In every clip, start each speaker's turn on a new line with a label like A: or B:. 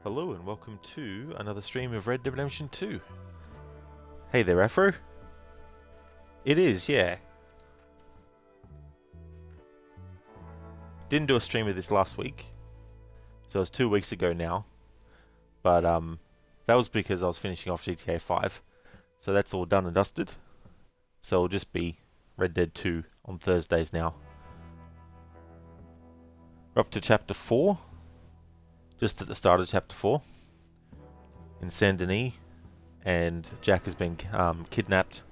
A: Hello and welcome to another stream of Red Dead Redemption 2. Hey there, Afro. It is, yeah. Didn't do a stream of this last week, so it was 2 weeks ago now. But that was because I was finishing off GTA 5, so that's all done and dusted. So it'll just be Red Dead 2 on Thursdays now. We're up to Chapter 4, just at the start of Chapter 4, in Saint Denis, and Jack has been kidnapped,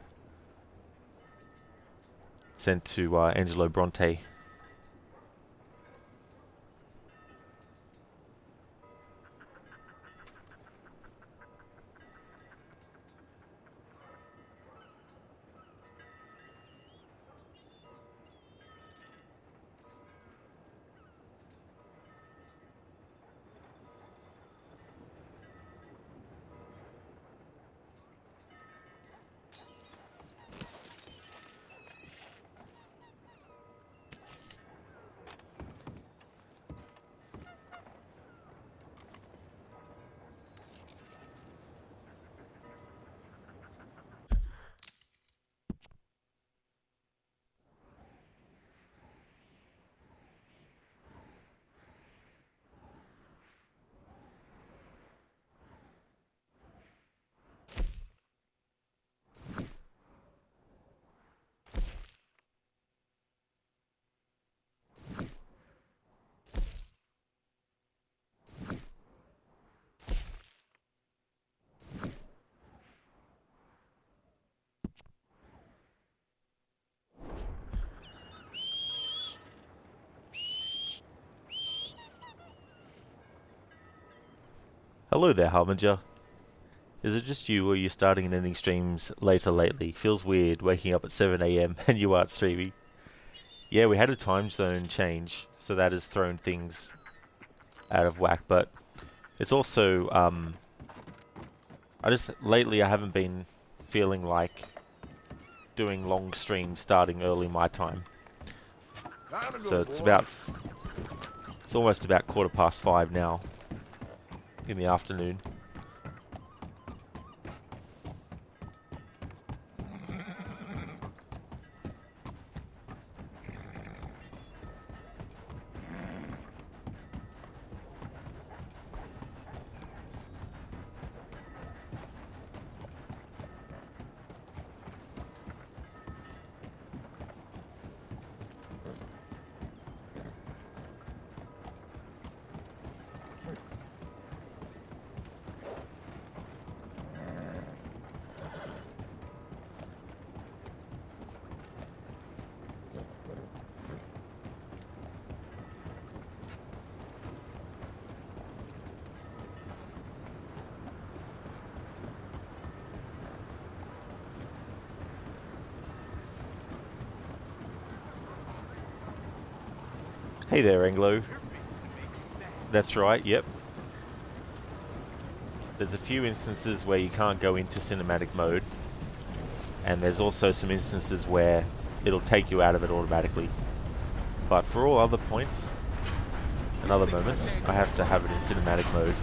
A: sent to Angelo Bronte. Hello there, Harbinger. Is it just you, or are you starting and ending streams later lately? Feels weird waking up at 7 AM and you aren't streaming. Yeah, we had a time zone change, so that has thrown things out of whack, but it's also, lately I haven't been feeling like doing long streams starting early my time. So it's almost about 5:15 now in the afternoon. Hey there, Anglo. That's right, yep. There's a few instances where you can't go into cinematic mode, and there's also some instances where it'll take you out of it automatically. But for all other points and other moments, I have to have it in cinematic mode.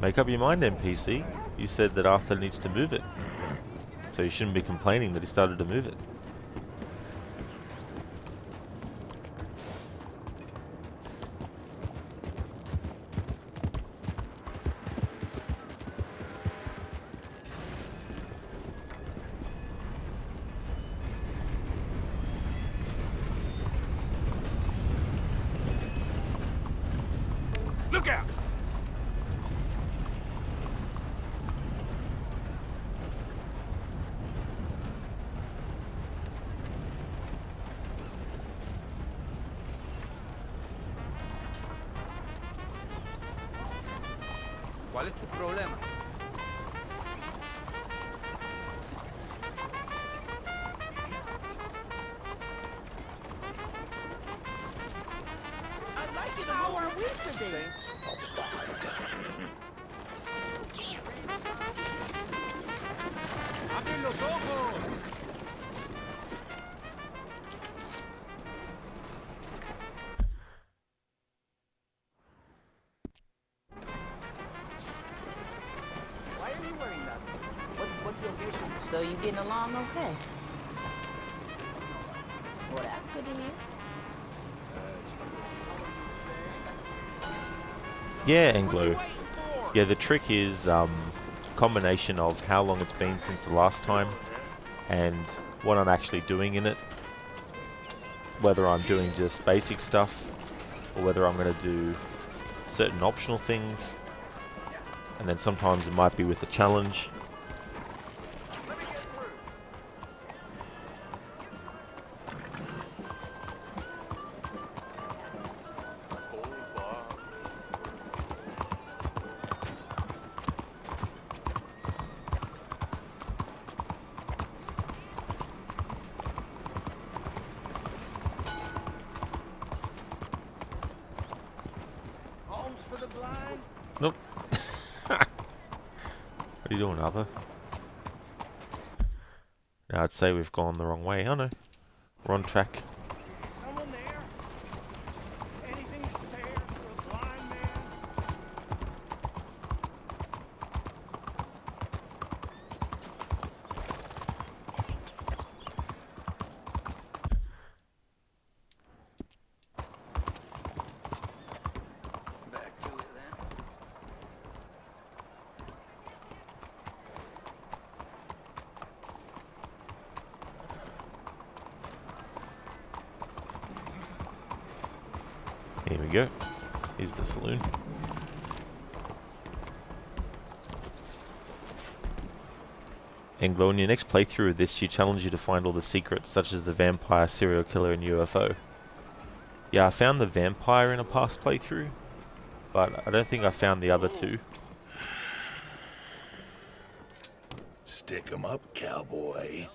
A: Make up your mind, NPC. You said that Arthur needs to move it, so you shouldn't be complaining that he started to move it.
B: Look out!
C: ¿Cuál es tu problema?
B: How are we to be?
C: Saints abide.
D: ¡Abren los ojos!
B: Why are you wearing that? What's the occasion?
E: So you getting along okay? Well, that's good to hear.
A: Yeah, Anglo. Yeah, the trick is combination of how long it's been since the last time and what I'm actually doing in it. Whether I'm doing just basic stuff or whether I'm going to do certain optional things. And then sometimes it might be with a challenge.
B: Homes for the blind?
A: Nope. What are you doing, Arthur? Now I'd say we've gone the wrong way. Oh no. We're on track.
B: Someone there? Anything fair for a blind man?
C: Back to it then.
A: Here we go. Here's the saloon. Anglo, in your next playthrough of this, she challenged you to find all the secrets, such as the vampire, serial killer, and UFO. Yeah, I found the vampire in a past playthrough, but I don't think I found the other two.
F: Stick 'em up, cowboy.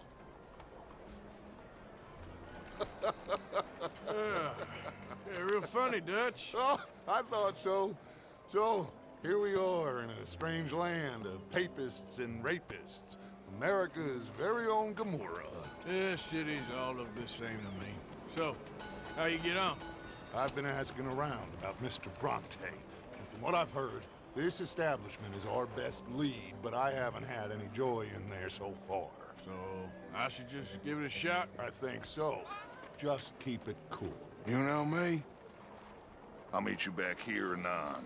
D: Yeah, real funny, Dutch.
F: Oh, I thought so. So, here we are in a strange land of papists and rapists. America's very own Gomorrah.
D: This city's all look the same to me. So, how you get on?
F: I've been asking around about Mr. Bronte, and from what I've heard, this establishment is our best lead, but I haven't had any joy in there so far.
D: So, I should just give it a shot?
F: I think so. Just keep it cool.
D: You know me?
F: I'll meet you back here anon.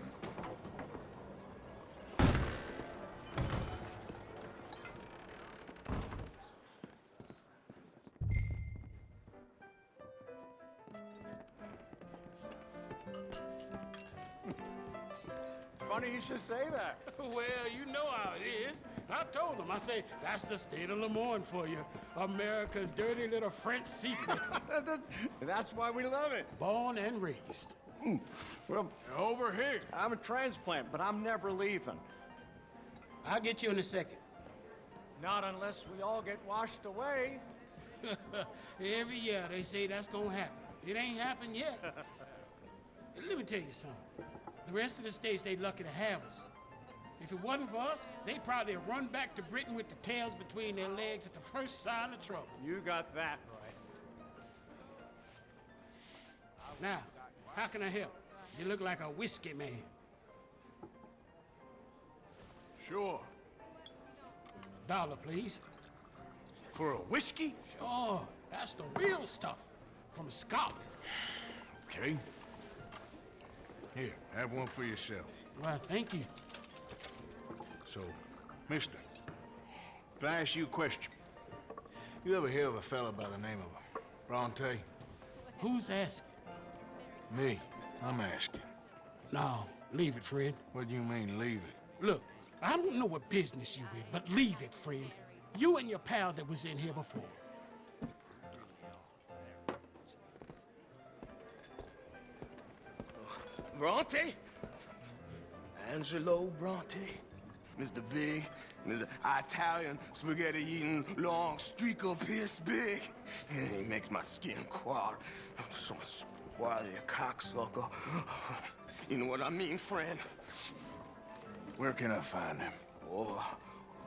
B: Funny you should say that.
G: Well, you know how it is. I told him. I say, that's the state of Lemoyne for you. America's dirty little French secret.
B: That's why we love it.
G: Born and raised.
B: Well,
D: Over here.
B: I'm a transplant, but I'm never leaving.
G: I'll get you in a second.
B: Not unless we all get washed away.
G: Every year they say that's gonna happen. It ain't happened yet. Let me tell you something. The rest of the states, they lucky to have us. If it wasn't for us, they'd probably have run back to Britain with the tails between their legs at the first sign of trouble.
B: You got that right.
G: Now, how can I help? You look like a whiskey man.
D: Sure.
G: $1, please.
D: For a whiskey?
G: Sure, that's the real stuff from Scotland.
D: Okay. Here, have one for yourself.
G: Well, thank you.
D: So, mister, can I ask you a question? You ever hear of a fella by the name of Bronte?
G: Who's asking?
D: Me. I'm asking.
G: No, leave it, friend.
D: What do you mean, leave it?
G: Look, I don't know what business you in, but leave it, friend. You and your pal that was in here before.
H: Bronte? Angelo Bronte? Mr. Big, Mr. Italian spaghetti-eating, long streaker piss big. He makes my skin crawl. I'm so Why, you cocksucker. You know what I mean, friend?
D: Where can I find him?
H: Oh,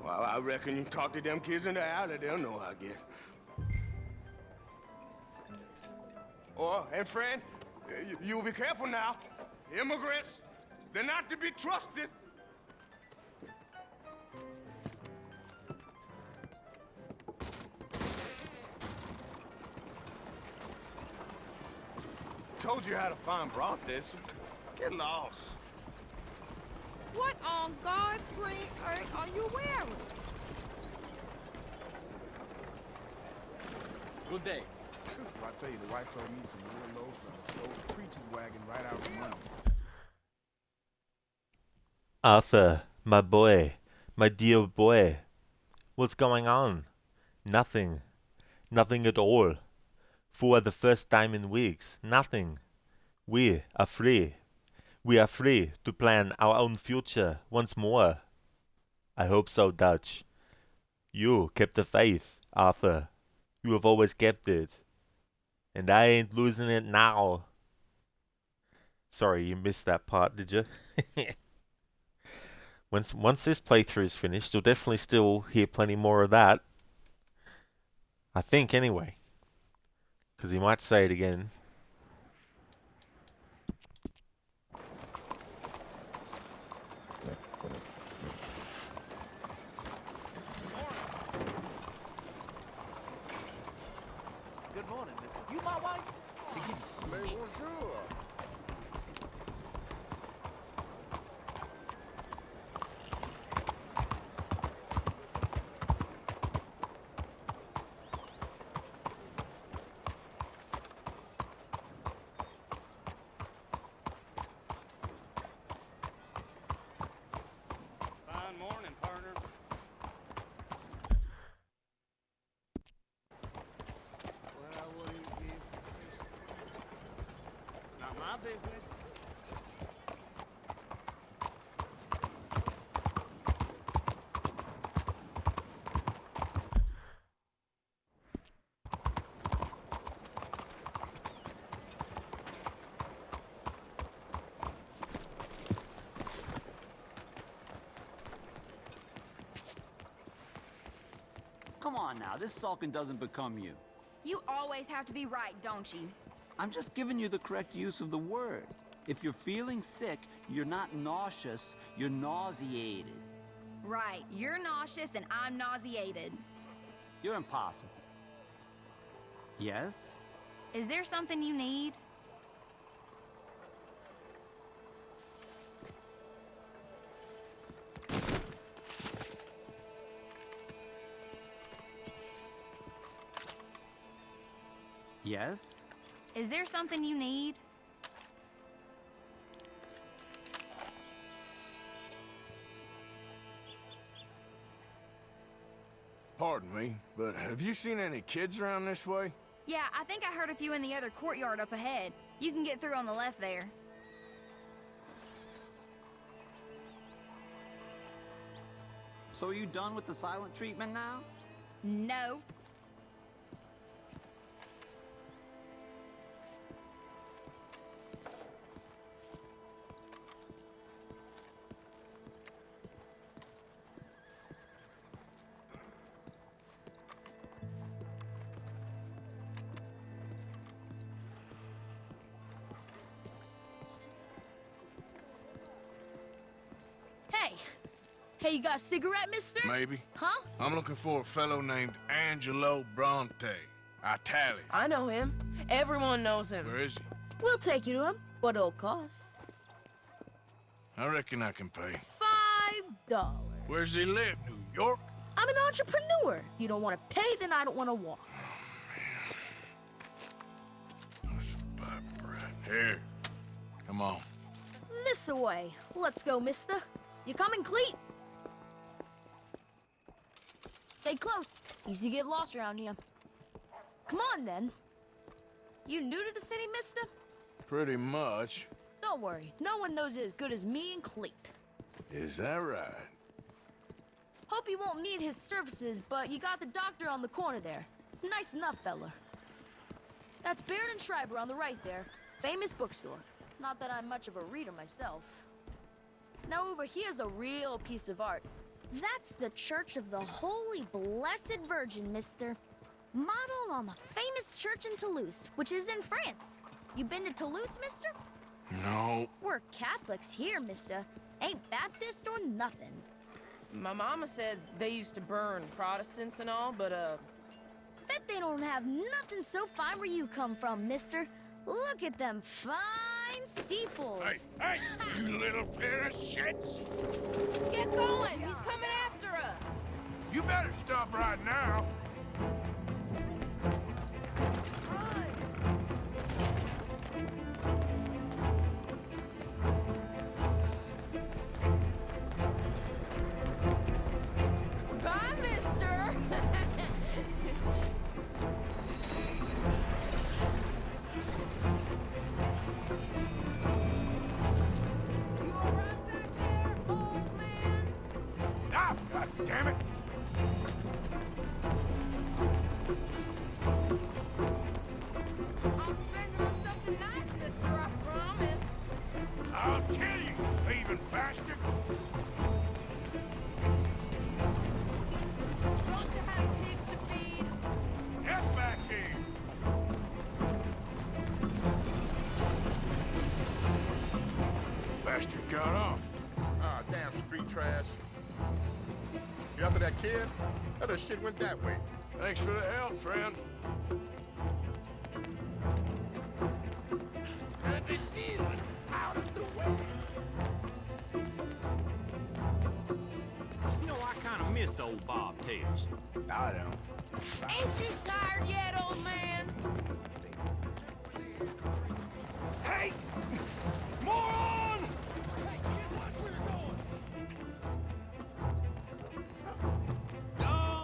H: well, I reckon you can talk to them kids in the alley. They'll know, I guess. Oh, and friend, you be careful now. Immigrants, they're not to be trusted. Told you how to find Brontes. Get lost.
E: What on God's green earth are you wearing?
B: Good day.
I: I tell you, the wife told me some real low fellas. Those preachers wagging right out from under.
A: Arthur, my boy, my dear boy. What's going on? Nothing. Nothing at all. For the first time in weeks, nothing. We are free. We are free to plan our own future once more. I hope so, Dutch. You kept the faith, Arthur. You have always kept it. And I ain't losing it now. Sorry, you missed that part, did you? Once this playthrough is finished, you'll definitely still hear plenty more of that. I think, anyway. Because he might say it again.
B: Good morning, mister. You my wife? Yes.
D: Bonjour.
B: Fine morning, partner.
D: Well, what do you give for Christmas?
B: Not my business.
J: Come on now, this sulking doesn't become you.
E: You always have to be right, don't you?
J: I'm just giving you the correct use of the word. If you're feeling sick, you're not nauseous, you're nauseated.
E: Right. You're nauseous and I'm nauseated.
J: You're impossible. Yes?
E: Is there something you need?
J: Yes?
E: Is there something you need?
D: Pardon me, but have you seen any kids around this way?
E: Yeah, I think I heard a few in the other courtyard up ahead. You can get through on the left there.
J: So are you done with the silent treatment now?
E: No.
K: Hey, you got a cigarette, mister?
D: Maybe.
K: Huh?
D: I'm looking for a fellow named Angelo Bronte. Italian.
C: I know him. Everyone knows him.
D: Where is he?
K: We'll take you to him. What it'll cost?
D: I reckon I can pay.
K: $5.
D: Where's he live? New York?
K: I'm an entrepreneur. If you don't want to pay, then I don't want to walk.
D: That's a bad bread. Here. Come on.
K: This way. Let's go, mister. You coming, Cleet? Stay close. Easy to get lost around here. Come on, then. You new to the city, mister?
D: Pretty much.
K: Don't worry. No one knows it as good as me and Cleet.
D: Is that right?
K: Hope you won't need his services, but you got the doctor on the corner there. Nice enough, fella. That's Baird and Schreiber on the right there. famous bookstore. Not that I'm much of a reader myself. Now over here's a real piece of art. That's the Church of the Holy Blessed Virgin, mister. Modeled on the famous church in Toulouse, which is in France. You been to Toulouse, mister?
D: No.
K: We're Catholics here, mister. Ain't Baptist or nothing.
C: My mama said they used to burn Protestants and all, but,
K: Bet they don't have nothing so fine where you come from, mister. Look at them fine steeples.
D: Hey, you little pair of shits!
C: Get going! He's coming after us!
D: You better stop right now.
C: Bye, mister! You all right back there, old man?
D: Stop, goddammit!
C: I'll spend you on something nice, mister, I promise.
D: I'll kill you, thieving bastard!
C: Don't you have pigs to feed?
D: Get back here! Bastard got off.
L: Ah, damn street trash. You after that kid? How the shit went that way?
D: Thanks for the help, friend.
G: Out of the way!
M: You know, I kind of miss old Bob Tails.
D: I don't.
C: Ain't you tired yet, old man?
D: Hey! Moron!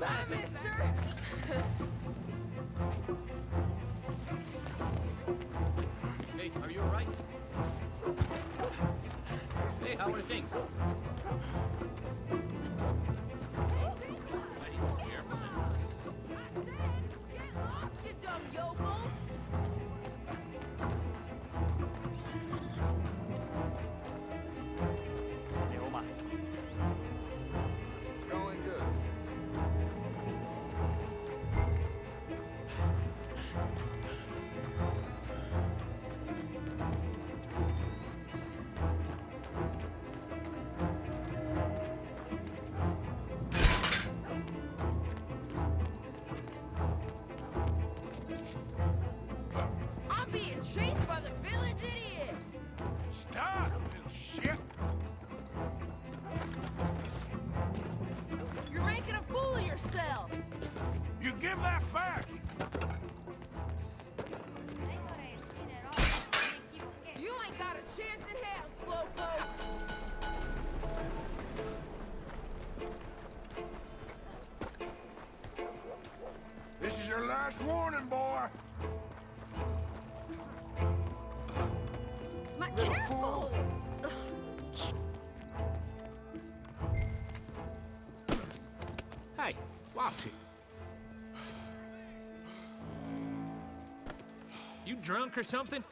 C: Bye, mister!
N: Hey, are you alright? Hey, how are things?
C: Get lost, you dumb yokel!
L: Going good.
C: I'm being chased by the village idiot!
D: Stop, little shit!
C: You're making a fool of yourself!
D: You give that back!
C: You ain't got a chance in hell, Slowpoke!
D: This is your last warning, boy!
K: Careful!
M: Hey, watch it. You drunk or something?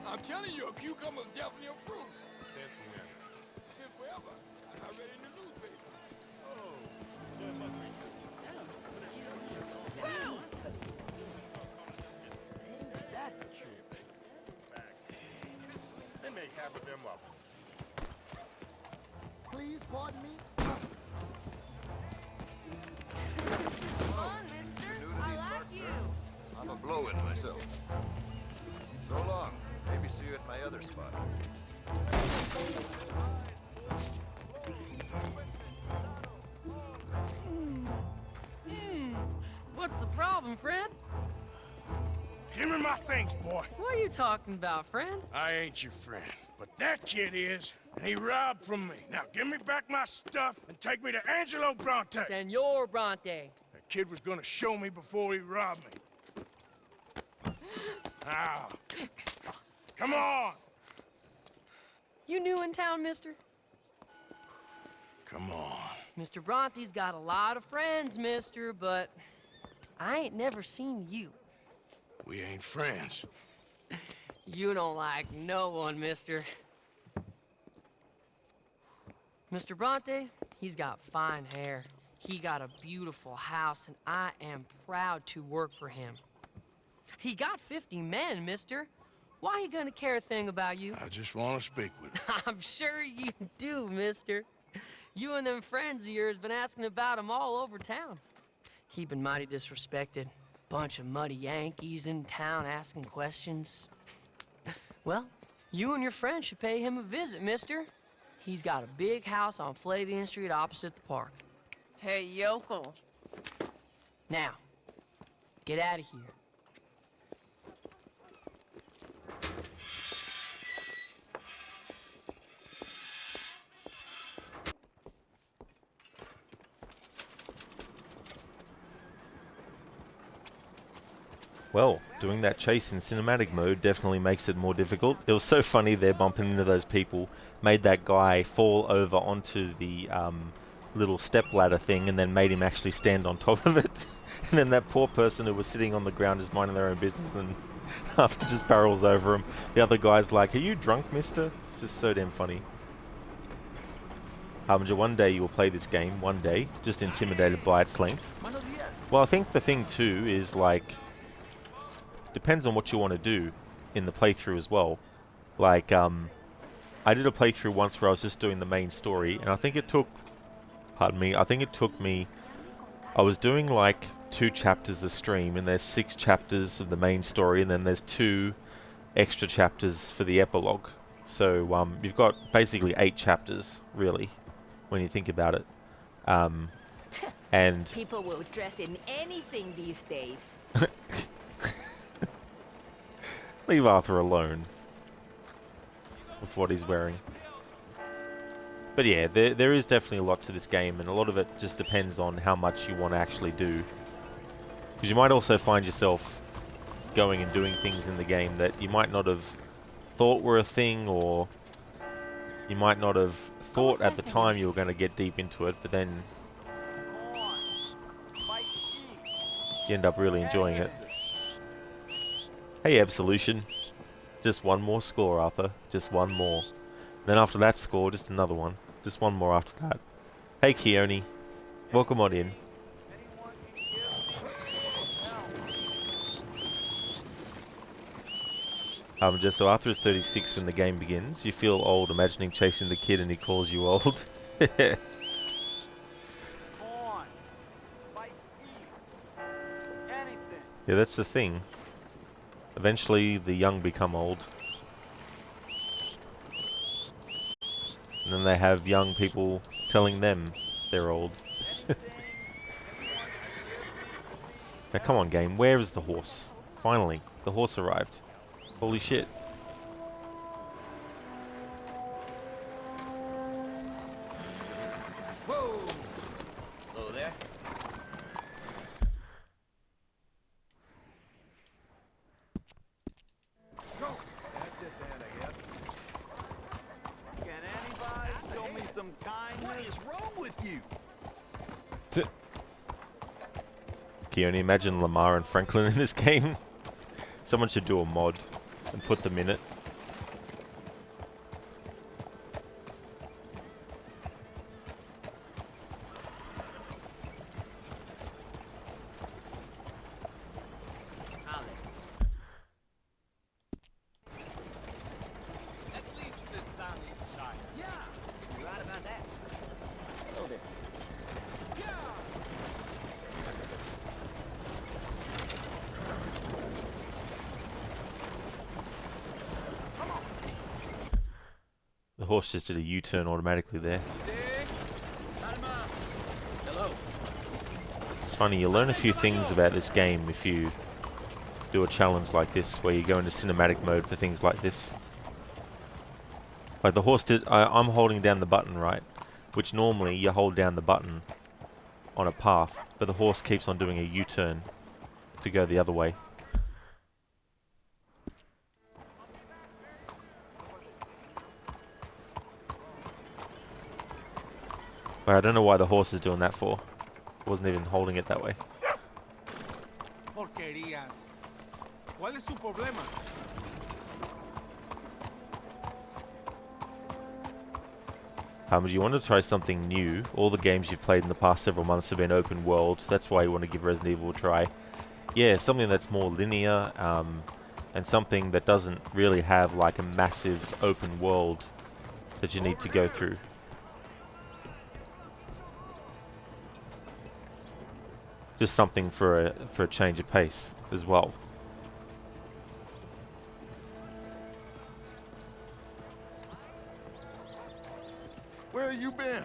H: I'm telling you, a cucumber's definitely a fruit.
L: Since when?
H: Since forever. I read it in the newspaper.
F: Ain't that the trip?
L: They make half of them up.
F: Please pardon me?
C: Come on, mister. I like you.
O: I'm a blow-in myself. So long. Maybe see you at my other spot.
C: What's the problem, friend?
D: Give me my things, boy.
C: What are you talking about, friend?
D: I ain't your friend, but that kid is, and he robbed from me. Now give me back my stuff and take me to Angelo Bronte.
C: Senor Bronte.
D: That kid was gonna show me before he robbed me. Now, come on.
C: You new in town, mister?
D: Come on.
C: Mr. Bronte's got a lot of friends, mister, but
P: I ain't never seen you.
D: We ain't friends.
P: You don't like no one, mister. Mr. Bronte, he's got fine hair. He got a beautiful house, and I am proud to work for him. He got 50 men, mister. Why he gonna care a thing about you?
D: I just want to speak with him.
P: I'm sure you do, mister. You and them friends of yours been asking about him all over town. He been mighty disrespected. Bunch of muddy Yankees in town asking questions. Well, you and your friend should pay him a visit, mister. He's got a big house on Flavian Street opposite the park.
C: Hey, yokel.
P: Now, get out of here.
A: Well, doing that chase in cinematic mode definitely makes it more difficult. It was so funny there bumping into those people, made that guy fall over onto the little step ladder thing and then made him actually stand on top of it. And then that poor person who was sitting on the ground just minding their own business and Arthur just barrels over him. The other guy's like, "Are you drunk, mister?" It's just so damn funny. Harbinger, one day you will play this game, one day, just intimidated by its length. Well, I think the thing too is like, depends on what you want to do in the playthrough as well. Like, I did a playthrough once where I was just doing the main story, and I think it took, I was doing like 2 chapters a stream, and there's 6 chapters of the main story, and then there's 2 extra chapters for the epilogue. So, you've got basically 8 chapters, really, when you think about it. And
Q: people will dress in anything these days.
A: leave Arthur alone with what he's wearing. But yeah, there is definitely a lot to this game, and a lot of it just depends on how much you want to actually do. Because you might also find yourself going and doing things in the game that you might not have thought were a thing, or you might not have thought at the time you were going to get deep into it, but then you end up really enjoying it. Hey, Absolution. Just one more score, Arthur. Just one more. Then after that score, just another one. Just one more after that. Hey, Keone. Welcome on in. Just so Arthur is 36 when the game begins. You feel old imagining chasing the kid and he calls you old. Yeah, that's the thing. Eventually, the young become old. And then they have young people telling them they're old. Now, come on, game. Where is the horse? Finally, the horse arrived. Holy shit.
B: Whoa! Hello there. Go! That's it then, I guess. Can anybody show me some kindness? What is wrong with you?
A: Can you only imagine Lamar and Franklin in this game? Someone should do a mod and put them in it. The horse just did a U-turn automatically there.
N: Hello.
A: It's funny, you learn a few things about this game if you do a challenge like this, where you go into cinematic mode for things like this. Like the horse did, I'm holding down the button, right? Which normally you hold down the button on a path, but the horse keeps on doing a U-turn to go the other way. Well, I don't know why the horse is doing that for. I wasn't even holding it that way.
R: porquerías. ¿Cuál es su problema?
A: Do you want to try something new? All the games you've played in the past several months have been open world. That's why you want to give Resident Evil a try. Yeah, something that's more linear, and something that doesn't really have like a massive open world that you need to go through. Just something for a change of pace as well.
H: Where you been?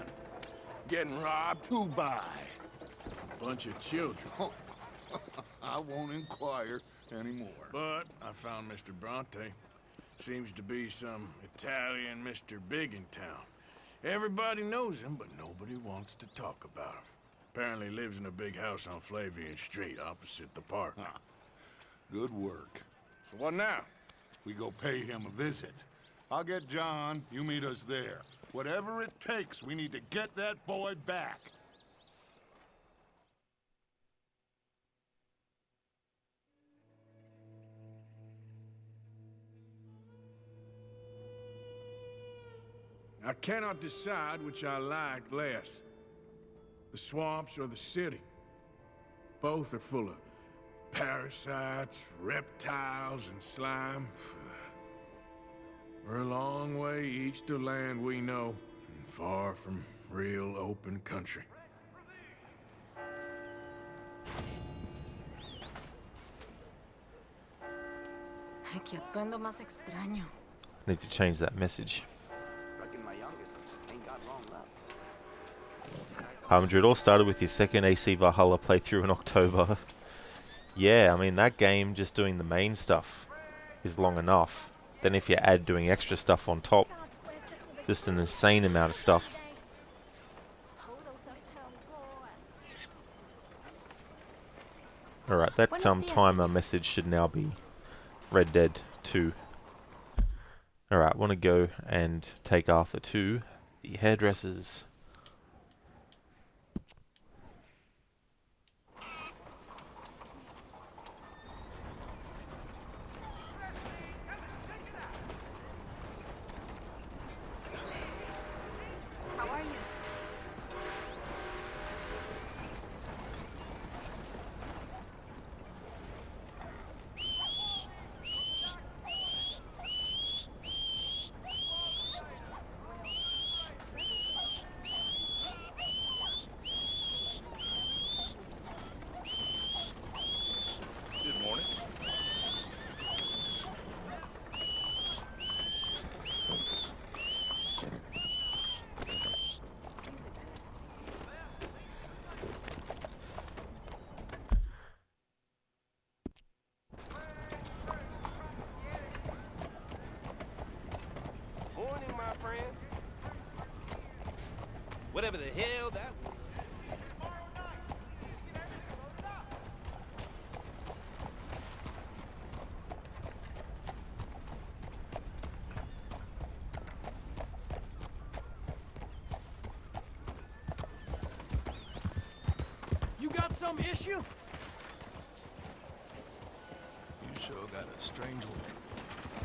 H: Getting robbed? Who by?
D: Bunch of children.
F: I won't inquire anymore.
D: But I found Mr. Bronte. Seems to be some Italian Mr. Big in town. Everybody knows him, but nobody wants to talk about him. Apparently lives in a big house on Flavian Street, opposite the park.
F: Good work.
H: So what now?
F: We go pay him a visit. I'll get John, you meet us there. Whatever it takes, we need to get that boy back.
D: I cannot decide which I like less. The swamps or the city. Both are full of parasites, reptiles, and slime. We're a long way east to land we know, and far from real open country.
S: Qué atuendo más extraño.
A: Need to change that message. It all started with your second AC Valhalla playthrough in October. Yeah, I mean, that game, just doing the main stuff, is long enough. Then if you add doing extra stuff on top, just an insane amount of stuff. Alright, that timer message should now be Red Dead 2. Alright, want to go and take Arthur to the hairdressers.
S: How are you?
O: Good morning.
B: Morning, my friend. Whatever the hell that was.
R: You got some issue?
F: You sure got a strange one.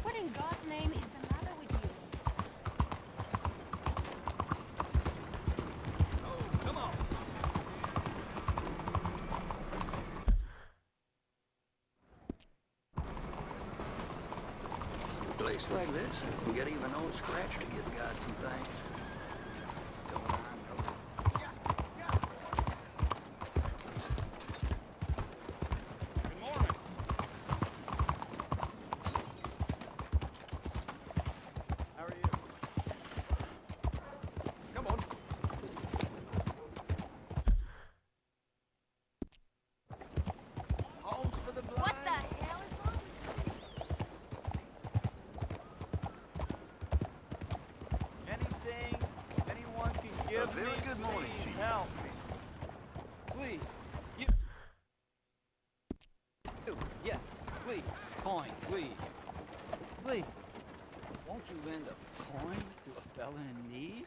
S: What in God's name is the matter with you?
B: Come on.
J: A place like this, you can get even old Scratch to give God some thanks.
B: How are you? Come on. Homes for the blind.
S: What the hell is wrong?
B: Anything anyone can give
H: A very
B: me,
H: good morning
B: please
H: to you.
B: help me. Please. You. Yes, please.
J: Coin, please.
B: Please.
J: Won't you lend a coin to a fella in need?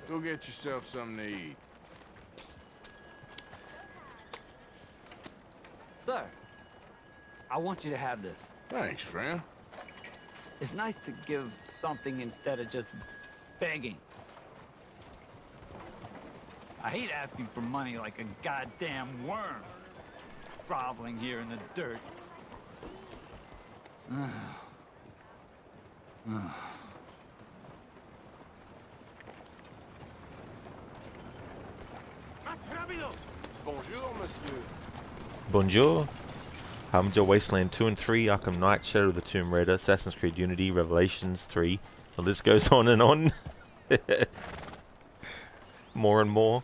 D: Go get yourself something to eat.
J: Sir, I want you to have this.
D: Thanks, friend.
J: It's nice to give something instead of just begging. I hate asking for money like a goddamn worm, groveling here in the dirt.
H: Bonjour, monsieur.
A: Bonjour. Harbinger Wasteland 2 and 3, Arkham Knight, Shadow of the Tomb Raider, Assassin's Creed Unity, Revelations 3. The list goes on and on. More and more.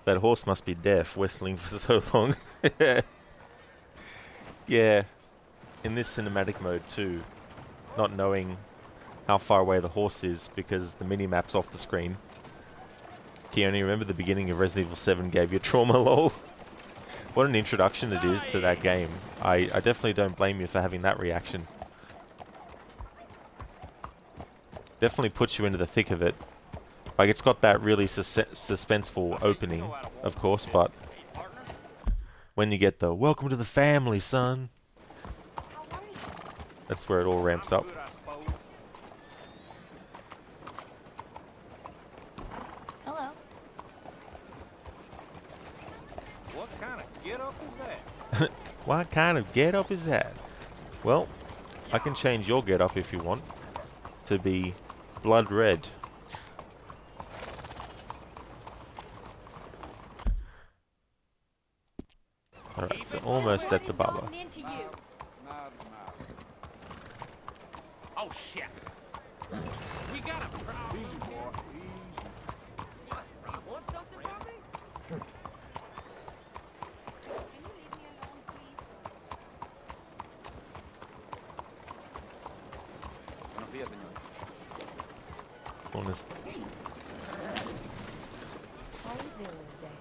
A: That horse must be deaf, whistling for so long. Yeah, in this cinematic mode too, not knowing how far away the horse is because the mini-map's off the screen. Keone, remember the beginning of Resident Evil 7 gave you trauma, lol? What an introduction it is to that game. I definitely don't blame you for having that reaction. Definitely puts you into the thick of it. Like, it's got that really suspenseful opening, of course, but when you get the "Welcome to the family, son," that's where it all ramps up.
S: Hello.
B: What kind of get-up is that?
A: What kind of get-up is that? Well, I can change your get-up if you want to be blood red. Alright, so almost at the barber.
M: Oh, shit. We got a problem.
H: Easy, boy. Easy.
B: Want something from me?
R: Buenos días, señor.
A: Honest.
C: How you doing today?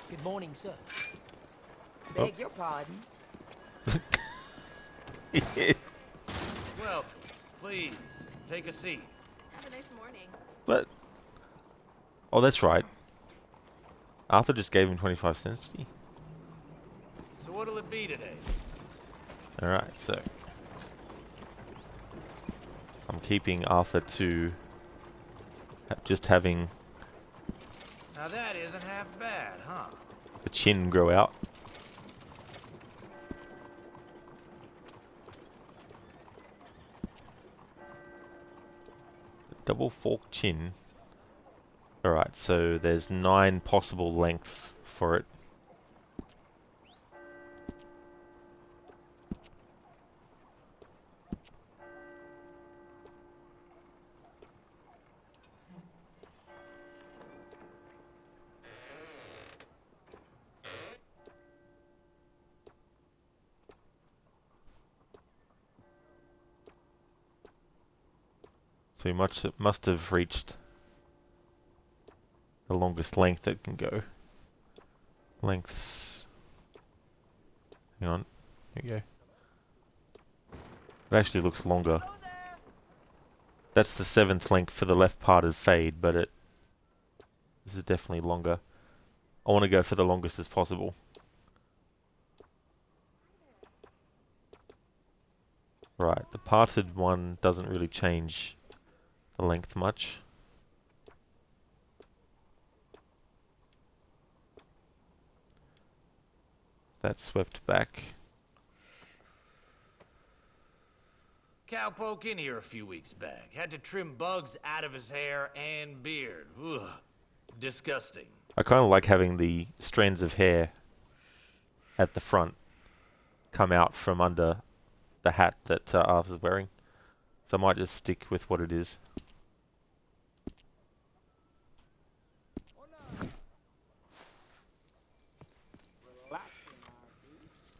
T: Good morning, sir.
A: Oh.
T: Beg your pardon.
B: Well, please, take a seat.
E: Have a nice morning.
A: What? Oh, that's right. Arthur just gave him 25 cents, did he?
B: So what'll it be today?
A: Alright, so I'm keeping Arthur to just having
B: Now that isn't half bad, huh?
A: the chin grow out. Double fork chin. Alright, so there's 9 possible lengths for it. So we must have reached the longest length it can go. Lengths. Hang on. Here we go. It actually looks longer. That's the 7th length for the left parted fade, but this is definitely longer. I want to go for the longest as possible. Right, the parted one doesn't really change the length much. That swept back.
B: Cowpoke in here a few weeks back. Had to trim bugs out of his hair and beard. Ugh. Disgusting.
A: I kind of like having the strands of hair at the front come out from under the hat that Arthur's wearing. So I might just stick with what it is.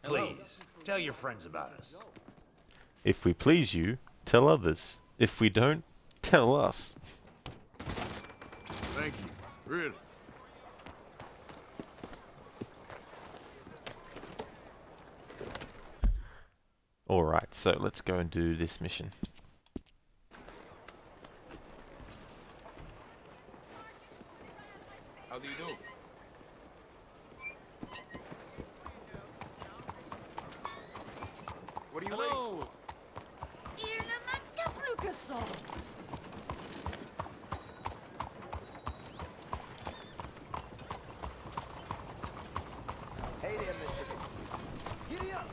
B: Please, tell your friends about us.
A: If we please you, tell others. If we don't, tell us.
D: Thank you. Really.
A: Alright, so let's go and do this mission.
B: Hey there, mister. Giddy up!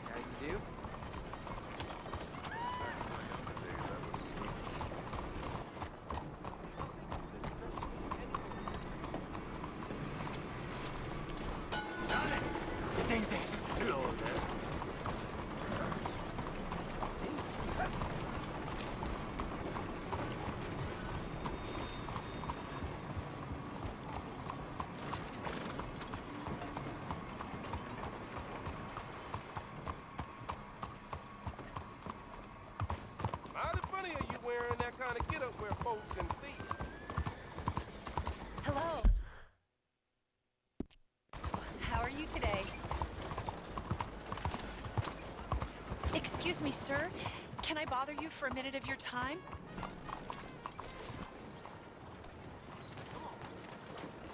U: How you do?
V: Mighty funny of you wearing that kind of get-up where folks can see you.
W: Hello. How are you today? Excuse me, sir. Can I bother you for a minute of your time?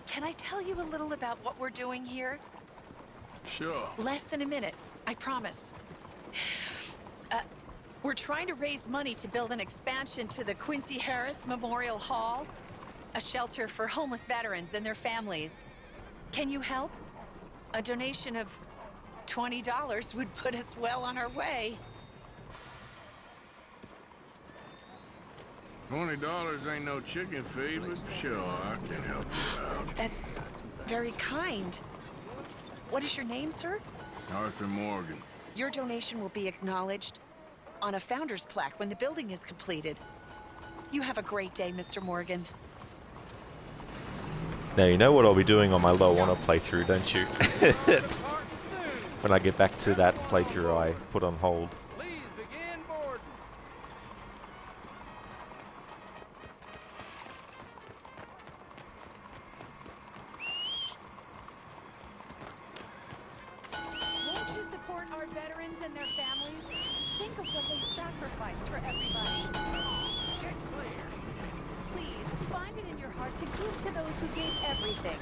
W: Can I tell you a little about what we're doing here?
D: Sure.
W: Less than a minute, I promise. We're trying to raise money to build an expansion to the Quincy Harris Memorial Hall, a shelter for homeless veterans and their families. Can you help? A donation of $20 would put us well on our way.
D: $20 ain't no chicken feed, but sure, I can help you out.
W: That's very kind. What is your name, sir?
D: Arthur Morgan.
W: Your donation will be acknowledged on a founder's plaque when the building is completed. You have a great day, Mr. Morgan.
A: Now you know what I'll be doing on my low honor playthrough, don't you? When I get back to that playthrough I put on hold.
B: Please begin boarding.
W: Won't you support our veterans and their families? Think of what they sacrificed for everybody. Get clear. Please, find it in your heart to give to those who gave everything.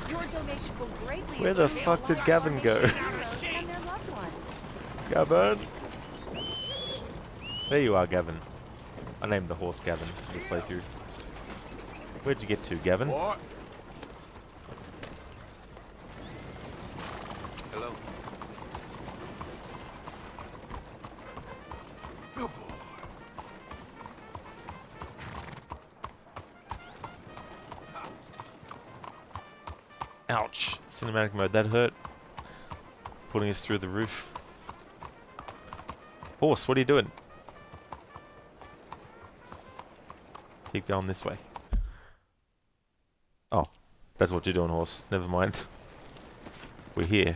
W: Your donation will greatly
A: Where the
W: improve
A: fuck
W: the
A: did
W: lives
A: Gavin
W: of
A: go?
W: our heroes and their loved ones.
A: Gavin! There you are, Gavin. I named the horse Gavin for this playthrough. Where'd you get to, Gavin?
D: What?
O: Hello.
D: Good boy.
A: Ouch. Cinematic mode, that hurt. Putting us through the roof. Horse, what are you doing? Keep going this way. Oh, that's what you're doing, horse. Never mind. We're here.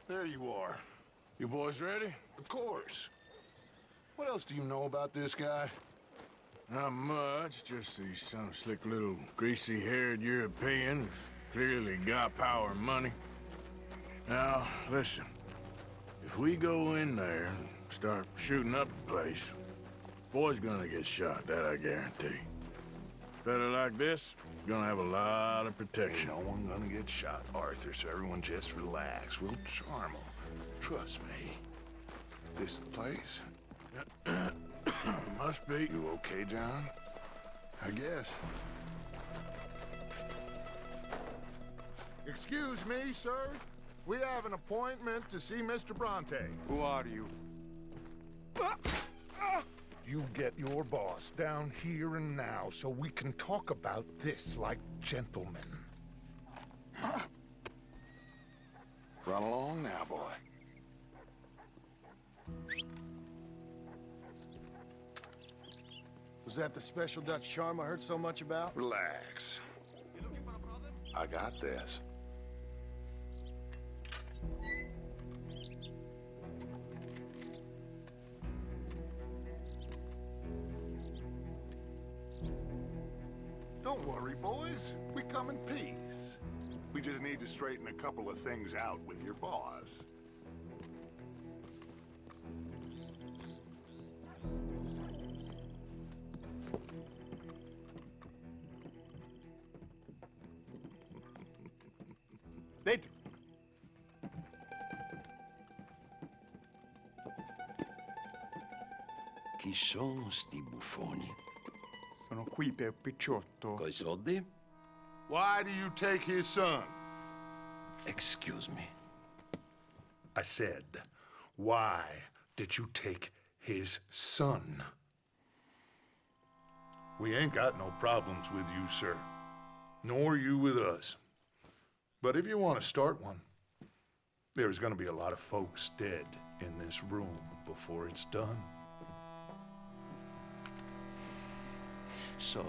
F: There you are.
D: You boys ready?
F: Of course. What else do you know about this guy?
D: Not much, just he's some slick little greasy-haired European who's clearly got power and money. Now, listen. If we go in there and start shooting up the place, boy's gonna get shot, that I guarantee. Fella like this is gonna have a lot of protection.
F: Ain't no one gonna get shot, Arthur, so everyone just relax. We'll charm them. Trust me. This the place?
D: Must be.
F: You okay, John? I guess. Excuse me, sir. We have an appointment to see Mr. Bronte.
H: Who are you?
F: You get your boss down here and now so we can talk about this like gentlemen. Run along now, boy.
R: Was that the special Dutch charm I heard so much about?
F: Relax. I got this. Don't worry, boys. We come in peace. We just need to straighten a couple of things out with your boss.
V: Dentro.
G: Chi sono sti buffoni?
V: Sono qui per Picciotto.
G: Coi soldi?
F: Why do you take his son?
G: Excuse me.
F: I said, why did you take his son? We ain't got no problems with you, sir. Nor you with us. But if you want to start one, there's gonna be a lot of folks dead in this room before it's done.
G: So,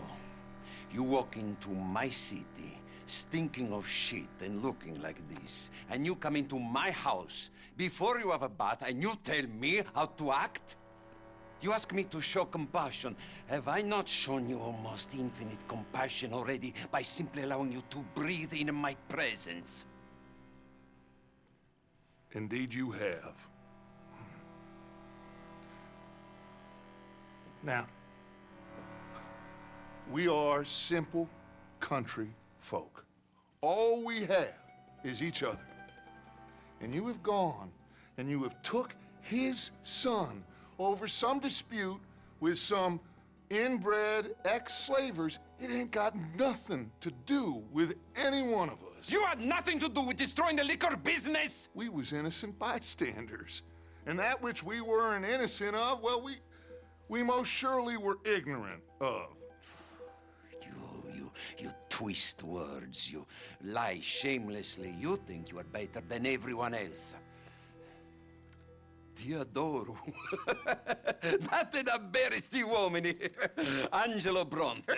G: you walk into my city, stinking of shit and looking like this, and you come into my house before you have a bath and you tell me how to act? You ask me to show compassion. Have I not shown you almost infinite compassion already by simply allowing you to breathe in my presence?
F: Indeed you have. Now, we are simple country folk. All we have is each other. And you have gone and you have took his son over some dispute with some inbred ex-slavers. It ain't got nothing to do with any one of us.
G: You had nothing to do with destroying the liquor business!
F: We was innocent bystanders. And that which we weren't innocent of, well, we most surely were ignorant of.
G: You twist words, you lie shamelessly. You think you are better than everyone else. Ti adoro. Date davvero sti uomini. Angelo Bronte.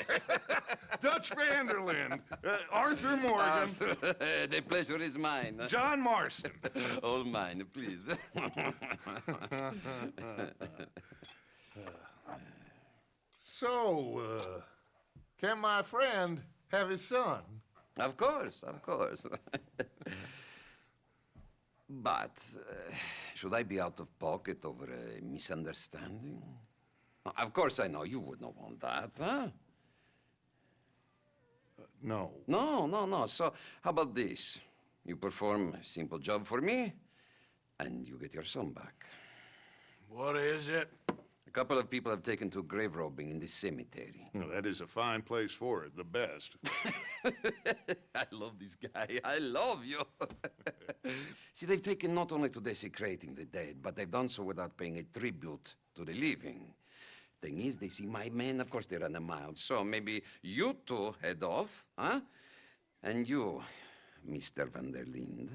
F: Dutch Vanderlyn. Arthur Morgan.
G: Arthur, the pleasure is mine.
F: John Marston.
G: All mine, please.
F: So, can my friend have his son?
G: Of course, of course. But should I be out of pocket over a misunderstanding? Of course I know you would not want that, huh?
F: No.
G: No. So how about this? You perform a simple job for me, and you get your son back.
D: What is it?
G: A couple of people have taken to grave robbing in this cemetery.
F: Well, that is a fine place for it, the best.
G: I love this guy. I love you. See, they've taken not only to desecrating the dead, but they've done so without paying a tribute to the living. Thing is, they see my men, of course they run a mile. So maybe you two head off, huh? And you, Mr. Van der Linde,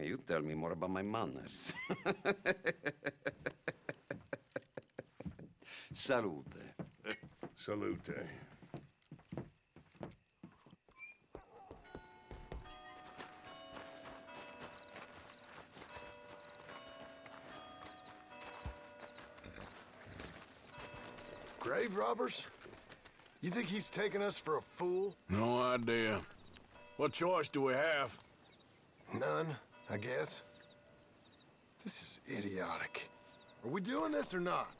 G: you tell me more about my manners. Salute.
F: Salute.
H: Grave robbers? You think he's taking us for a fool?
D: No idea. What choice do we have?
H: None, I guess. This is idiotic. Are we doing this or not?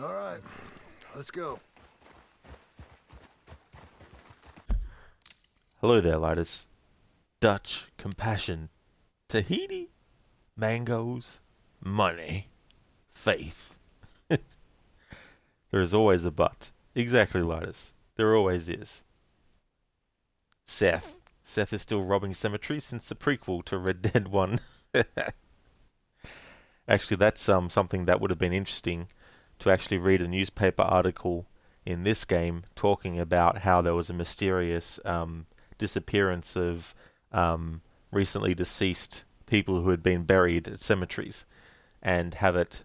H: All right, let's go.
A: Hello there, lighters. Dutch, compassion, Tahiti, mangoes, money, faith. There is always a but. Exactly, lighters. There always is. Seth. Seth is still robbing cemeteries since the prequel to Red Dead 1. Actually, that's something that would have been interesting to actually read a newspaper article in this game talking about how there was a mysterious disappearance of recently deceased people who had been buried at cemeteries. and have it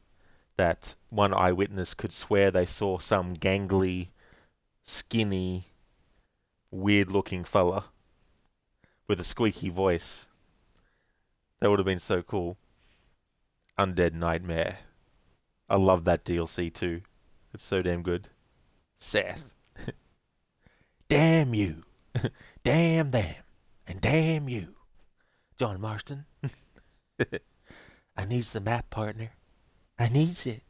A: that one eyewitness could swear they saw some gangly, skinny, weird-looking fella with a squeaky voice. That would have been so cool. Undead Nightmare. I love that DLC too. It's so damn good. Seth. Damn you. Damn them. And damn you. John Marston. I needs the map, partner. I needs it.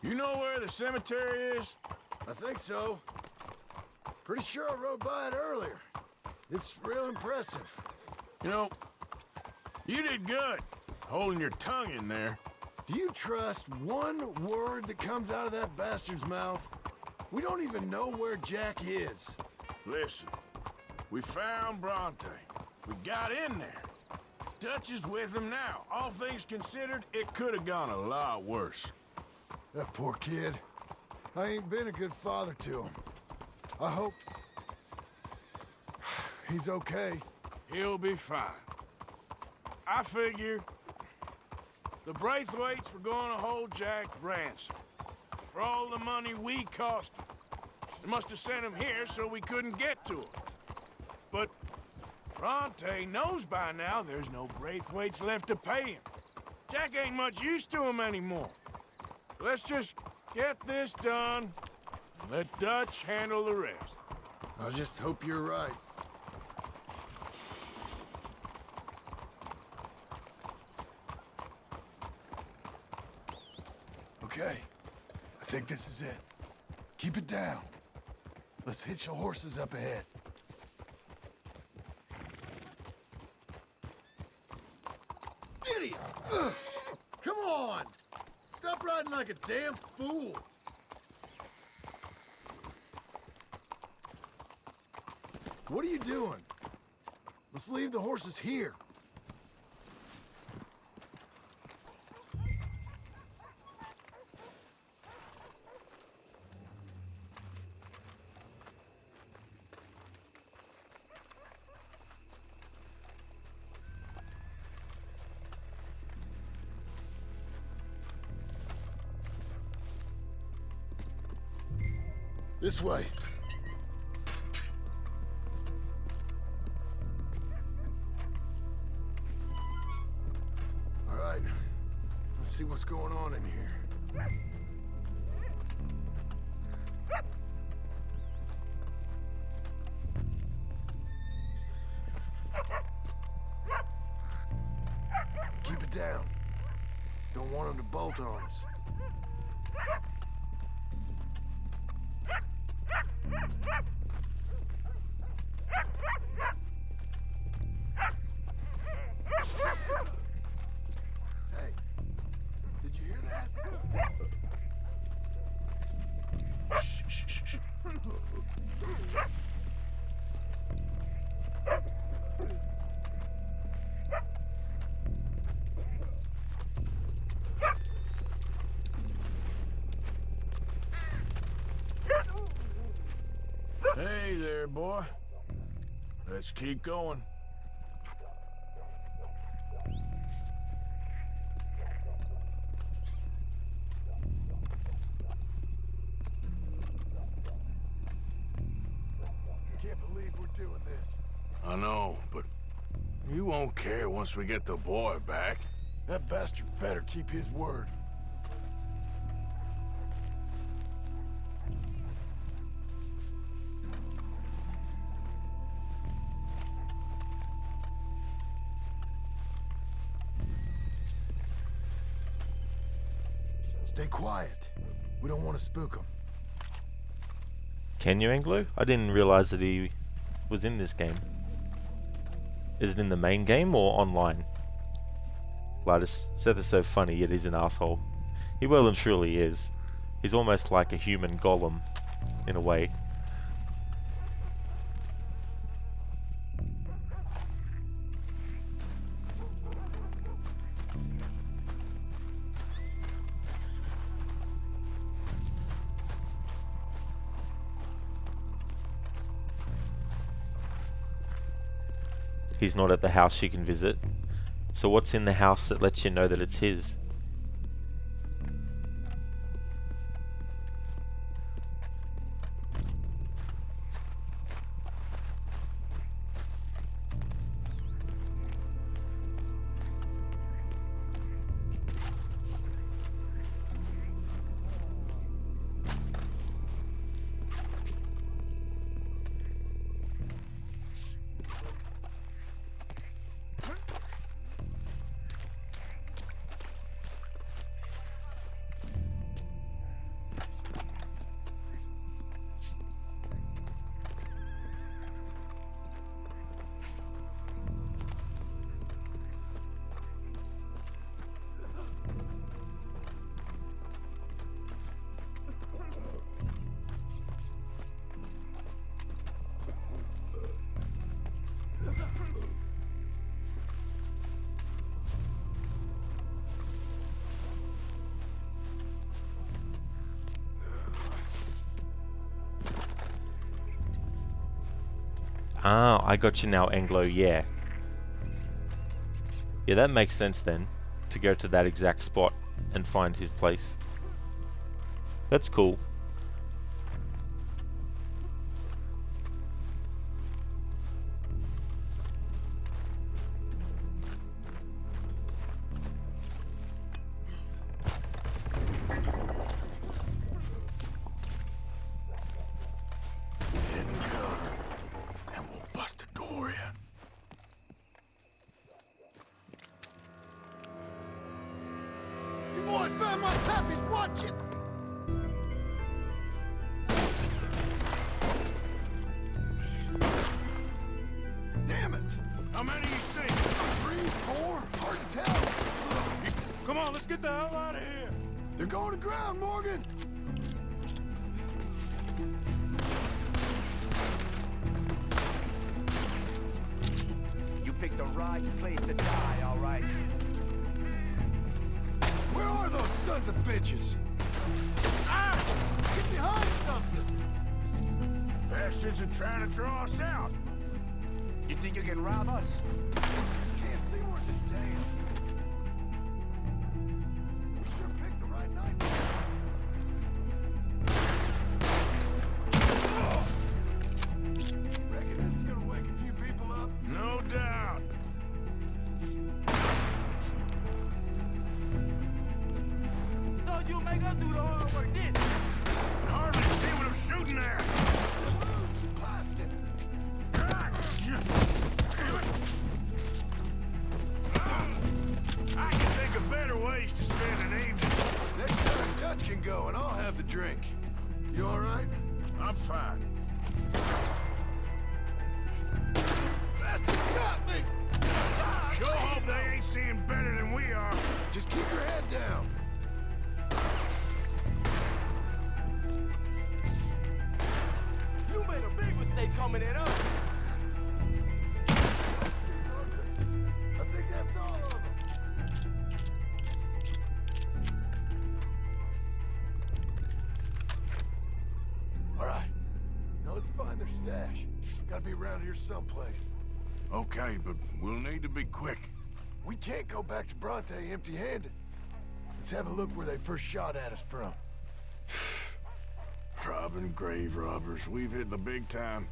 D: You know where the cemetery is?
I: I think so. Pretty sure I rode by it earlier. It's real impressive.
D: You know, you did good, holding your tongue in there.
I: Do you trust one word that comes out of that bastard's mouth? We don't even know where Jack is.
D: Listen, we found Bronte. We got in there. Dutch is with him now. All things considered, it could have gone a lot worse.
I: That poor kid. I ain't been a good father to him. I hope he's okay.
D: He'll be fine. I figure the Braithwaites were going to hold Jack ransom for all the money we cost him. They must have sent him here so we couldn't get to him. But Bronte knows by now there's no Braithwaites left to pay him. Jack ain't much use to him anymore. Let's just get this done and let Dutch handle the rest.
I: I just hope you're right. Okay, I think this is it. Keep it down. Let's hitch the horses up ahead. Idiot! Ugh. Come on! Stop riding like a damn fool! What are you doing? Let's leave the horses here. This way. All right. Let's see what's going on in here. Keep it down. Don't want them to bolt on us. Hey, did you hear that? Shh, shh, shh, shh.
D: Hey there, boy. Let's keep going.
I: Can't believe we're doing this.
D: I know, but you won't care once we get the boy back.
I: That bastard better keep his word. Stay quiet. We don't want to spook him.
A: Can you, Anglo? I didn't realize that he was in this game. Is it in the main game or online? Gladys, Seth is so funny, yet he's an asshole. He well and truly is. He's almost like a human golem, in a way. he's not at the house she can visit. So what's in the house that lets you know that it's his? Ah, I got you now, Anglo, yeah. Yeah, that makes sense then, to go to that exact spot and find his place. That's cool.
I: Boys found my puppies, watch it! Damn it!
D: How many you see?
I: 3, 4, hard to tell.
D: Come on, let's get the hell out of here!
I: They're going to ground, Morgan!
B: You picked the right place to die, all right?
I: Where are those sons of bitches? Ah! Get behind something!
D: Bastards are trying to draw us out.
B: You think you can rob us?
I: Can't see worth a damn. We sure picked the right night. Reckon this is gonna wake a few people up?
D: No doubt.
B: Thought you make us do the hard work, didn't you?
D: Can hardly see what I'm shooting at.
I: Plastic.
D: I can think of better ways to spend an evening.
I: Next time Dutch can go and I'll have the drink. You all right?
D: I'm fine.
I: Bastard got me!
D: Sure hope they ain't seeing better than we are.
I: Just keep your head down.
B: You made a big mistake coming in us.
I: I think that's all of them. All right. Now let's find their stash. Gotta be around here someplace.
D: Okay, but we'll need to be quick.
I: We can't go back to Bronte empty-handed. Let's have a look where they first shot at us from.
D: Robbing grave robbers. We've hit the big time.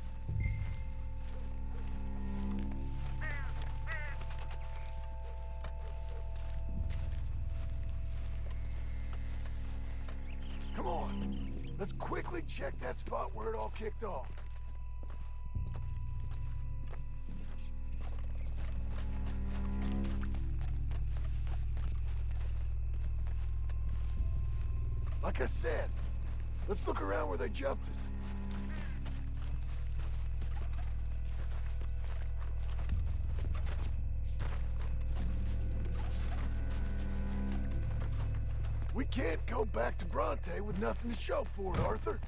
I: Come on. Let's quickly check that spot where it all kicked off. Like I said, let's look around where they jumped us. We can't go back to Bronte with nothing to show for it, Arthur.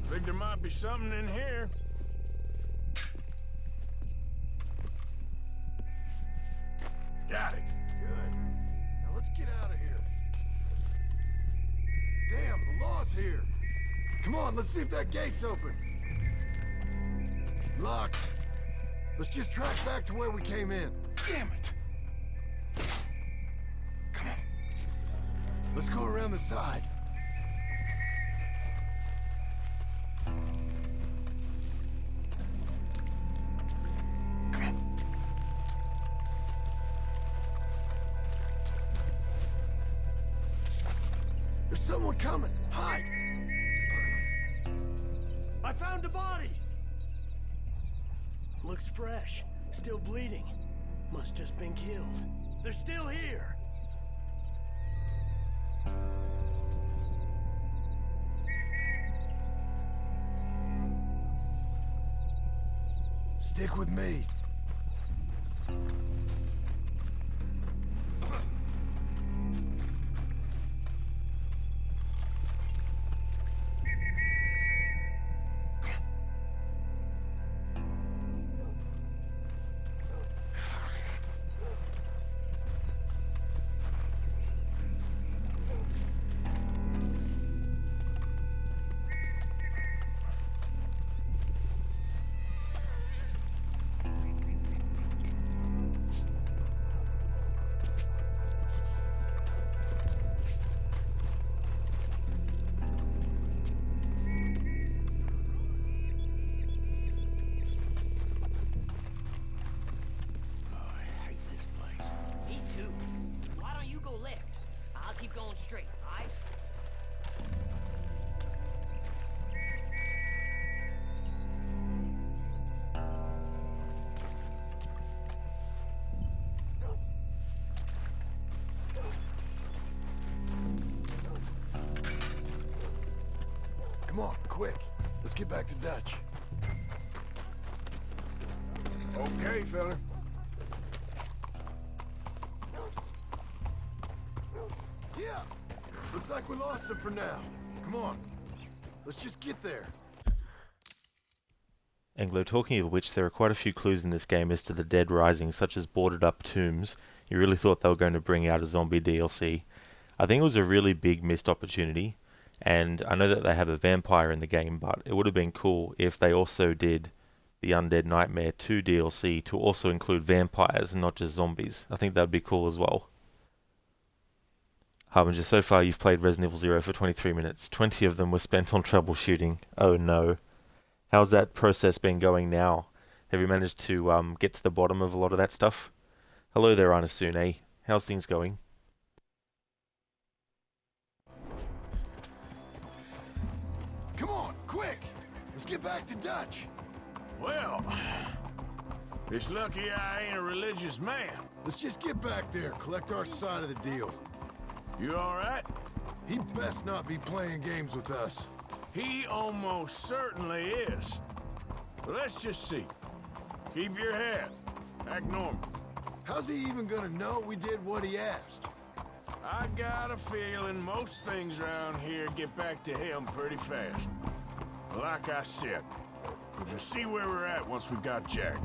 D: Think there might be something in here. Got it.
I: Good. Now let's get out of here. Damn, the law's here. Come on, let's see if that gate's open. Locked. Let's just track back to where we came in.
F: Damn it. Come on.
I: Let's go around the side. There's someone coming. Hide.
R: I found a body. Looks fresh. Still bleeding. Must just been killed. They're still here.
I: Stick with me.
T: Me too. Why don't you go left? I'll keep going straight, all right?
I: Come on, quick. Let's get back to Dutch.
D: Okay, fella.
I: Yeah! Looks like we lost him for now. Come on. Let's just get there.
A: Anglo, talking of which, there are quite a few clues in this game as to the dead rising, such as boarded up tombs. You really thought they were going to bring out a zombie DLC. I think it was a really big missed opportunity, and I know that they have a vampire in the game, but it would have been cool if they also did the Undead Nightmare 2 DLC to also include vampires and not just zombies. I think that would be cool as well. Harbinger, so far you've played Resident Evil 0 for 23 minutes. 20 of them were spent on troubleshooting. Oh no. How's that process been going now? Have you managed to get to the bottom of a lot of that stuff? Hello there, Anasune. How's things going?
I: Come on, quick! Let's get back to Dutch.
D: Well, it's lucky I ain't a religious man.
I: Let's just get back there, collect our side of the deal.
D: You all right?
I: He best not be playing games with us.
D: He almost certainly is. But let's just see. Keep your head. Act normal.
I: How's he even gonna know we did what he asked?
D: I got a feeling most things around here get back to him pretty fast. Like I said, we'll just see where we're at once we got Jack.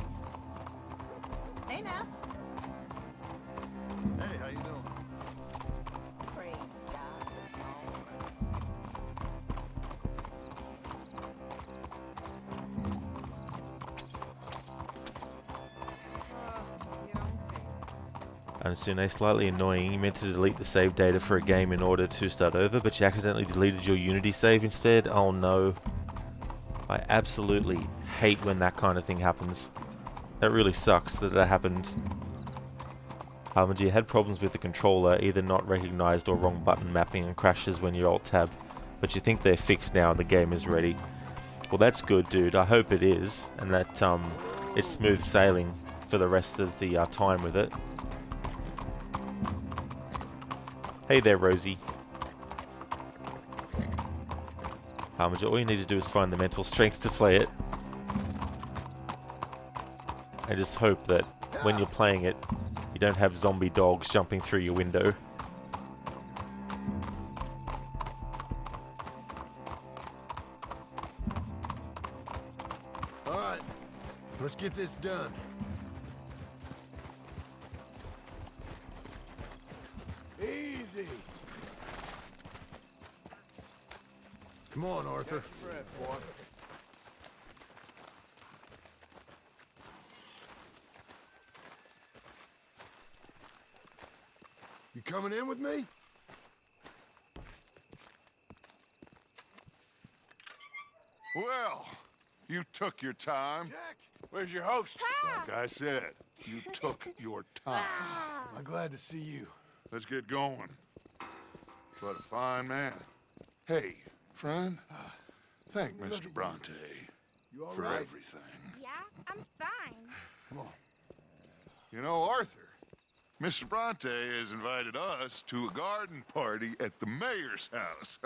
E: Hey now.
F: Hey, how you doing?
E: Praise God.
A: Anasune, slightly annoying. You meant to delete the save data for a game in order to start over, but you accidentally deleted your Unity save instead? Oh no. I absolutely hate when that kind of thing happens. That really sucks that happened. Harbinger, you had problems with the controller, either not recognized or wrong button mapping and crashes when you Alt-Tab, but you think they're fixed now and the game is ready. Well, that's good, dude. I hope it is, and that it's smooth sailing for the rest of the time with it. Hey there, Rosie. Harbinger, all you need to do is find the mental strength to play it. And just hope that when you're playing it, you don't have zombie dogs jumping through your window.
I: All right, let's get this done. Easy. Come on, Arthur.
V: Catch your breath, boy.
I: You coming in with me?
F: Well, you took your time.
I: Jack!
D: Where's your host?
F: Like I said, you took your time.
I: I'm glad to see you.
F: Let's get going. What a fine man. Hey, friend, thank Mr. Bronte
I: You all
F: for
I: right?
F: everything.
E: Yeah, I'm fine.
I: Come on.
F: You know, Arthur, Mr. Bronte has invited us to a garden party at the mayor's house.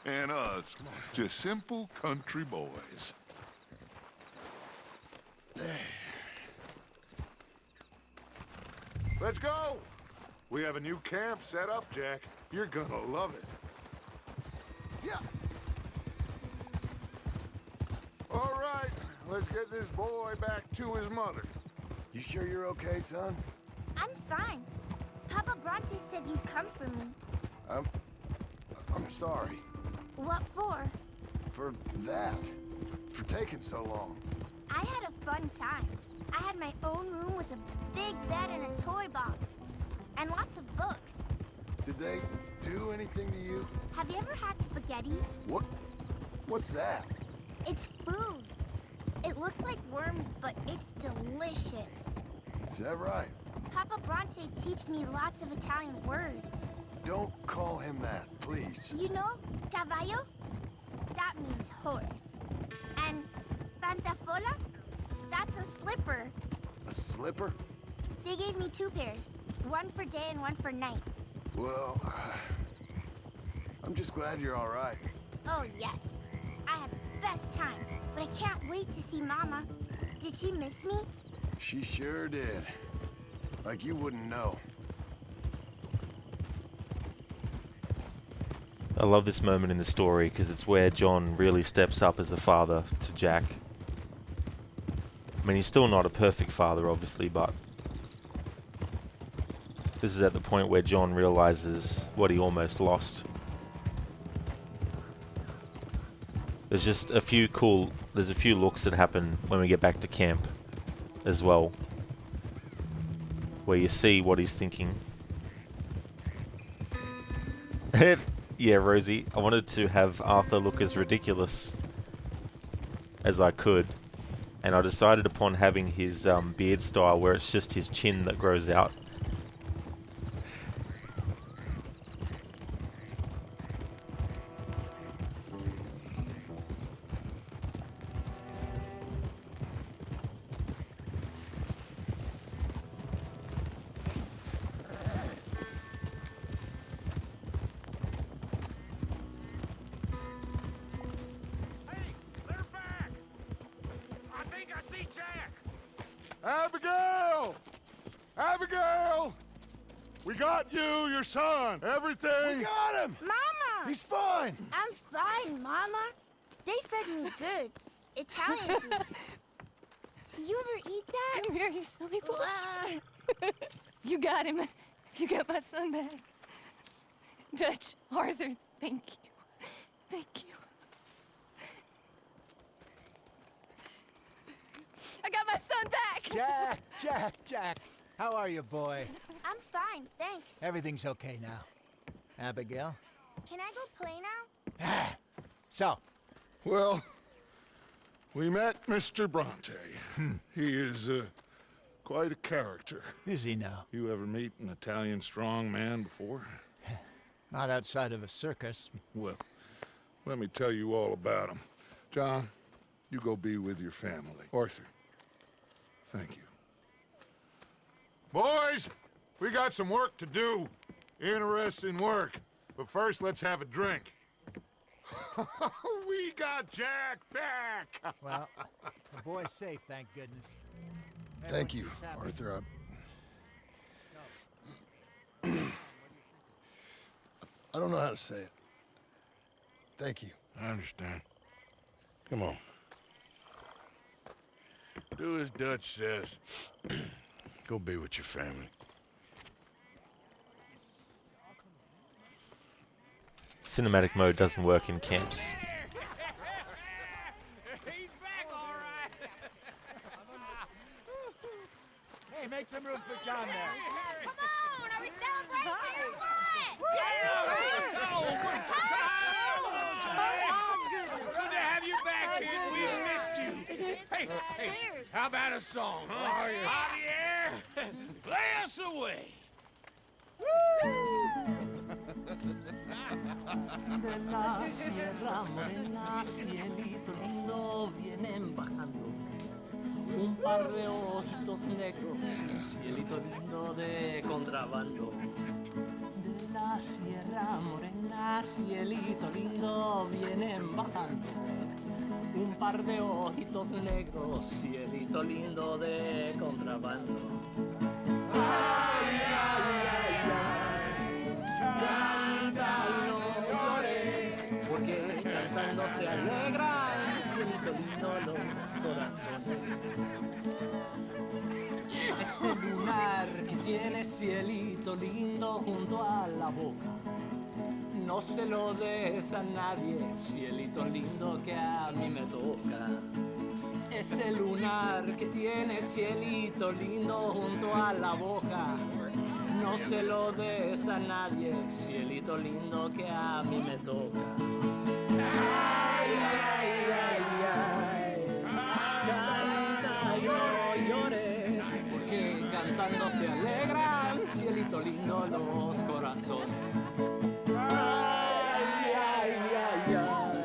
F: And us, just simple country boys. Let's go! We have a new camp set up, Jack. You're gonna love it. Yeah. All right, let's get this boy back to his mother.
I: You sure you're okay, son?
E: I'm fine. Papa Bronte said you'd come for me.
I: I'm sorry.
E: What for?
I: For that. For taking so long.
E: I had a fun time. I had my own room with a big bed and a toy box. And lots of books.
I: Did they do anything to you?
E: Have you ever had spaghetti?
I: What? What's that?
E: It's food. It looks like worms, but it's delicious.
I: Is that right?
E: Papa Bronte teach me lots of Italian words.
I: Don't call him that, please.
E: You know, caballo? That means horse. And pantafola? That's a slipper.
I: A slipper?
E: They gave me 2 pairs. One for day and one for night.
I: Well, I'm just glad you're all right.
E: Oh, yes. I had the best time. But I can't wait to see Mama. Did she miss me?
I: She sure did. Like you wouldn't know.
A: I love this moment in the story because it's where John really steps up as a father to Jack. I mean, he's still not a perfect father, obviously, but this is at the point where John realizes what he almost lost. There's just a few looks that happen when we get back to camp as well, where you see what he's thinking. Yeah, Rosie, I wanted to have Arthur look as ridiculous as I could, and I decided upon having his beard style where it's just his chin that grows out.
F: Abigail! Abigail! We got you, your son, everything.
I: We got him!
E: Mama!
I: He's fine!
E: I'm fine, Mama. They fed me good. Italian food. You ever eat that?
S: Come here, you silly boy. You got him. You got my son back. Dutch, Arthur, thank you. Thank you. I got my son back!
K: Jack. How are you, boy?
E: I'm fine, thanks.
K: Everything's okay now. Abigail?
E: Can I go play now?
K: So?
F: Well, we met Mr. Bronte. He is quite a character.
K: Is he now?
F: You ever meet an Italian strong man before?
K: Not outside of a circus.
F: Well, let me tell you all about him. John, you go be with your family. Arthur, thank you. Boys, we got some work to do. Interesting work. But first, let's have a drink. We got Jack back!
K: Well, the boy's safe, thank goodness.
I: Thank you, Arthur. I don't know how to say it. Thank you.
D: I understand. Come on. Do as Dutch says. Go be with your family.
A: Cinematic mode doesn't work in camps.
K: Hey, make some room for John there.
E: Come on, are we celebrating or what?
M: Good to have you back, kid. We missed you. Hey, how about a song, huh? Javier, play us away.
L: De la sierra morena, cielito lindo, vienen bajando un par de ojitos negros, cielito lindo de contrabando. De la sierra morena, cielito lindo, vienen bajando un par de ojitos negros, cielito lindo de contrabando. Ay, ay, ay, ay, canta y no llores, porque cantando se alegran, cielito lindo los corazones. Ese lunar que tiene cielito lindo junto a la boca, no se lo des a nadie, cielito lindo que a mí me toca. Ese lunar que tiene cielito lindo junto a la boca, no se lo des a nadie, cielito lindo que a mí me toca. Ay, ay, ay, ay, canta y no llores, porque cantando se alegran, cielito lindo los corazones. Ay, ay, ay, ay,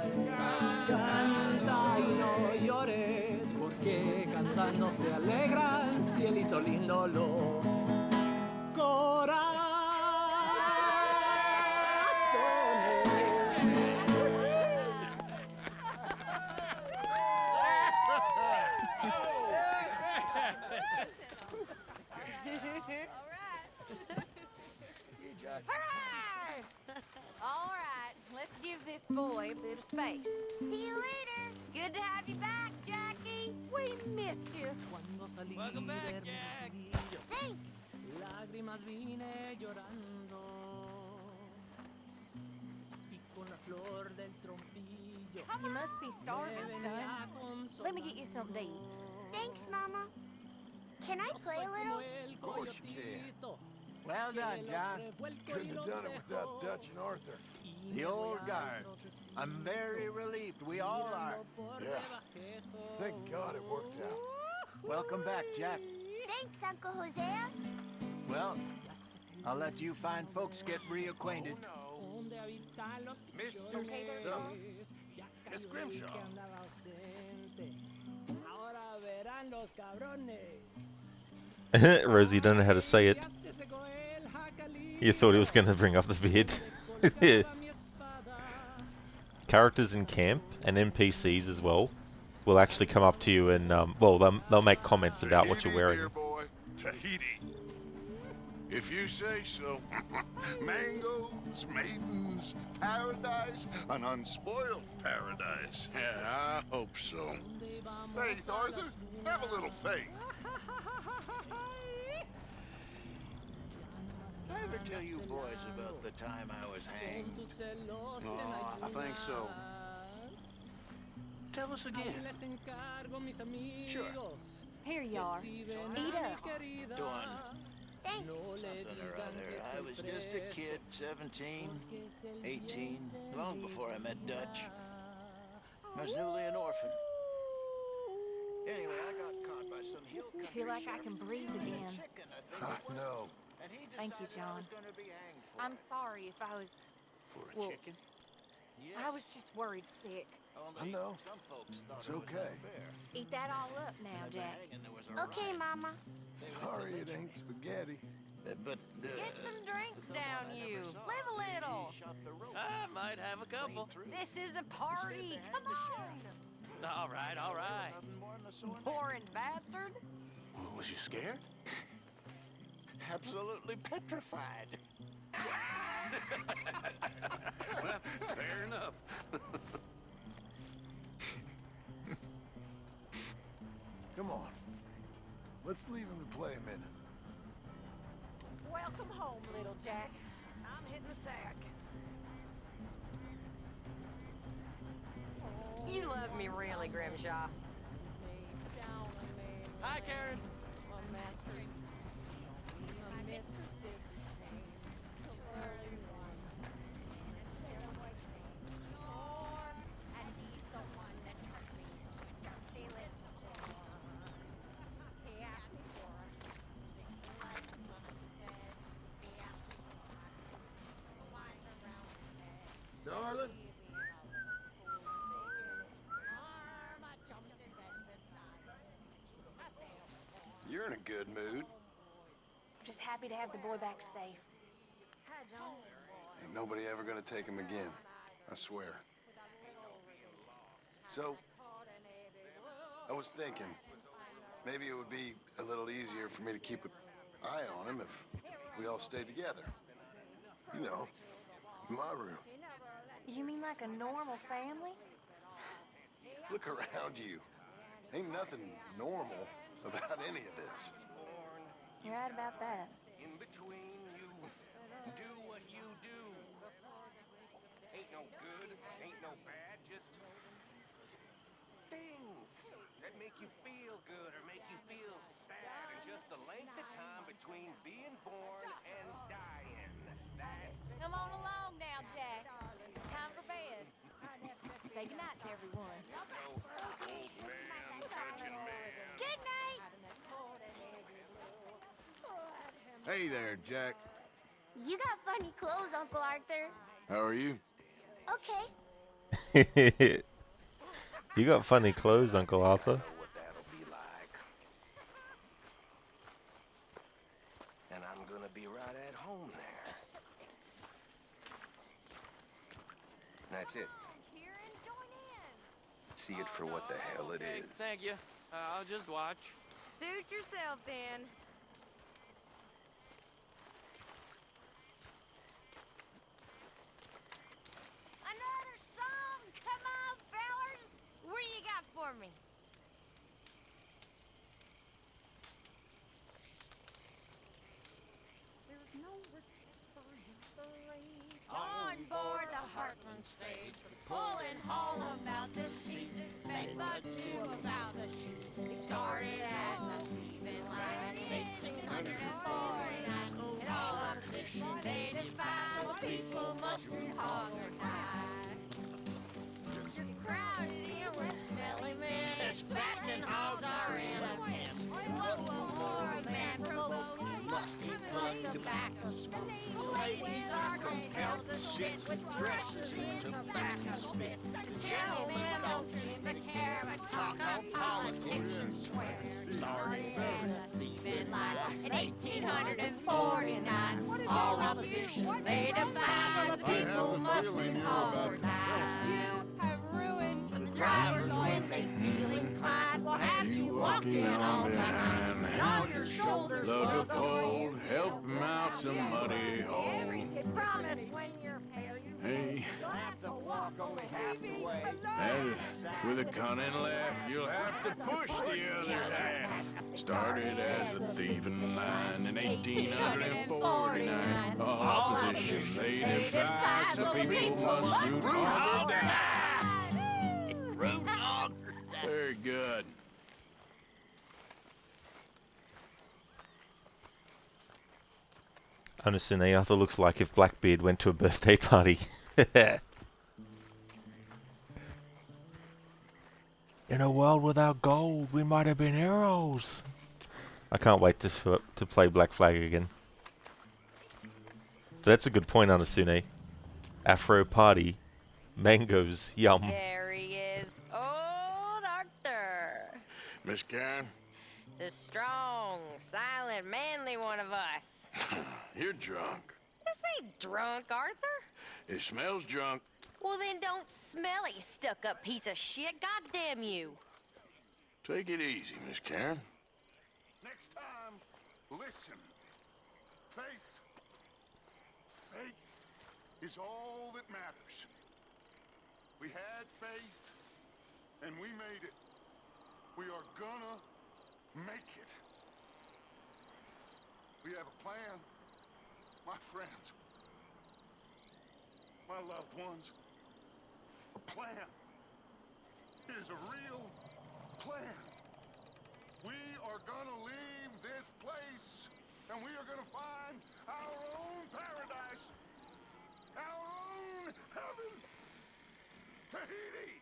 L: canta y no llores, porque cantando se alegran, cielito lindo los corazones.
P: Hooray! All right, let's give this boy a bit of space.
E: See you later.
P: Good to have you back, Jackie. We missed you.
L: Welcome back, Jack.
E: Thanks.
L: Lágrimas vine llorando y con la flor del trompillo.
P: You must be starving, son. Let me get you something to eat.
E: Thanks, Mama. Can I play a little?
I: Of course you can.
K: Well done, John.
I: Couldn't have done it without Dutch and Arthur.
K: The old guard. I'm very relieved. We all are.
I: Yeah. Thank God it worked out.
K: Welcome back, Jack.
E: Thanks, Uncle Hosea.
K: Well, I'll let you fine folks get reacquainted.
H: Mr. Stubbs. Miss Grimshaw.
A: Rosie don't know how to say it. You thought he was going to bring up the beard. Characters in camp and NPCs as well will actually come up to you and, well, they'll make comments about what you're wearing.
F: Dear boy, Tahiti.
D: If you say so.
F: Mangoes, maidens, paradise, an unspoiled paradise.
D: Yeah, I hope so.
F: Faith, Arthur, have a little faith.
K: I ever tell you boys about the time I was hanged?
H: No, I think so.
K: Tell us again.
L: Sure.
P: Here you are. Eat up.
K: Dawn.
E: Thanks.
K: Something or other. I was just a kid, 17, 18, long before I met Dutch. I was newly an orphan. Anyway, I got caught by some hill country.
P: I feel like I can breathe again.
I: No.
P: Thank you, John. I'm sorry if I was...
K: For a chicken?
P: I was just worried sick.
I: I know. It's okay.
P: Eat that all up now, Jack.
E: Okay, Mama.
I: Sorry it ain't spaghetti.
K: But,
P: Get some drinks down, you. Live a little.
U: I might have a couple.
P: This is a party. Come on.
U: All right, all right.
P: Boring bastard.
K: Was you scared? Absolutely petrified.
O: Well, fair enough.
I: Come on. Let's leave him to play a minute.
P: Welcome home, little Jack. I'm hitting the sack. You love me really, Grimshaw.
U: Hi, Karen.
I: Darling? You're in a good mood.
S: Just happy to have the boy back safe.
I: Ain't nobody ever gonna take him again. I swear. So, I was thinking, maybe it would be a little easier for me to keep an eye on him if we all stayed together. You know, in my room.
S: You mean like a normal family?
I: Look around you. Ain't nothing normal about any of this.
S: You're right about that.
M: In between you, do what you do. Ain't no good, ain't no bad, just things that make you feel good or make you feel sad, and just the length of time between being born and dying. That's
P: Come on along now, Jack. Time for bed. Say goodnight to everyone.
M: old man touching man.
E: Good night.
D: Hey there, Jack.
E: You got funny clothes, Uncle Arthur.
D: How are you?
E: Okay.
A: You got funny clothes, Uncle Arthur.
M: What that'll be like. And I'm gonna be right at home there. That's it. See it for what the hell it is.
U: Thank you. I'll just watch.
P: Suit yourself then. Another song? Come on, fellers. What do you got for me? There's no respect for history. On board the Heartland stage, pulling all about the sheets, make love to about the shoot. It started as a thieving line in 1849, and all opposition they defied, so people must root hog or die. You're crowded in with smelly men, expecting hogs are in a pen. Whoa, whoa, more a man provoked, his lusty blood tobacco smoke. The ladies are compelled to sit with dresses in tobacco spit. The gentlemen don't seem to care, but talk on politics and swear. Started as a thieving line in 1849. All opposition they defy, so the people must root hard or die. You have ruined the drivers when they feel inclined. Will have you walking on behind. And on your shoulders
D: Lug a pole, help him out some muddy hole.
P: promise when you're pale, you
D: Hey.
P: have to walk only half the way.
D: And with a cunning laugh, you'll have to push the other half. Started as a thieving line in 1849. Opposition they defy, so people must root hog or die. Root hog or die. Very good.
A: Honestly, Arthur looks like if Blackbeard went to a birthday party. In a world without gold, we might have been heroes. I can't wait to play Black Flag again. That's a good point, Anasune. Afro party, mangoes, yum.
P: There he is, old Arthur.
D: Miss Karen,
P: The strong, silent, manly one of us.
D: you're drunk.
P: This ain't drunk, Arthur.
D: It smells drunk.
P: Well, then don't smell it, you stuck-up piece of shit. Goddamn you.
D: Take it easy, Miss Karen.
F: Next time, listen. Faith. Faith is all that matters. We had faith, and we made it. We are gonna make it. We have a plan. My friends. My loved ones. A plan. It is a real plan. We are gonna leave this place, and we are gonna find our own paradise. Our own heaven. Tahiti.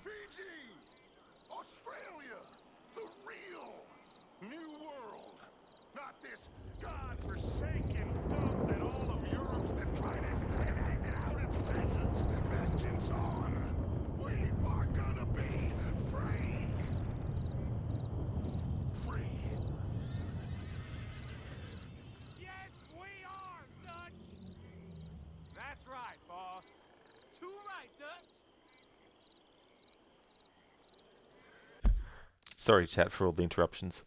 F: Fiji. Australia. The real new world. Not this God-forsaken dump that all of Europe's detritus has handed out its vengeance on. We are gonna be free. Free.
M: Yes, we are, Dutch! That's right, boss. Too right, Dutch.
A: Sorry, chat, for all the interruptions.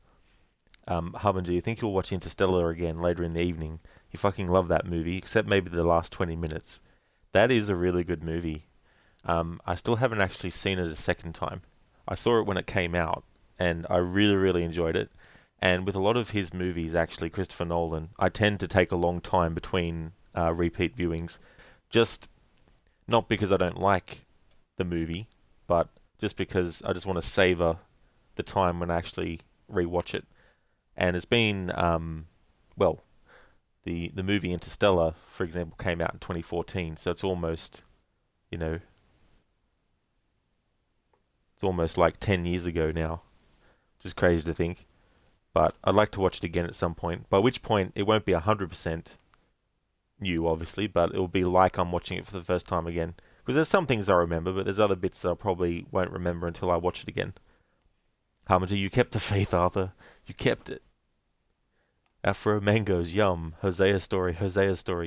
A: Harbinger, you think you'll watch Interstellar again later in the evening? You fucking love that movie, except maybe the last 20 minutes. That is a really good movie. I still haven't actually seen it a second time. I saw it when it came out, and I really, really enjoyed it. And with a lot of his movies, actually, Christopher Nolan, I tend to take a long time between repeat viewings. Just not because I don't like the movie, but just because I just want to savor the time when I actually rewatch it. And it's been, well, the movie Interstellar, for example, came out in 2014, so it's almost, it's almost like 10 years ago now, which is crazy to think. But I'd like to watch it again at some point, by which point it won't be 100% new, obviously, but it'll be like I'm watching it for the first time again. Because there's some things I remember, but there's other bits that I probably won't remember until I watch it again. Harbinger, you kept the faith, Arthur. You kept it. Afro mangoes, yum. Hosea story.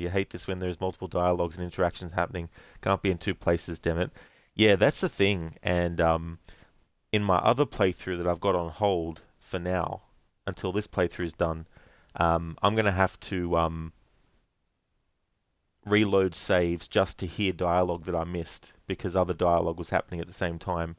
A: You hate this when there's multiple dialogues and interactions happening. Can't be in two places, damn it. Yeah, that's the thing. And in my other playthrough that I've got on hold for now, until this playthrough is done, I'm going to have to reload saves just to hear dialogue that I missed, because other dialogue was happening at the same time,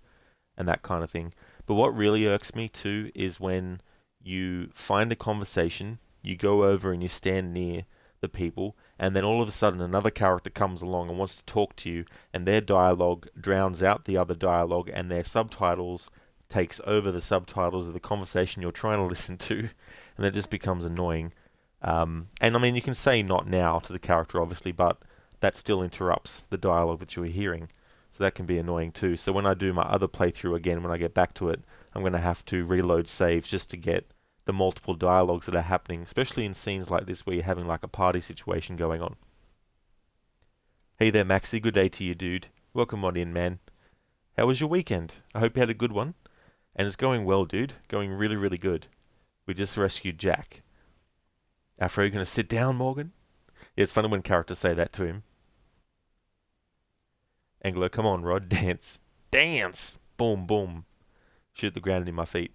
A: and that kind of thing. But what really irks me too is when you find a conversation, you go over and you stand near the people, and then all of a sudden another character comes along and wants to talk to you, and their dialogue drowns out the other dialogue, and their subtitles takes over the subtitles of the conversation you're trying to listen to, and it just becomes annoying. And I mean, you can say not now to the character, obviously, but that still interrupts the dialogue that you were hearing. So that can be annoying too. So when I do my other playthrough again, when I get back to it, I'm going to have to reload saves just to get the multiple dialogues that are happening, especially in scenes like this where you're having like a party situation going on. Hey there, Maxi. Good day to you, dude. Welcome on in, man. How was your weekend? I hope you had a good one. And it's going well, dude. Going really, really good. We just rescued Jack. Afro, you going to sit down, Morgan? Yeah, it's funny when characters say that to him. Anglo, come on, Rod. Dance. Dance! Boom, boom. Shoot the ground in my feet.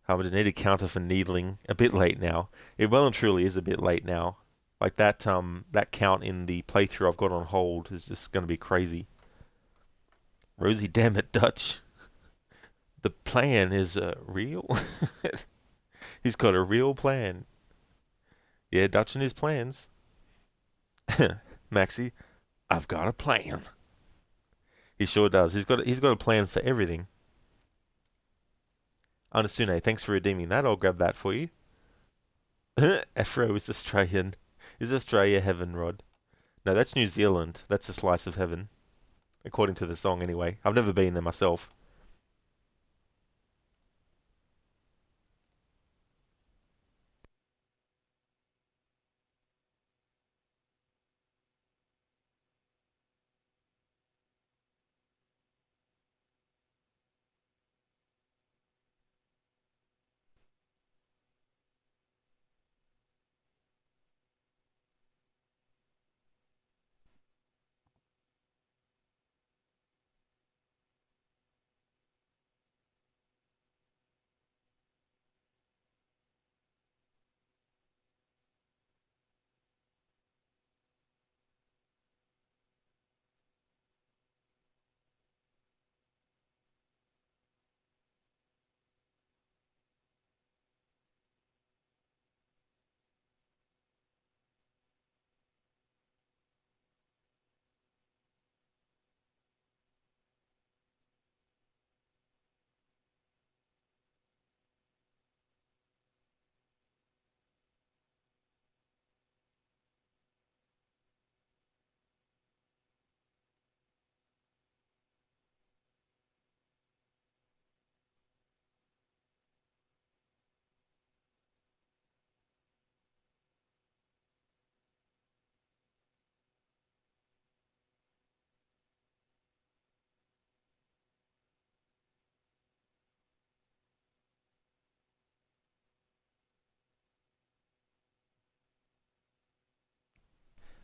A: I would need a counter for needling. A bit late now. It well and truly is a bit late now. Like that count in the playthrough I've got on hold is just going to be crazy. Rosie, damn it, Dutch. The plan is real. He's got a real plan. Yeah, Dutch and his plans. Maxie, I've got a plan. He sure does. He's got a plan for everything. Anasune, thanks for redeeming that. I'll grab that for you. Afro is Australian. Is Australia heaven, Rod? No, that's New Zealand. That's a slice of heaven. According to the song, anyway. I've never been there myself.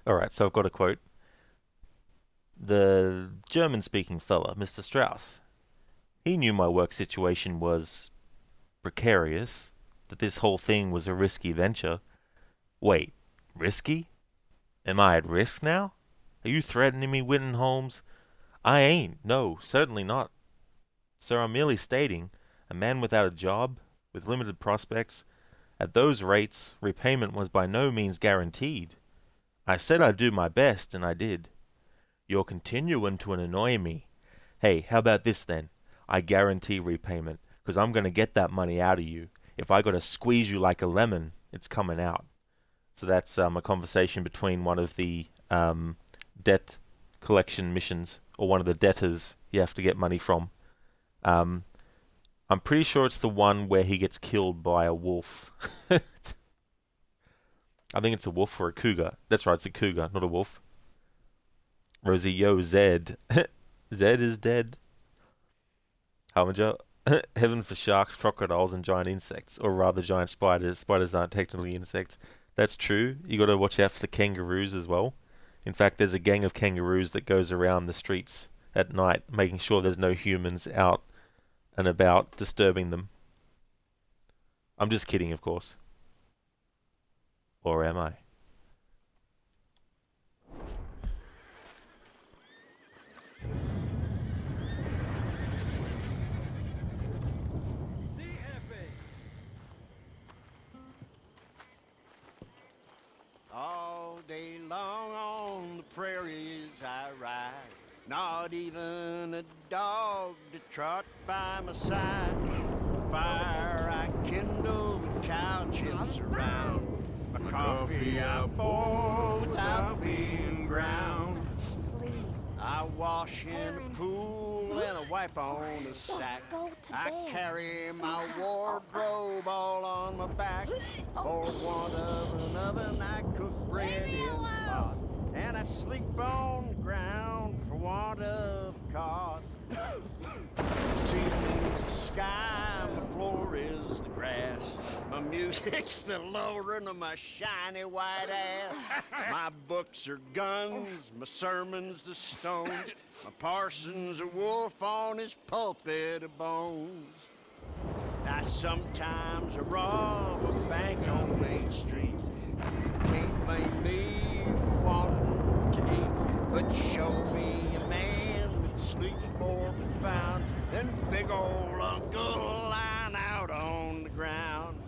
A: Alright, so I've got a quote. The German-speaking fella, Mr. Strauss, he knew my work situation was precarious, that this whole thing was a risky venture. Wait, risky? Am I at risk now? Are you threatening me, Winton Holmes? I ain't. No, certainly not. Sir, I'm merely stating, a man without a job, with limited prospects, at those rates, repayment was by no means guaranteed. I said I'd do my best, and I did. You're continuing to annoy me. Hey, how about this then? I guarantee repayment, because I'm going to get that money out of you. If I got to squeeze you like a lemon, it's coming out. So that's a conversation between one of the debt collection missions, or one of the debtors you have to get money from. I'm pretty sure it's the one where he gets killed by a wolf. I think it's a wolf or a cougar. That's right, it's a cougar, not a wolf. Rosie, yo, Zed. Zed is dead. Harbinger. Heaven for sharks, crocodiles, and giant insects. Or rather, giant spiders. Spiders aren't technically insects. That's true. You got to watch out for the kangaroos as well. In fact, there's a gang of kangaroos that goes around the streets at night, making sure there's no humans out and about disturbing them. I'm just kidding, of course. Or am I?
K: All day long on the prairies I ride, not even a dog to trot by my side. Fire I kindle with cow chips around, my coffee I boil without being ground. I wash in a pool and I wipe on a sack. I carry my wardrobe all on my back. For want of an oven, I cook bread in the pot. And I sleep on the ground for want of a cause. The ceiling's the sky, my floor is the grass. My music's the lowering of my shiny white ass. My books are guns, my sermons the stones. My parson's a wolf on his pulpit of bones. Now sometimes I rob a bank on Main Street. You can't blame me for wanting to eat, but show me a man that sleeps more profound than big old Uncle lying out on the ground.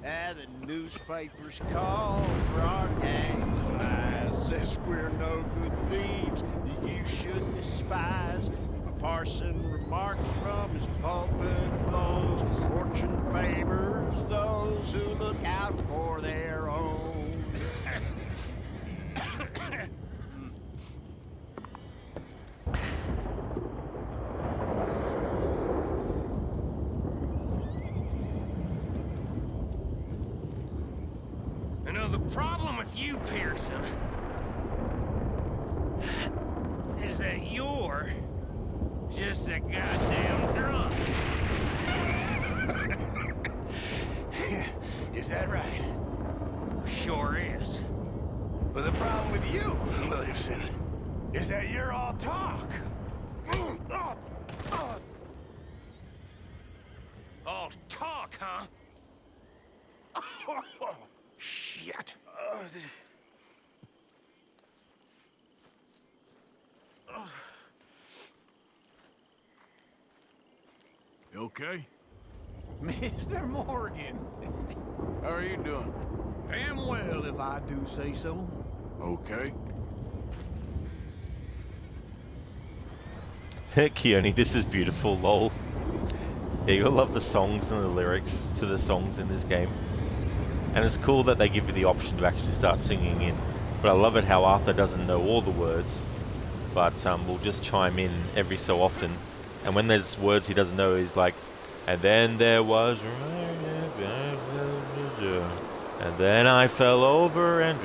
K: The newspapers call for our gang's lies. Says we're no good thieves that you should despise. My parson remarks from his pulpit bones. Fortune favors those who look out for their own.
M: You know, the problem with you, Pearson, is that you're just a goddamn drunk.
H: Is that right?
M: Sure is.
H: But the problem with you, Williamson, is that you're all talk.
M: All talk, huh?
H: Shit.
D: You okay?
H: Mr. Morgan.
D: How are you doing?
H: Damn well, if I do say so.
D: Okay.
A: Keone, this is beautiful, lol. Yeah, you'll love the songs and the lyrics to the songs in this game. And it's cool that they give you the option to actually start singing in. But I love it how Arthur doesn't know all the words, but will just chime in every so often. And when there's words he doesn't know, he's like, and then there was... And then I fell over and...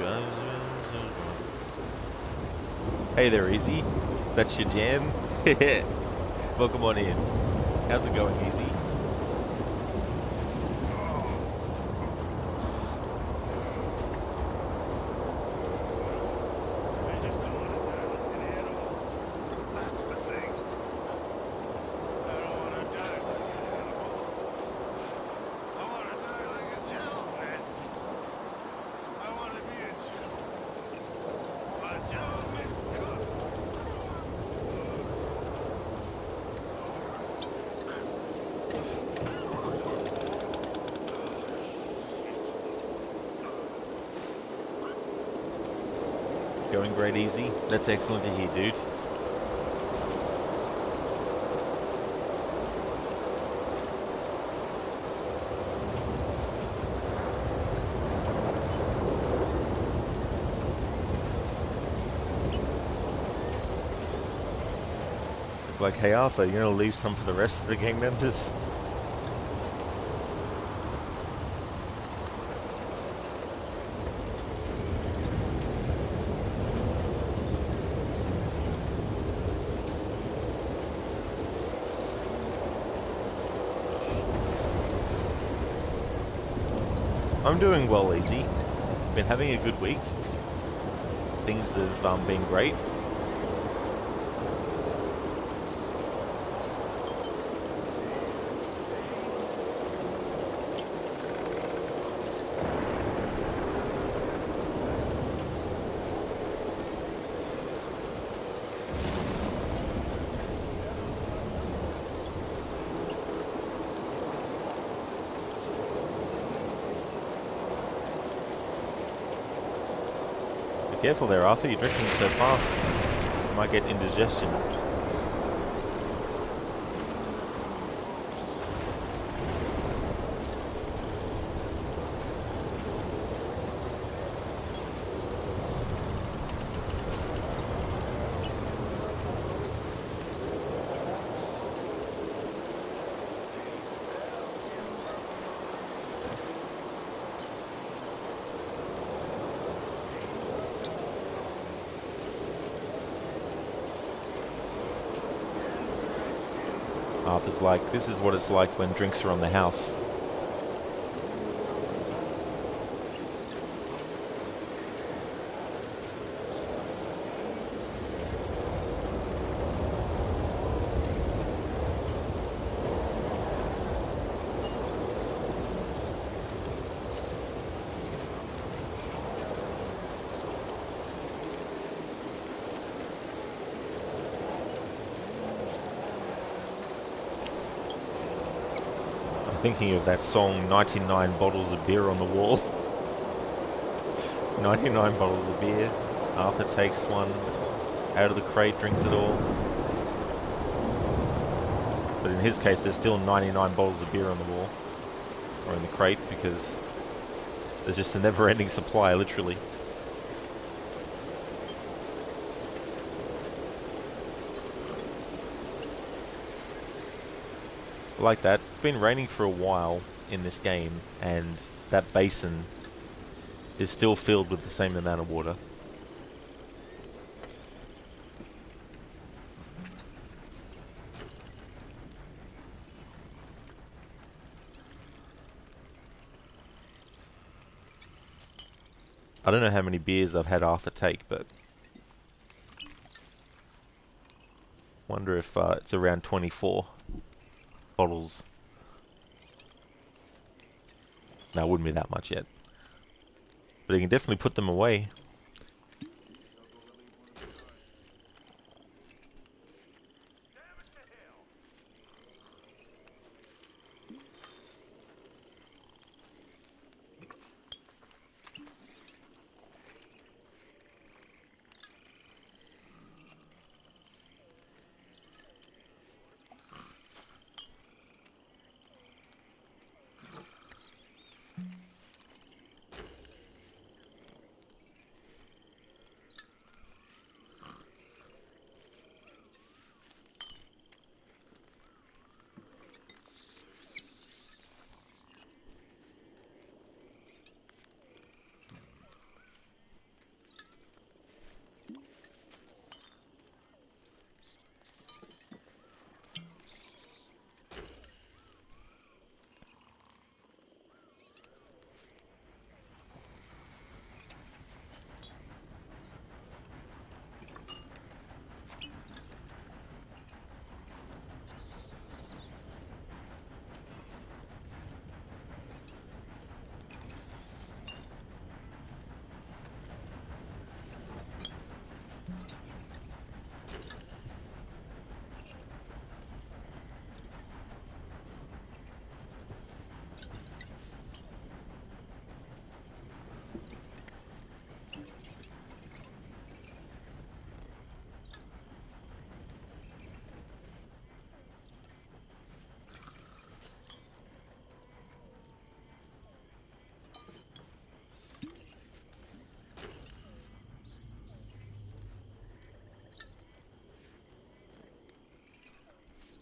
A: Hey there, Easy. That's your jam? Welcome on in. How's it going, Easy? Going great, Easy. That's excellent to hear, dude. It's like, hey Arthur, you're gonna leave some for the rest of the gang members? I'm doing well, Easy. Been having a good week. Things have been great. Be careful there, Arthur. You're drinking so fast. You might get indigestion. Arthur's like, this is what it's like when drinks are on the house. Thinking of that song, 99 bottles of beer on the wall. 99 bottles of beer. Arthur takes one out of the crate, drinks it all. But in his case, there's still 99 bottles of beer on the wall. Or in the crate, because there's just a never-ending supply, literally. Like that. It's been raining for a while in this game, and that basin is still filled with the same amount of water. I don't know how many beers I've had Arthur take, but wonder if it's around 24 bottles. No, it wouldn't be that much yet. But you can definitely put them away.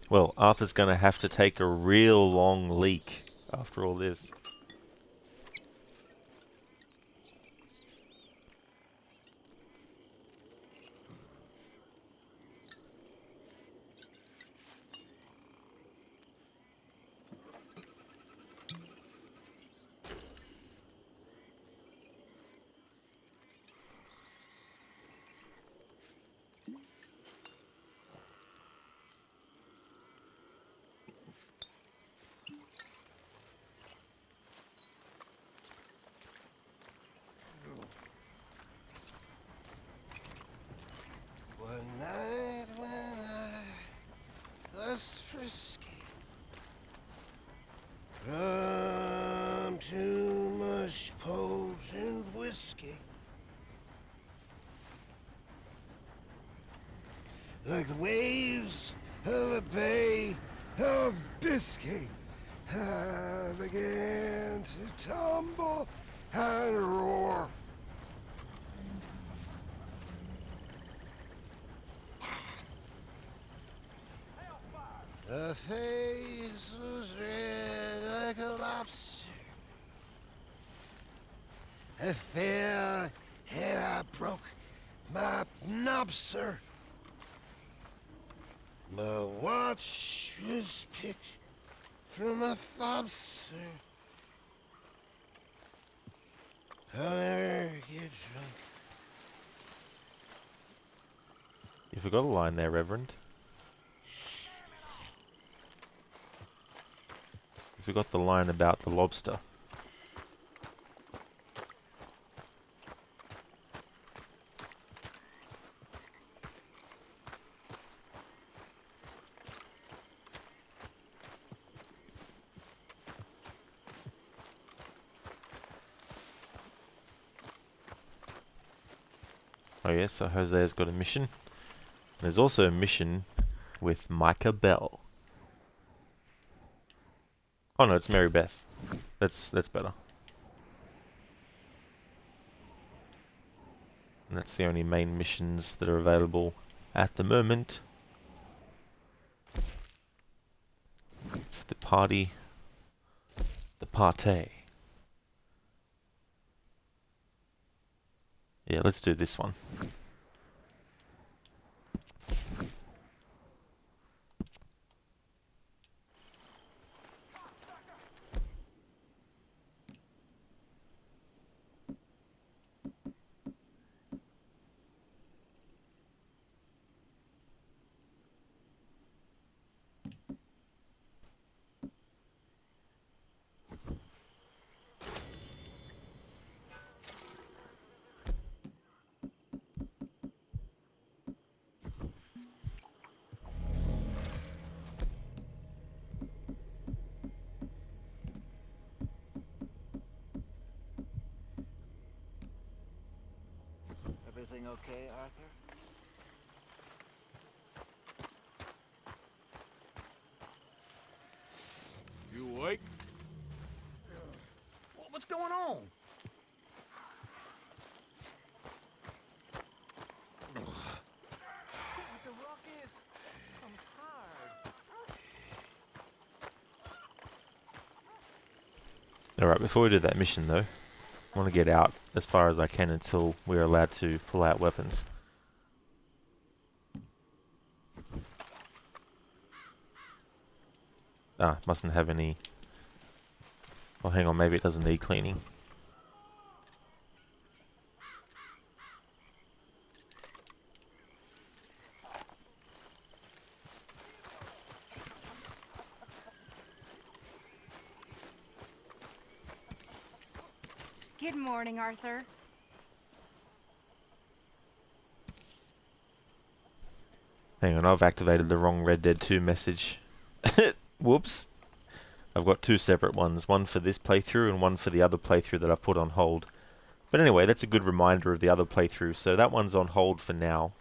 A: Well, Arthur's going to have to take a real long leak after all this.
K: One night when I was frisky from too much potent whiskey, like the waves of the Bay of Biscay, I began to tumble and roar. Her face was red like a lobster. I fell and I broke my knobster. My watch was picked from a fobster. I'll never get drunk.
A: You forgot a line there, Reverend. You forgot the line about the lobster. Oh yes, so Hosea's got a mission. There's also a mission with Micah Bell. Oh no, it's Mary Beth. That's better. And that's the only main missions that are available at the moment. It's the party. The party. Yeah, let's do this one.
K: Everything okay, Arthur?
D: You awake?
B: What's going on? What the rock is? I'm tired.
A: Alright, before we do that mission though, I want to get out as far as I can until we're allowed to pull out weapons. Ah, mustn't have any... Well, hang on, maybe it doesn't need cleaning.
J: Good morning, Arthur.
A: Hang on, I've activated the wrong Red Dead 2 message. Whoops. I've got two separate ones, one for this playthrough and one for the other playthrough that I've put on hold. But anyway, that's a good reminder of the other playthrough, so that one's on hold for now.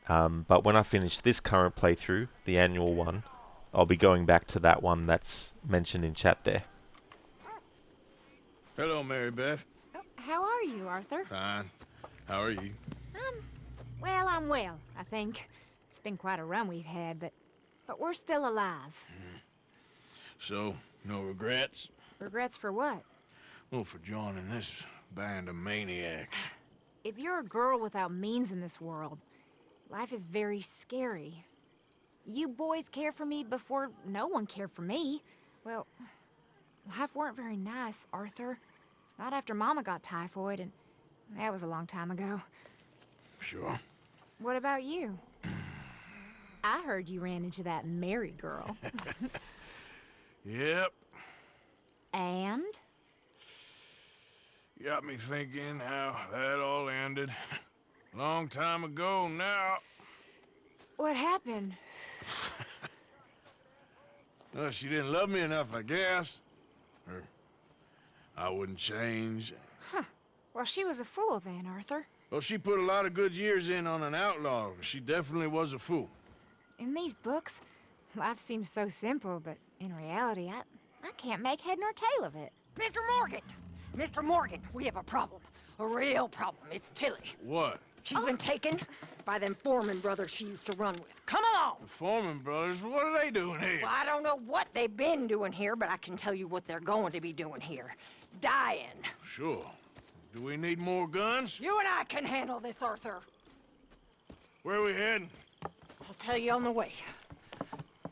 A: But when I finish this current playthrough, the annual one, I'll be going back to that one that's mentioned in chat there.
D: Hello, Mary Beth.
J: Oh, how are you, Arthur?
D: Fine. How are you?
J: Well, I'm well, I think. It's been quite a run we've had, but
C: But we're still alive.
D: So, no regrets?
C: Regrets for what?
D: Well, for joining this band of maniacs.
C: If you're a girl without means in this world, life is very scary. You boys cared for me before no one cared for me. Well, life weren't very nice, Arthur. Not after Mama got typhoid, and that was a long time ago.
D: Sure.
C: What about you? I heard you ran into that Mary girl.
D: Yep.
C: And?
D: Got me thinking how that all ended. Long time ago now.
C: What happened?
D: Well, she didn't love me enough, I guess. Or I wouldn't change.
C: Huh. Well, she was a fool then, Arthur.
D: Well, she put a lot of good years in on an outlaw. She definitely was a fool.
C: In these books, life seems so simple, but in reality, I can't make head nor tail of it.
T: Mr. Morgan! Mr. Morgan, we have a problem. A real problem. It's Tilly.
D: What?
T: She's been taken by them Foreman brothers she used to run with. Come along!
D: The Foreman brothers? What are they doing here?
T: Well, I don't know what they've been doing here, but I can tell you what they're going to be doing here. Dying.
D: Sure. Do we need more guns?
T: You and I can handle this, Arthur.
D: Where are we heading?
T: I'll tell you on the way.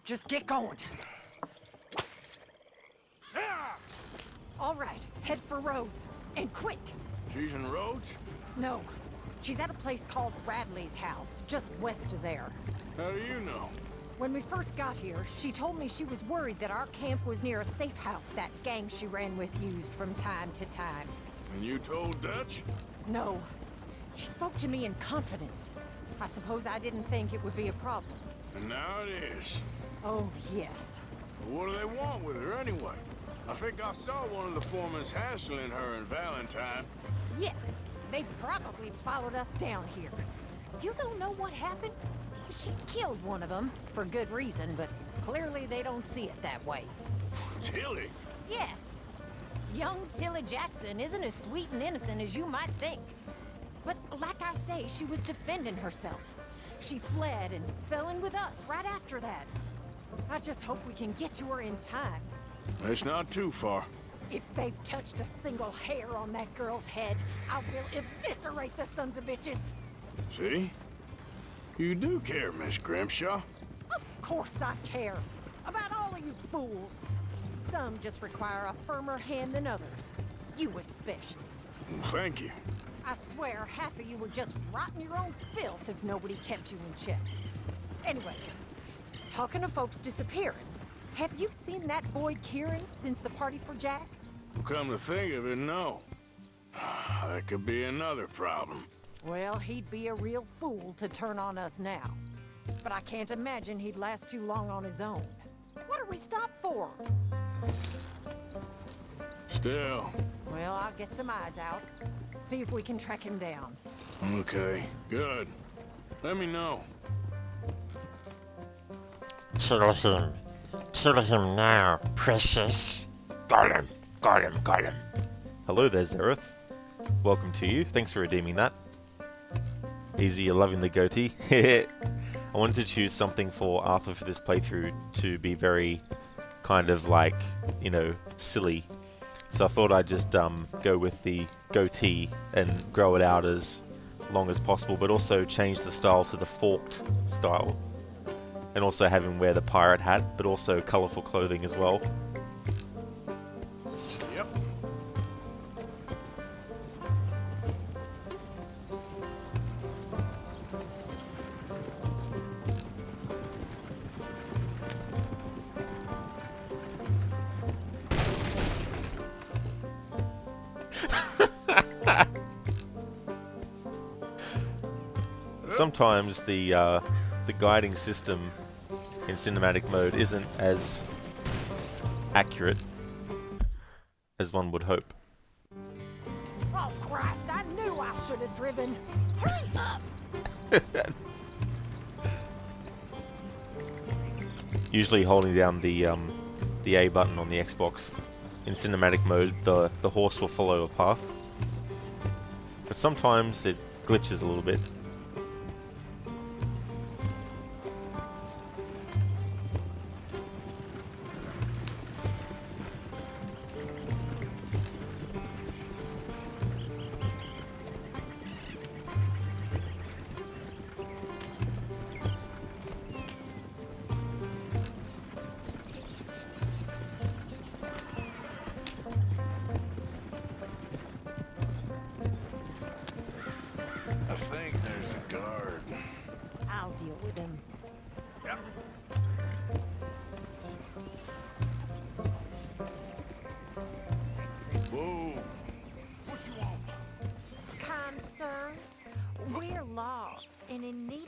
T: Just get going. All right, head for Rhodes. And quick.
D: She's in Rhodes?
T: No. She's at a place called Radley's house, just west of there.
D: How do you know?
T: When we first got here, she told me she was worried that our camp was near a safe house that gang she ran with used from time to time.
D: And you told Dutch?
T: No. She spoke to me in confidence. I suppose I didn't think it would be a problem.
D: And now it is.
T: Oh, yes.
D: Well, what do they want with her anyway? I think I saw one of the foremans hassling her and Valentine.
T: Yes. They probably followed us down here. You don't know what happened? She killed one of them, for good reason, but clearly they don't see it that way.
D: Tilly?
T: Yes. Young Tilly Jackson isn't as sweet and innocent as you might think. But like I say, she was defending herself. She fled and fell in with us right after that. I just hope we can get to her in time.
D: It's not too far.
T: If they've touched a single hair on that girl's head, I will eviscerate the sons of bitches.
D: See? You do care, Miss Grimshaw.
T: Of course I care. About all of you fools. Some just require a firmer hand than others. You especially.
D: Thank you.
T: I swear half of you would just rot in your own filth if nobody kept you in check. Anyway, talking of folks disappearing, have you seen that boy Kieran since the party for Jack?
D: Come to think of it, no. That could be another problem.
T: Well, he'd be a real fool to turn on us now. But I can't imagine he'd last too long on his own. What are we stopped for?
D: Still.
T: Well, I'll get some eyes out. See if we can track him down.
D: Okay, good. Let me know.
A: Kill him. Kill him now, precious. Got him. Got him. Got him. Hello there, Zereth. Welcome to you. Thanks for redeeming that. Easy, you're loving the goatee. I wanted to choose something for Arthur for this playthrough to be very kind of like, you know, silly. So I thought I'd just go with the goatee and grow it out as long as possible, but also change the style to the forked style. And also have him wear the pirate hat, but also colourful clothing as well.
D: Yep.
A: Sometimes the guiding system in cinematic mode isn't as accurate as one would hope.
T: Oh, Christ, I knew I should have driven. Hurry up!
A: Usually holding down the A button on the Xbox in cinematic mode, the horse will follow a path. But sometimes it glitches a little bit.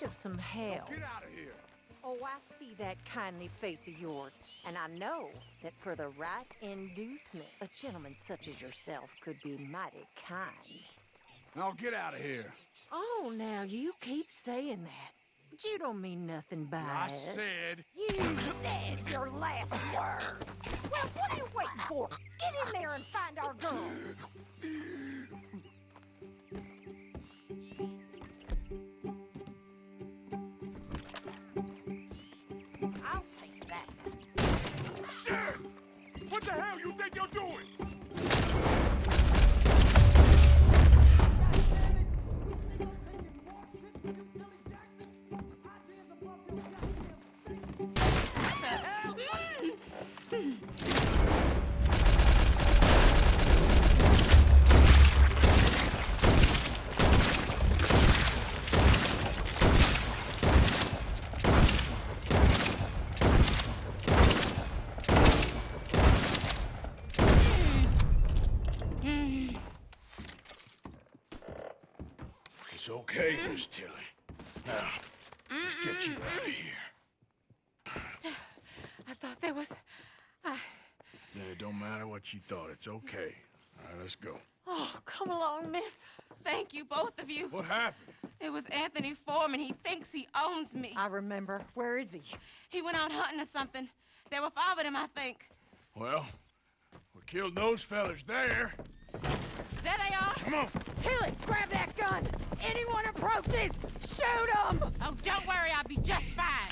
T: need of some help.
H: Get out of here.
T: Oh, I see that kindly face of yours, and I know that for the right inducement, a gentleman such as yourself could be mighty kind.
H: Now get out of here.
T: Oh, now you keep saying that. But you don't mean nothing by
H: I
T: it.
H: said...
T: You said your last words. Well, what are you waiting for? Get in there and find our girl. I'll take that.
H: Shit! What the hell you think you're doing? It's okay, Miss Tilly. Now, let's get you out of here.
S: I thought there was...
D: Yeah, it don't matter what you thought. It's okay. All right, let's go.
S: Oh, come along, miss. Thank you, both of you.
D: What happened?
S: It was Anthony Foreman. He thinks he owns me.
T: I remember. Where is he?
S: He went out hunting or something. There were 5 of them, I think.
D: Well, we killed those fellas there.
S: There they are.
D: Come on.
T: Tilly, grab that gun. Anyone approaches, shoot them.
S: Oh, don't worry. I'll be just fine.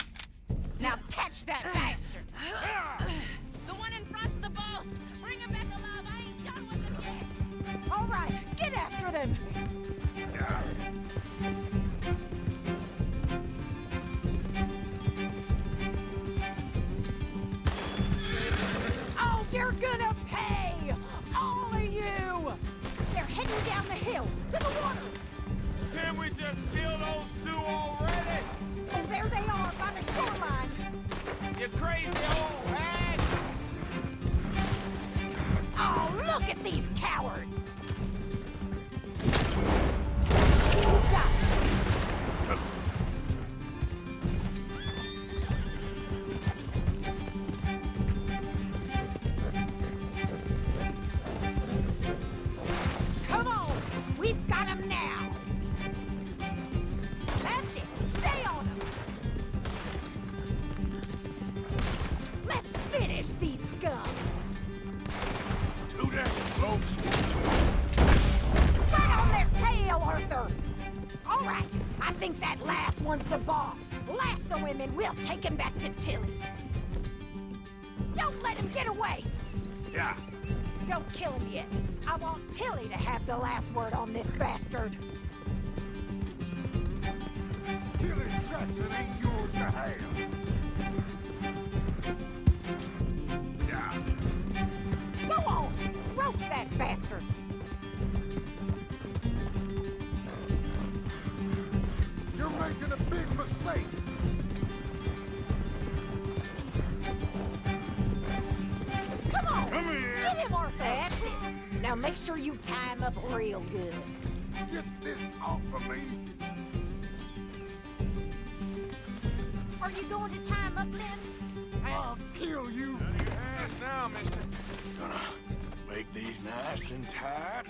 S: Now catch that bastard. The one in front's the boss. Bring him back alive. I ain't done with him yet.
T: All right, get after them. Oh, you're gonna pay! All of you! They're heading down the hill, to the water!
H: Can't we just kill those 2 already?
T: Oh, there they are, by the shoreline!
H: You crazy old hag!
T: Oh, look at these cowards! Come on! We've got him now! That's it! Stay on him! Let's finish these scum!
D: Do that, folks.
T: Right on their tail, Arthur! All right, I think that last one's the boss. Lasso him and we'll take him back to Tilly. Don't let him get away!
D: Yeah.
T: Don't kill him yet. I want Tilly to have the last word on this bastard.
H: Tilly Jackson ain't yours to have.
D: Yeah.
T: Go on! Rope that bastard!
H: You're making a big mistake.
T: Come on!
D: Come here.
T: Get him, Arthur! That's it. Now make sure you tie him up real good.
H: Get this off of me.
T: Are you going to tie him up, then?
H: I'll kill you.
D: Out of your hands now, mister. Gonna make these nice and tight.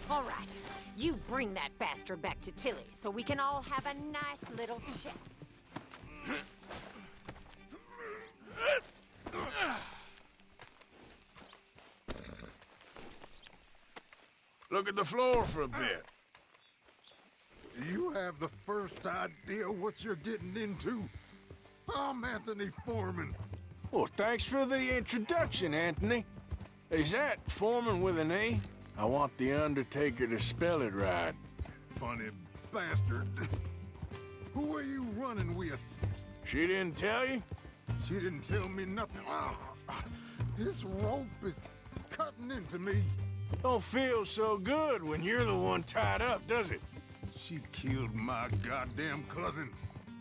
T: All right. You bring that bastard back to Tilly so we can all have a nice little chat.
D: Look at the floor for a bit.
H: You have the first idea what you're getting into. I'm Anthony Foreman.
D: Well, thanks for the introduction, Anthony. Is that Foreman with an A? I want the Undertaker to spell it right.
H: Funny bastard. Who are you running with?
D: She didn't tell you?
H: She didn't tell me nothing. This rope is cutting into me.
D: Don't feel so good when you're the one tied up, does it?
H: She killed my goddamn cousin.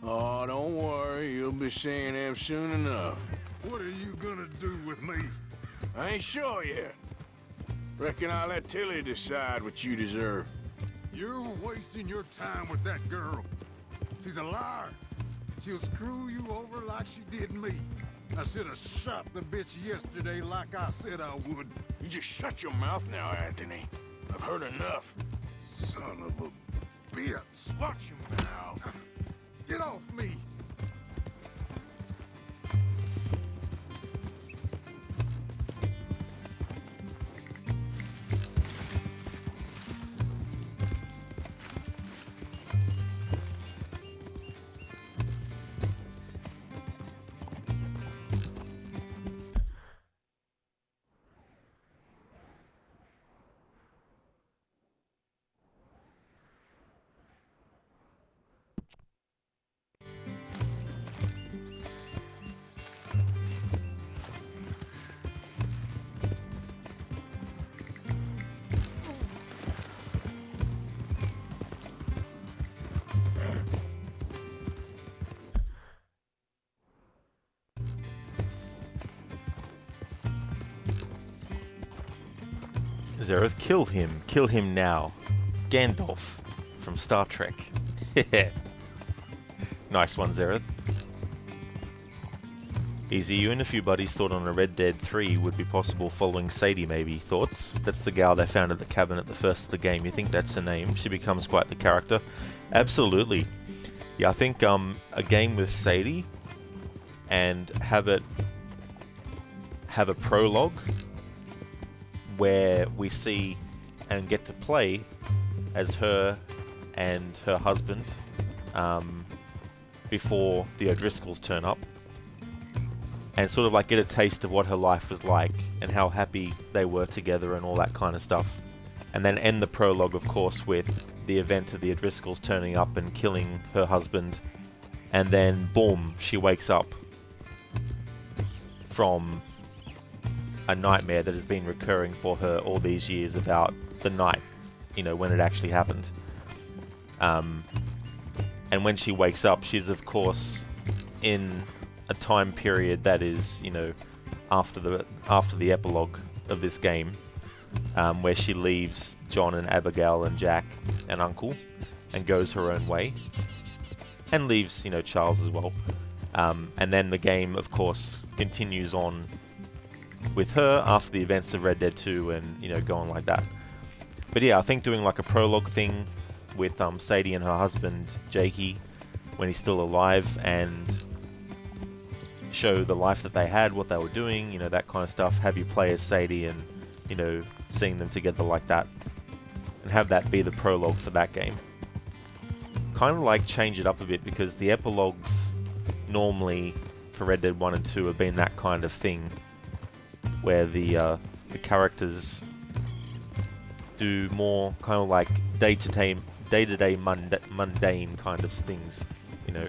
D: Oh, don't worry. You'll be seeing him soon enough.
H: What are you gonna do with me?
D: I ain't sure yet. Reckon I'll let Tilly decide what you deserve.
H: You're wasting your time with that girl.
N: She's a liar. She'll screw you over like she did me. I should have shot the bitch yesterday like I said I would.
D: You just shut your mouth now, Anthony. I've heard enough.
N: Son of a bitch.
D: Watch your mouth.
N: Get off me.
A: Zareth, kill him. Kill him now. Gandalf from Star Trek. Nice one, Zareth. Easy, you and a few buddies thought on a Red Dead 3 would be possible following Sadie maybe. Thoughts? That's the gal they found at the cabin at the first of the game. You think that's her name? She becomes quite the character. Absolutely. Yeah, I think a game with Sadie and have a prologue where we see and get to play as her and her husband before the O'Driscolls turn up, and sort of like get a taste of what her life was like and how happy they were together and all that kind of stuff. And then end the prologue, of course, with the event of the O'Driscolls turning up and killing her husband, and then boom, she wakes up from a nightmare that has been recurring for her all these years about the night, you know, when it actually happened. And when she wakes up, she's of course in a time period that is, you know, after the epilogue of this game, where she leaves John and Abigail and Jack and Uncle and goes her own way, and leaves, you know, Charles as well. And then the game, of course, continues on with her after the events of Red Dead 2 and, you know, going like that. But yeah, I think doing like a prologue thing with Sadie and her husband, Jakey, when he's still alive, and show the life that they had, what they were doing, you know, that kind of stuff. Have you play as Sadie and, you know, seeing them together like that. And have that be the prologue for that game. Kind of like change it up a bit, because the epilogues normally for Red Dead 1 and 2 have been that kind of thing, where the characters do more kind of like day-to-day mundane kind of things, you know.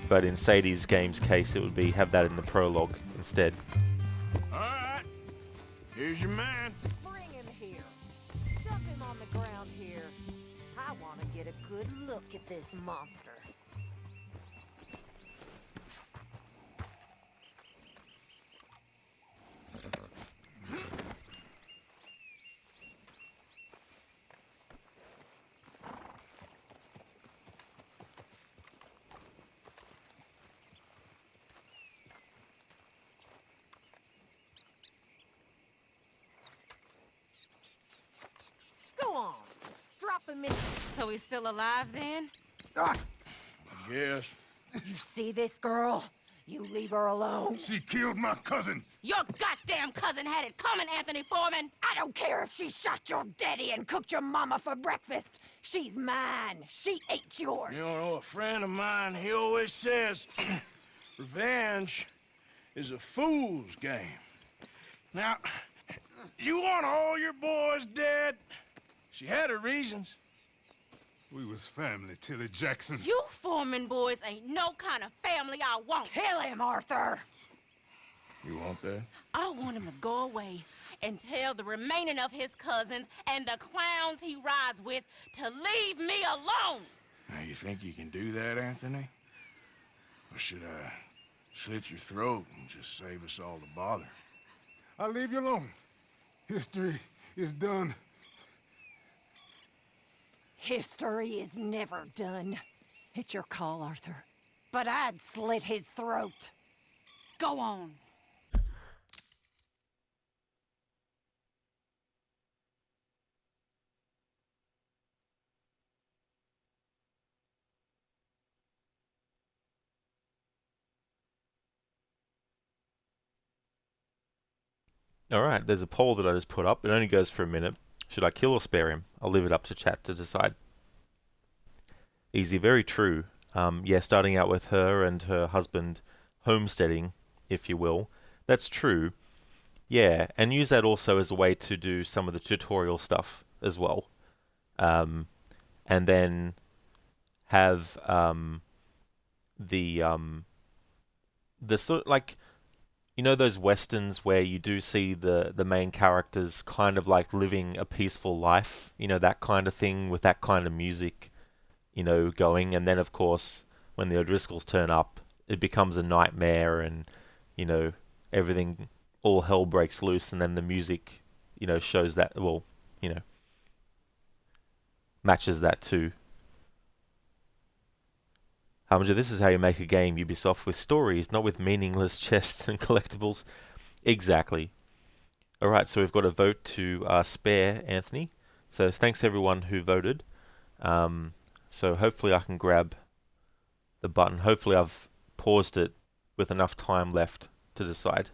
A: But in Sadie's game's case, it would be have that in the prologue instead.
D: Alright, here's your man.
T: Bring him here. Dump him on the ground here. I want to get a good look at this monster. Go on. Drop him in.
S: So he's still alive then?
N: Ah,
D: I guess.
T: You see this girl? You leave her alone.
N: she killed my cousin.
S: Your goddamn cousin had it coming, Anthony Foreman!
T: I don't care if she shot your daddy and cooked your mama for breakfast. She's mine. She ate yours.
D: You know, a friend of mine, he always says, revenge is a fool's game. Now, you want all your boys dead? She had her reasons.
N: We was family, Tilly Jackson.
S: You Foreman boys ain't no kind of family I want.
T: Kill him, Arthur.
D: You want that?
S: I want him to go away and tell the remaining of his cousins and the clowns he rides with to leave me alone.
D: Now, you think you can do that, Anthony? Or should I slit your throat and just save us all the bother?
N: I'll leave you alone. History is done.
T: History is never done. It's your call, Arthur. But I'd slit his throat.
P: Go on.
A: Alright, there's a poll that I just put up. It only goes for a minute. Should I kill or spare him? I'll leave it up to chat to decide. Easy, very true. Yeah, starting out with her and her husband homesteading, if you will. That's true. Yeah, and use that also as a way to do some of the tutorial stuff as well. And then have the sort of like, you know, those westerns where you do see the main characters kind of like living a peaceful life, you know, that kind of thing with that kind of music, you know, going. And then, of course, when the O'Driscolls turn up, it becomes a nightmare and, you know, everything, all hell breaks loose. And then the music, you know, shows that, well, you know, matches that too. Harbinger, this is how you make a game, Ubisoft, with stories, not with meaningless chests and collectibles. Exactly. Alright, so we've got a vote to spare Anthony. So thanks everyone who voted. So hopefully I can grab the button. Hopefully I've paused it with enough time left to decide.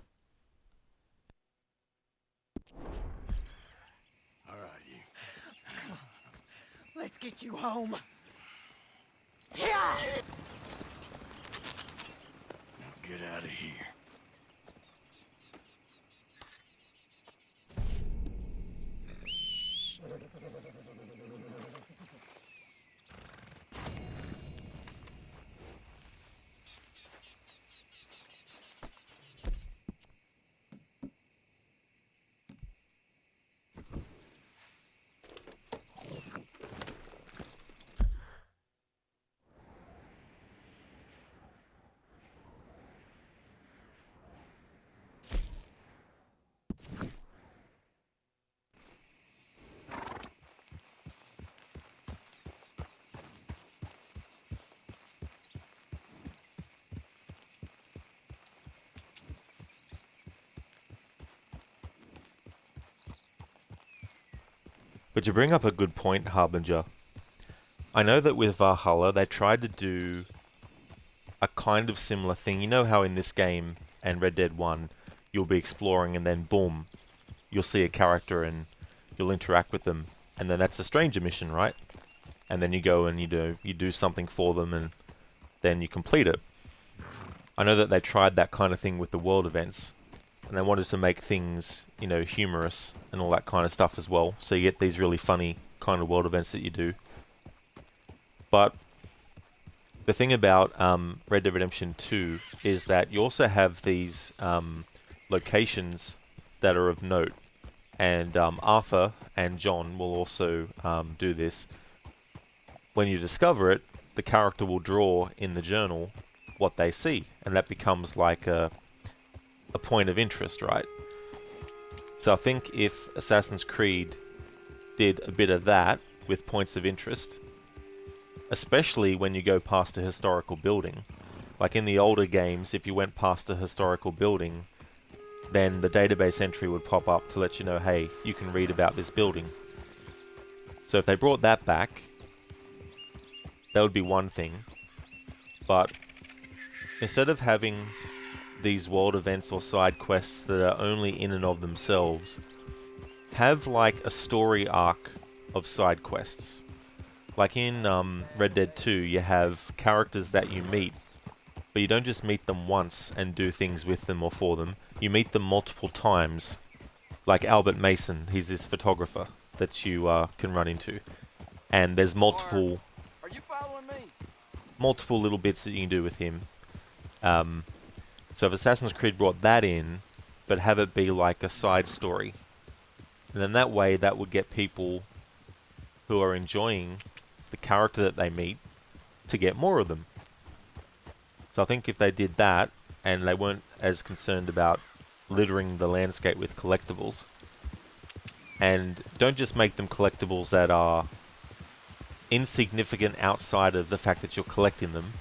D: Alright, you.
T: Come on. Let's get you home. Yeah!
D: Now get out of here.
A: But you bring up a good point, Harbinger. I know that with Valhalla, they tried to do a kind of similar thing. You know how in this game and Red Dead 1, you'll be exploring and then boom, you'll see a character and you'll interact with them. And then that's a stranger mission, right? And then you go and you do something for them and then you complete it. I know that they tried that kind of thing with the world events. And they wanted to make things, you know, humorous and all that kind of stuff as well. So you get these really funny kind of world events that you do. But the thing about Red Dead Redemption 2 is that you also have these locations that are of note. And Arthur and John will also do this. When you discover it, the character will draw in the journal what they see. And that becomes like a point of interest, right? So I think if Assassin's Creed did a bit of that with points of interest, especially when you go past a historical building, like in the older games, if you went past a historical building, then the database entry would pop up to let you know, hey, you can read about this building. So if they brought that back, that would be one thing. But instead of having these world events or side quests that are only in and of themselves, have like a story arc of side quests. Like in Red Dead 2, you have characters that you meet, but you don't just meet them once and do things with them or for them. You meet them multiple times. Like Albert Mason, he's this photographer that you can run into. And there's multiple little bits that you can do with him. So if Assassin's Creed brought that in, but have it be like a side story, and then that way that would get people who are enjoying the character that they meet to get more of them. So I think if they did that, and they weren't as concerned about littering the landscape with collectibles, and don't just make them collectibles that are insignificant outside of the fact that you're collecting them.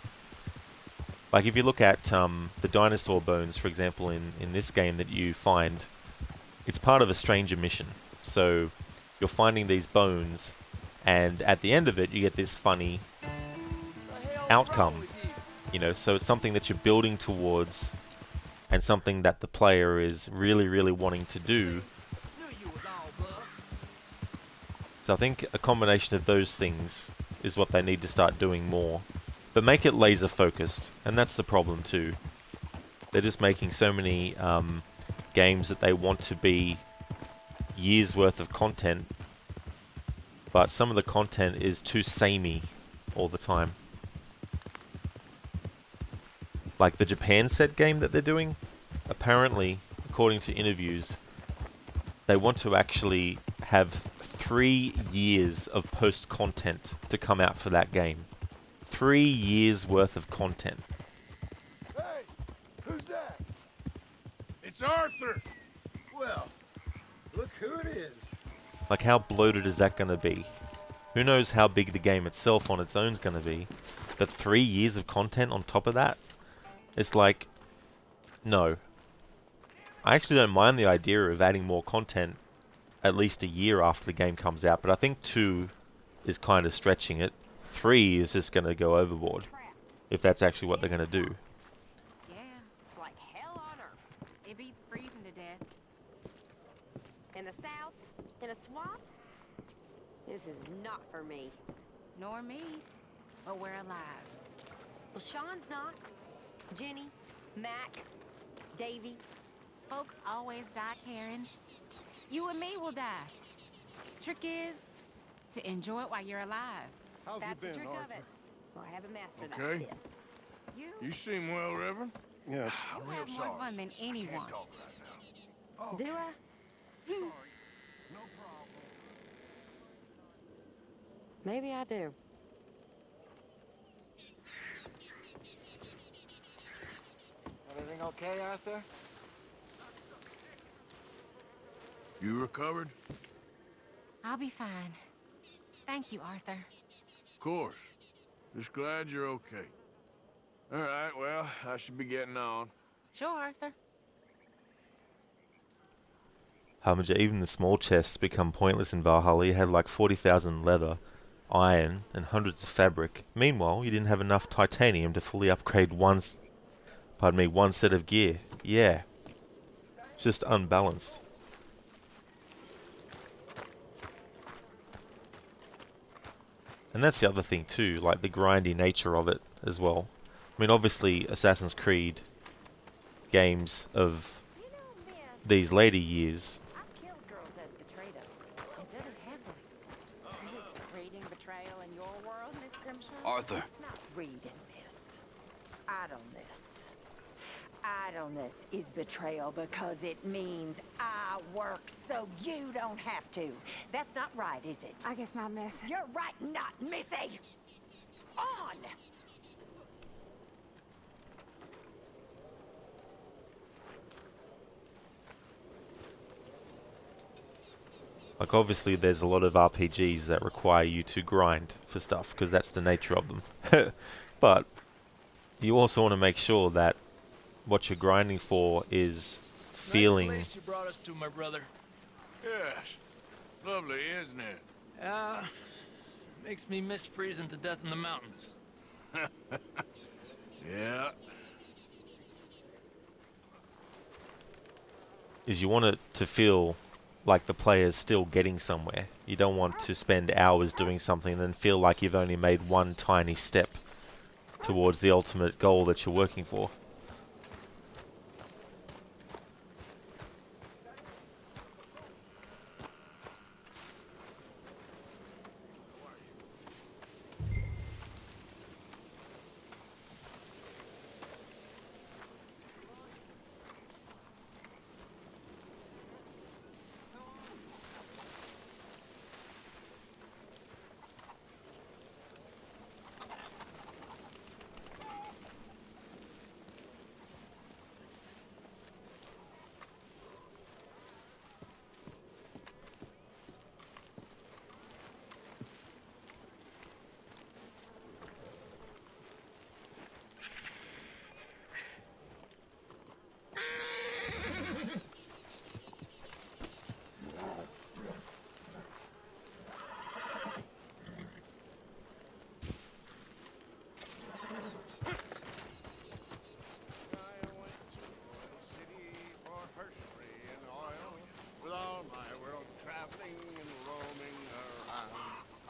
A: Like if you look at the dinosaur bones, for example, in this game that you find, it's part of a stranger mission. So you're finding these bones, and at the end of it, you get this funny outcome. You know, so it's something that you're building towards, and something that the player is really, really wanting to do. So I think a combination of those things is what they need to start doing more. But make it laser focused, and that's the problem too. They're just making so many games that they want to be years worth of content, but some of the content is too samey all the time. Like the Japan set game that they're doing, apparently, according to interviews, they want to actually have 3 years of post-content to come out for that game. 3 years worth of content.
H: Hey, who's that?
D: It's Arthur!
H: Well, look who it is.
A: Like, how bloated is that going to be? Who knows how big the game itself on its own is going to be, but 3 years of content on top of that? It's like, no. I actually don't mind the idea of adding more content at least a year after the game comes out, but I think 2 is kind of stretching it. 3 is just going to go overboard, if that's actually what they're going to do.
T: Yeah, it's like hell on earth. It beats freezing to death. In the south, in a swamp? This is not for me. Nor me, but we're alive. Well, Sean's not. Jenny, Mac, Davy. Folks always die, Karen. You and me will die. Trick is to enjoy it while you're alive.
H: How've
T: That's
H: you
T: the
H: been,
T: trick of
H: Arthur?
T: it. Well, I haven't mastered that
D: Okay.
T: yet.
D: You seem well, Reverend.
H: Yes.
T: You have more fun than anyone. Do I? Maybe I do.
H: Everything okay, Arthur?
D: You recovered?
T: I'll be fine. Thank you, Arthur.
D: Of course. Just glad you're okay. All right, well, I should be getting on.
T: Sure, Arthur.
A: Harbinger, even the small chests become pointless in Valhalla. You had like 40,000 leather, iron, and hundreds of fabric. Meanwhile, you didn't have enough titanium to fully upgrade one set of gear. Yeah. It's just unbalanced. And that's the other thing too, like the grindy nature of it as well. I mean, obviously, Assassin's Creed games of these later years,
T: I've killed girls as betrayed us. It doesn't happen. Is reading betrayal in your world, Miss Grimshaw?
G: Arthur.
T: Not reading this. Idleness. Idleness is betrayal because it means I work so you don't have to. That's not right, is it?
C: I guess not, miss.
T: You're right, not Missy! On!
A: like obviously there's a lot of RPGs that require you to grind for stuff, because that's the nature of them. But you also want to make sure that what you're grinding for is feeling...
L: Nice place you brought us to, my brother.
D: Yes. Lovely, isn't it?
L: Makes me miss freezing to death in the mountains.
D: Yeah.
A: is you want it to feel like the player's still getting somewhere. You don't want to spend hours doing something and then feel like you've only made one tiny step towards the ultimate goal that you're working for.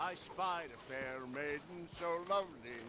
K: I spied a fair maiden so lovely.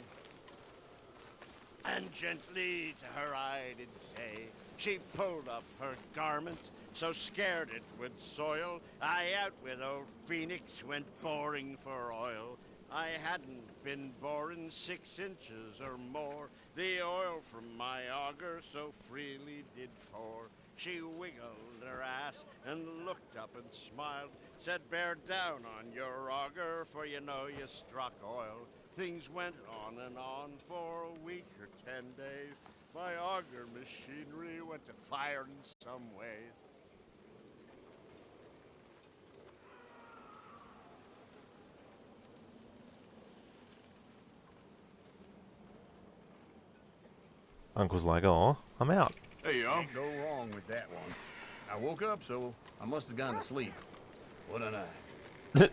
K: And gently to her I did say, she pulled up her garments, so scared it would soil. I out with old Phoenix went boring for oil. I hadn't been boring 6 inches or more. The oil from my auger so freely did pour. She wiggled her ass and looked up and smiled, said, bear down on your auger, for you know you struck oil. Things went on and on for a week or 10 days. My auger machinery went to fire in some ways.
A: Uncle's like, oh, I'm out.
O: Hey, y'all. Can't go wrong with that one. I woke up, so I must have gone to sleep. What a night.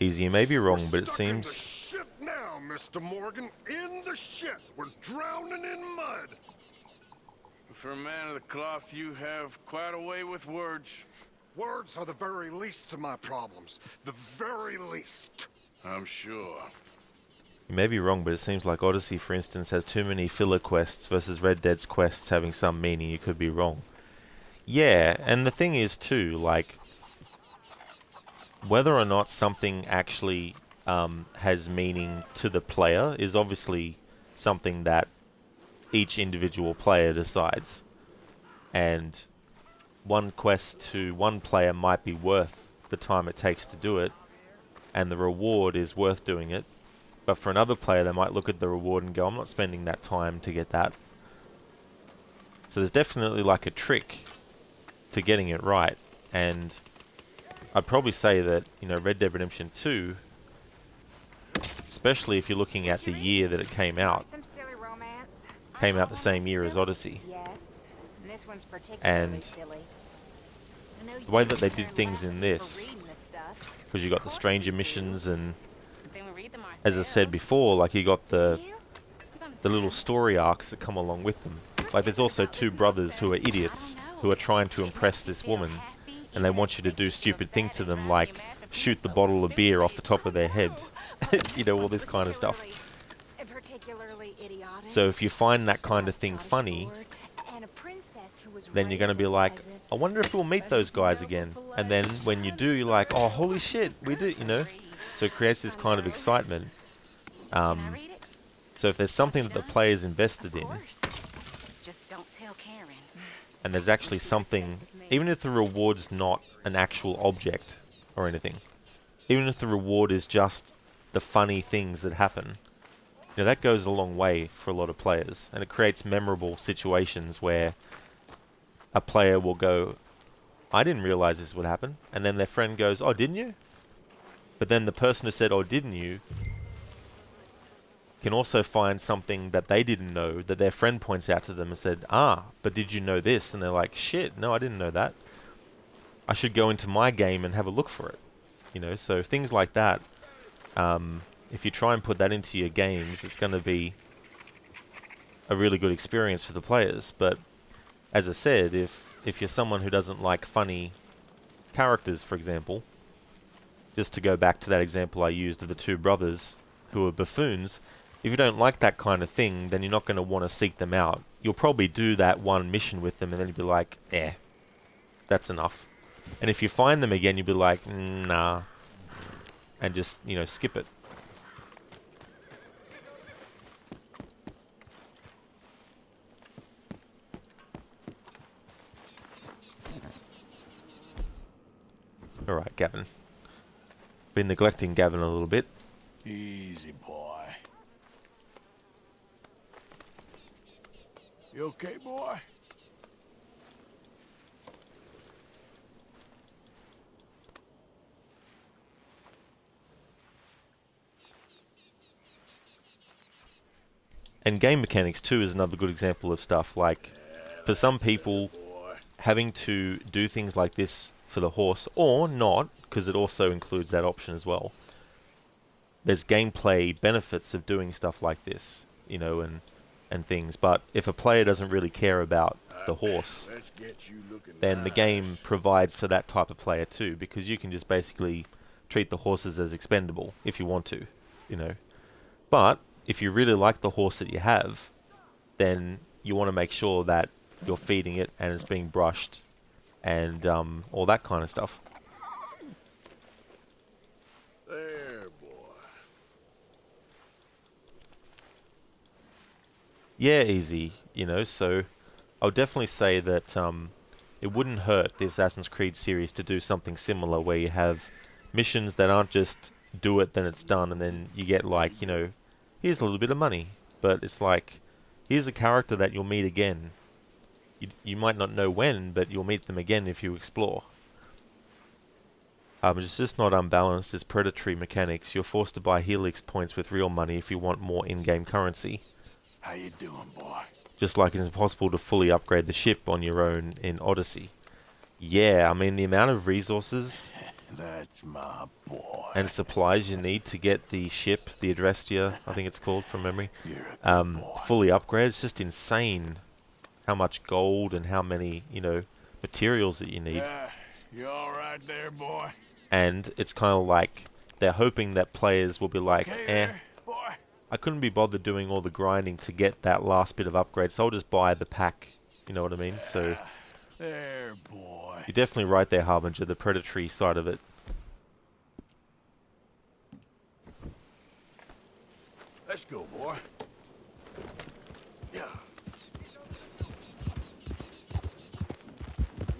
A: Easy, you may be wrong, but it
N: Stuck in the
A: seems...
N: shit now, Mr. Morgan. In the shit. We're drowning in mud.
D: For a man of the cloth, you have quite a way with words.
N: Words are the very least of my problems. The very least.
D: I'm sure.
A: You may be wrong, but it seems like Odyssey, for instance, has too many filler quests versus Red Dead's quests having some meaning. You could be wrong. Yeah, and the thing is too, like, whether or not something actually has meaning to the player is obviously something that each individual player decides. And one quest to one player might be worth the time it takes to do it, and the reward is worth doing it. But for another player, they might look at the reward and go, I'm not spending that time to get that. So there's definitely like a trick to getting it right. And I'd probably say that, you know, Red Dead Redemption 2, especially if you're looking at the year that it came out the same year as Odyssey.
C: Yes. And this one's particularly
A: And
C: silly.
A: the way that they did things in this, because you got the stranger missions and, as I said before, like you got the little story arcs that come along with them. Like there's also 2 brothers who are idiots who are trying to impress this woman, and they want you to do stupid things to them like shoot the bottle of beer off the top of their head. You know, all this kind of stuff. So if you find that kind of thing funny, then you're going to be like, I wonder if we'll meet those guys again. And then when you do, you're like, oh, holy shit, we do, you know. So it creates this kind of excitement. So if there's something that the player's invested in, and there's actually something, even if the reward's not an actual object or anything, even if the reward is just the funny things that happen, you know, that goes a long way for a lot of players, and it creates memorable situations where a player will go, I didn't realize this would happen, and then their friend goes, oh, didn't you? But then the person who said, oh, didn't you, can also find something that they didn't know that their friend points out to them and said, ah, but did you know this? And they're like, shit, no, I didn't know that. I should go into my game and have a look for it. You know, so things like that, if you try and put that into your games, it's going to be a really good experience for the players. But as I said, if you're someone who doesn't like funny characters, for example, just to go back to that example I used of the 2 brothers who are buffoons, if you don't like that kind of thing, then you're not going to want to seek them out. You'll probably do that one mission with them and then you'll be like, that's enough. And if you find them again, you'll be like, nah, and just, you know, skip it. Alright, Gavin. Been neglecting Gavin a little bit.
D: Easy, boy. You okay, boy?
A: And game mechanics too is another good example of stuff. Like, for some people, having to do things like this for the horse, or not, because it also includes that option as well. There's gameplay benefits of doing stuff like this, you know, and things. But if a player doesn't really care about the horse,
D: Let's get you looking
A: then the
D: nice.
A: game provides for that type of player too, because you can just basically treat the horses as expendable if you want to, you know. But if you really like the horse that you have, then you want to make sure that you're feeding it and it's being brushed and all that kind of stuff.
D: There, boy.
A: Yeah, easy, you know, so I would definitely say that it wouldn't hurt the Assassin's Creed series to do something similar where you have missions that aren't just do it, then it's done, and then you get like, you know, here's a little bit of money, but it's like, here's a character that you'll meet again. You might not know when, but you'll meet them again if you explore. It's just not unbalanced. It's predatory mechanics. You're forced to buy Helix points with real money if you want more in-game currency.
D: How you doing, boy?
A: Just like it's impossible to fully upgrade the ship on your own in Odyssey. Yeah, I mean, the amount of resources
D: That's my boy.
A: and supplies you need to get the ship, the Adrestia, I think it's called from memory, fully upgraded, it's just insane how much gold and how many, you know, materials that you need.
D: You all right there, boy?
A: And it's kind of like they're hoping that players will be like, I couldn't be bothered doing all the grinding to get that last bit of upgrade, so I'll just buy the pack, you know what I mean? So
D: There, boy.
A: you're definitely right there, Harbinger, the predatory side of it.
D: Let's go, boy. Yeah.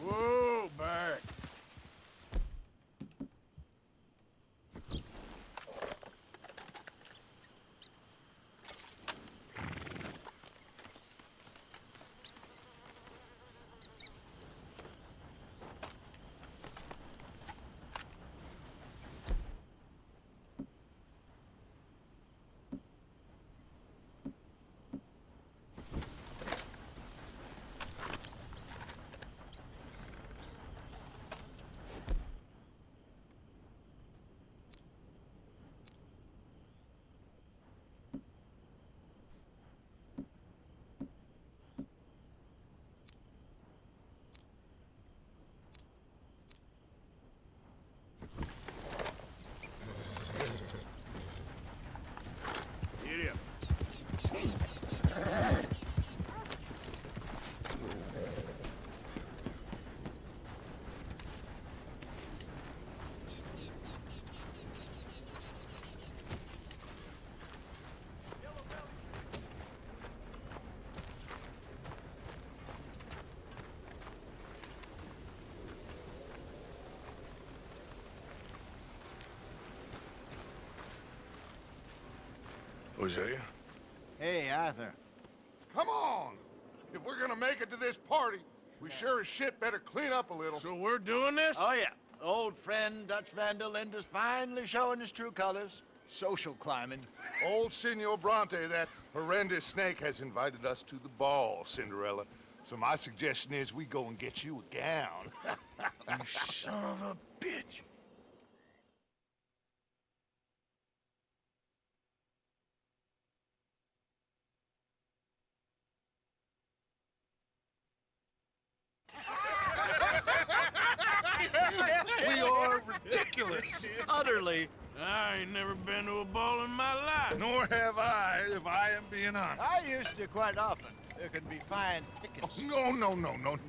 D: Whoa, back. Hosea?
K: Hey, Arthur.
F: Come on! If we're gonna make it to this party, we sure as shit better clean up a little.
D: So we're doing this?
K: Oh, yeah. Old friend Dutch Van der Linde's finally showing his true colors. Social climbing.
F: Old Senor Bronte, that horrendous snake, has invited us to the ball, Cinderella. So my suggestion is we go and get you a gown.
D: You son of a bitch.
F: We are ridiculous.
K: Utterly.
D: I ain't never been to a ball in my life.
F: Nor have I, if I am being honest.
K: I used to quite often. There can be fine pickings.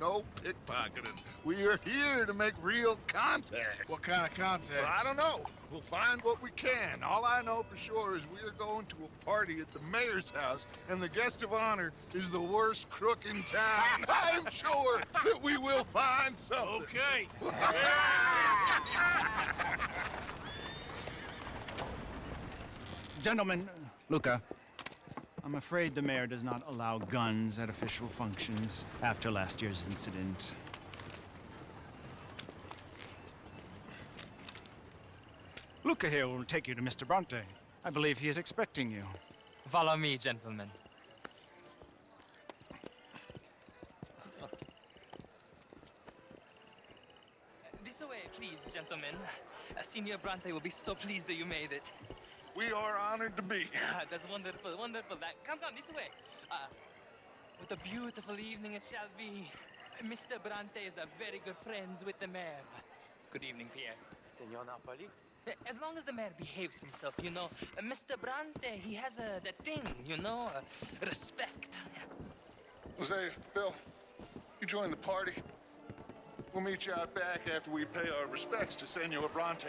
F: No pickpocketing. We are here to make real contact.
D: What kind of contact?
F: Well, I don't know. We'll find what we can. All I know for sure is we are going to a party at the mayor's house, and the guest of honor is the worst crook in town. I'm sure that we will find something.
D: Okay.
G: Gentlemen, Luca, I'm afraid the mayor does not allow guns at official functions after last year's incident. Luca here will take you to Mr. Bronte. I believe he is expecting you.
U: Follow me, gentlemen. This way, please, gentlemen. Signor Bronte will be so pleased that you made it.
F: We are honored to be here.
U: That's wonderful, wonderful. Come, this way. What a beautiful evening it shall be. Mr. Bronte is a very good friends with the mayor. Good evening, Pierre.
Q: Senor Napoli?
U: As long as the mayor behaves himself, you know. Mr. Bronte, he has that thing, you know, respect.
F: Hosea, Bill, you join the party. We'll meet you out back after we pay our respects to Senor Bronte.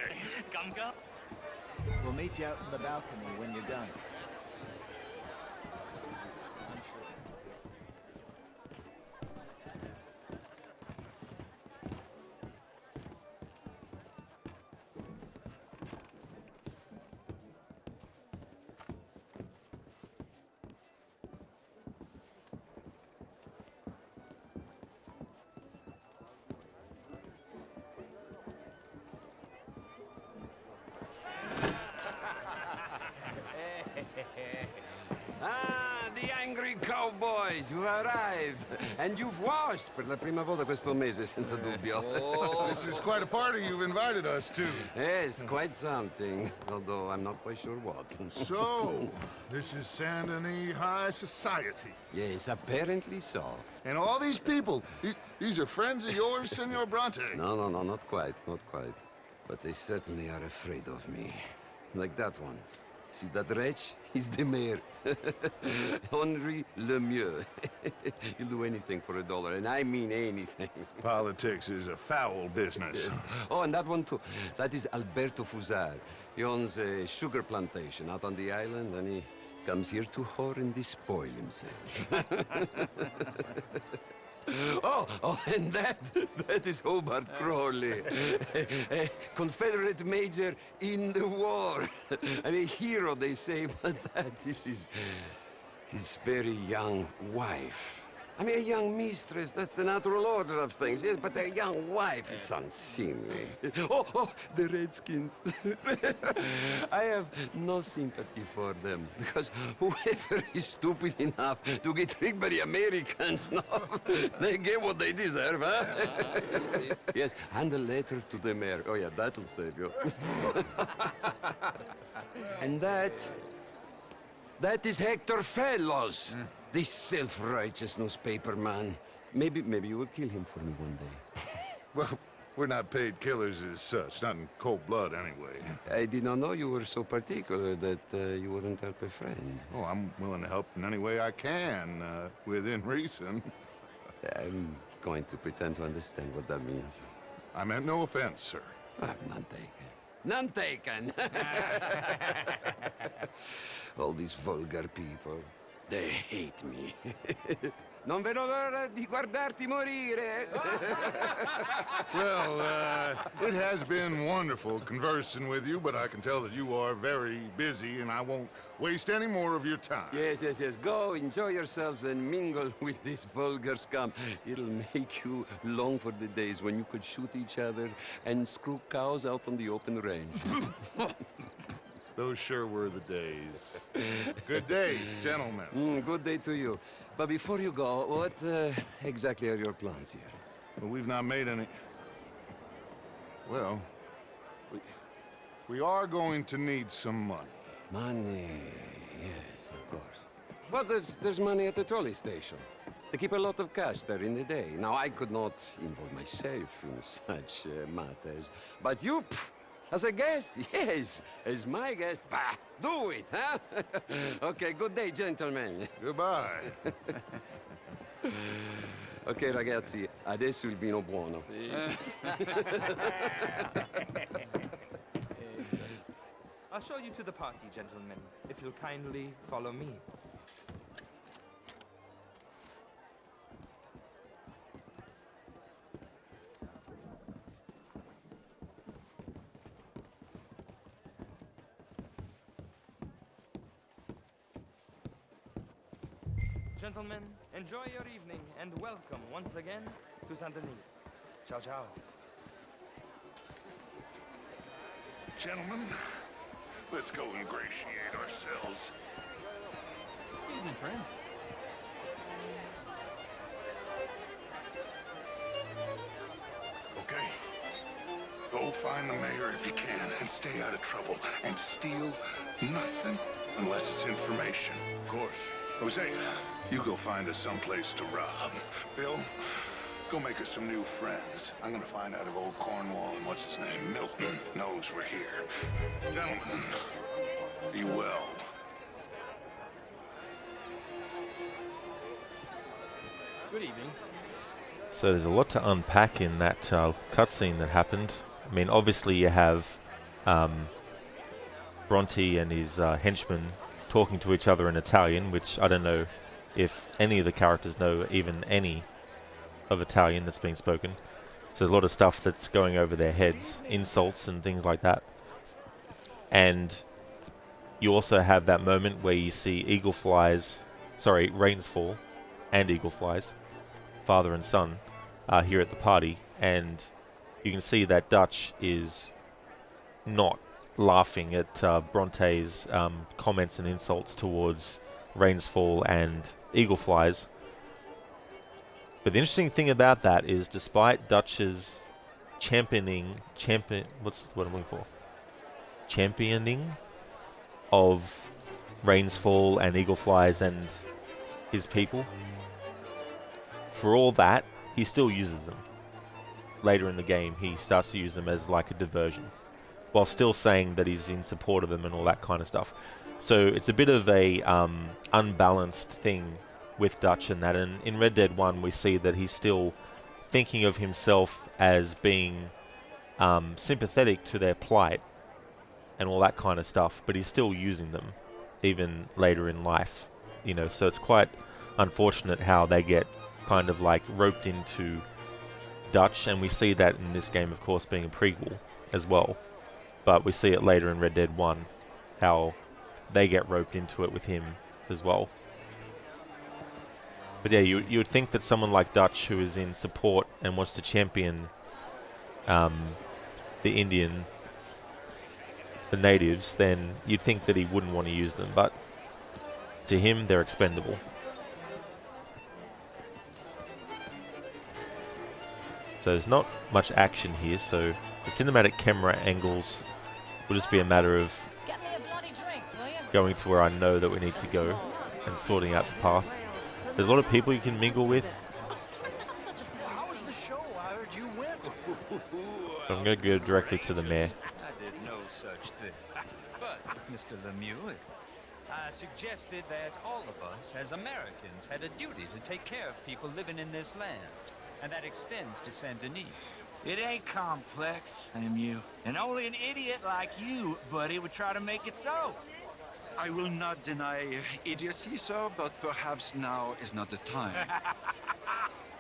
U: Come.
R: We'll meet you out in the balcony when you're done.
W: Ah, the angry cowboys, you arrived. And you've washed per la prima volta questo mese, senza dubbio.
F: This is quite a party you've invited us to.
W: Yes, quite something. Although I'm not quite sure what.
F: So, this is Saint Denis High Society.
W: Yes, apparently so.
F: And all these people, these are friends of yours, Senor Bronte?
W: No, not quite, not quite. But they certainly are afraid of me. Like that one. See that wretch? He's the mayor. Henri Lemieux. He'll do anything for $1, and I mean anything.
F: Politics is a foul business.
W: Yes. Oh, and that one too. That is Alberto Fusar. He owns a sugar plantation out on the island, and he comes here to whore and despoil himself. Oh, and that is Hobart Crawley, a Confederate major in the war. I mean, hero, they say, but that is his very young wife. I mean, a young mistress, that's the natural order of things, yes, but a young wife is unseemly. Oh, the Redskins. I have no sympathy for them, because whoever is stupid enough to get tricked by the Americans, no, they get what they deserve, huh? Yes, and a letter to the mayor. Oh, yeah, that'll save you. And that is Hector Fellows. This self-righteous newspaper man. Maybe you will kill him for me one day.
F: Well, we're not paid killers as such, not in cold blood anyway.
W: I did not know you were so particular that you wouldn't help a friend.
F: Oh, I'm willing to help in any way I can, within reason.
W: I'm going to pretend to understand what that means.
F: I meant no offense, sir.
W: None taken. None taken! All these vulgar people. They hate me. Non vedo l'ora di guardarti morire.
F: Well, it has been wonderful conversing with you, but I can tell that you are very busy, and I won't waste any more of your time.
W: Yes. Go, enjoy yourselves, and mingle with this vulgar scum. It'll make you long for the days when you could shoot each other and screw cows out on the open range.
F: Those sure were the days. Good day, gentlemen.
W: Good day to you. But before you go, what exactly are your plans here?
F: Well, we've not made any... Well, we are going to need some money.
W: Money, yes, of course. But there's money at the trolley station. They keep a lot of cash there in the day. Now, I could not involve myself in such matters. But you... As a guest? Yes. As my guest? Bah! Do it, huh? Okay, good day, gentlemen.
F: Goodbye.
W: Ok, ragazzi, adesso il vino buono.
U: Sì. I'll show you to the party, gentlemen, if you'll kindly follow me. Gentlemen, enjoy your evening and welcome once again to Saint Denis. Ciao, ciao.
F: Gentlemen, let's go ingratiate ourselves.
G: Easy, friend.
F: Okay. Go find the mayor if you can and stay out of trouble and steal nothing unless it's information.
D: Of course.
F: Hosea, you go find us someplace to rob. Bill, go make us some new friends. I'm gonna find out if old Cornwall and what's his name, Milton, knows we're here. Gentlemen, be well.
U: Good evening.
A: So there's a lot to unpack in that cutscene that happened. I mean, obviously you have Bronte and his henchmen talking to each other in Italian, which I don't know if any of the characters know even any of Italian that's being spoken. So there's a lot of stuff that's going over their heads, insults and things like that. And you also have that moment where you see rains fall and eagle flies, father and son, here at the party, and you can see that Dutch is not laughing at Bronte's comments and insults towards Rainsfall and Eagle Flies. But the interesting thing about that is, despite Dutch's championing of Rainsfall and Eagle Flies and his people, for all that, he still uses them. Later in the game, he starts to use them as like a diversion, while still saying that he's in support of them and all that kind of stuff. So it's a bit of a unbalanced thing with Dutch and that. And in Red Dead 1, we see that he's still thinking of himself as being sympathetic to their plight and all that kind of stuff, but he's still using them even later in life. You know, so it's quite unfortunate how they get kind of like roped into Dutch, and we see that in this game, of course, being a prequel as well. But we see it later in Red Dead 1, how they get roped into it with him as well. But yeah, you would think that someone like Dutch, who is in support and wants to champion the natives, then you'd think that he wouldn't want to use them. But to him, they're expendable. So there's not much action here, so the cinematic camera angles will just be a matter of going to where I know that we need to go and sorting out the path. There's a lot of people you can mingle with.
B: How was the show? I heard you went.
A: I'm going to go directly to the mayor.
B: I did no such thing. But, Mr. Lemieux, I suggested that all of us, as Americans, had a duty to take care of people living in this land. And that extends to Saint Denis.
I: It ain't complex, Lemieux. And only an idiot like you, buddy, would try to make it so.
Q: I will not deny idiocy, sir, but perhaps now is not the time.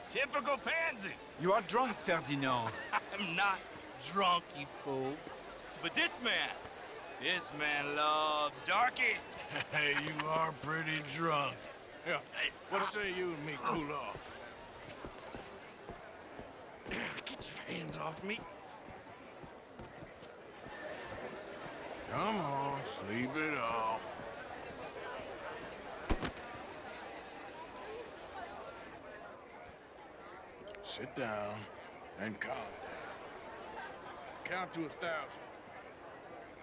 I: Typical pansy.
Q: You are drunk, Ferdinand.
I: I'm not drunk, you fool. But this man loves darkies.
D: Hey, you are pretty drunk. Yeah, hey, what say you and me cool off? Get your hands off me. Come on, sleep it off. Sit down and calm down. Count to 1,000.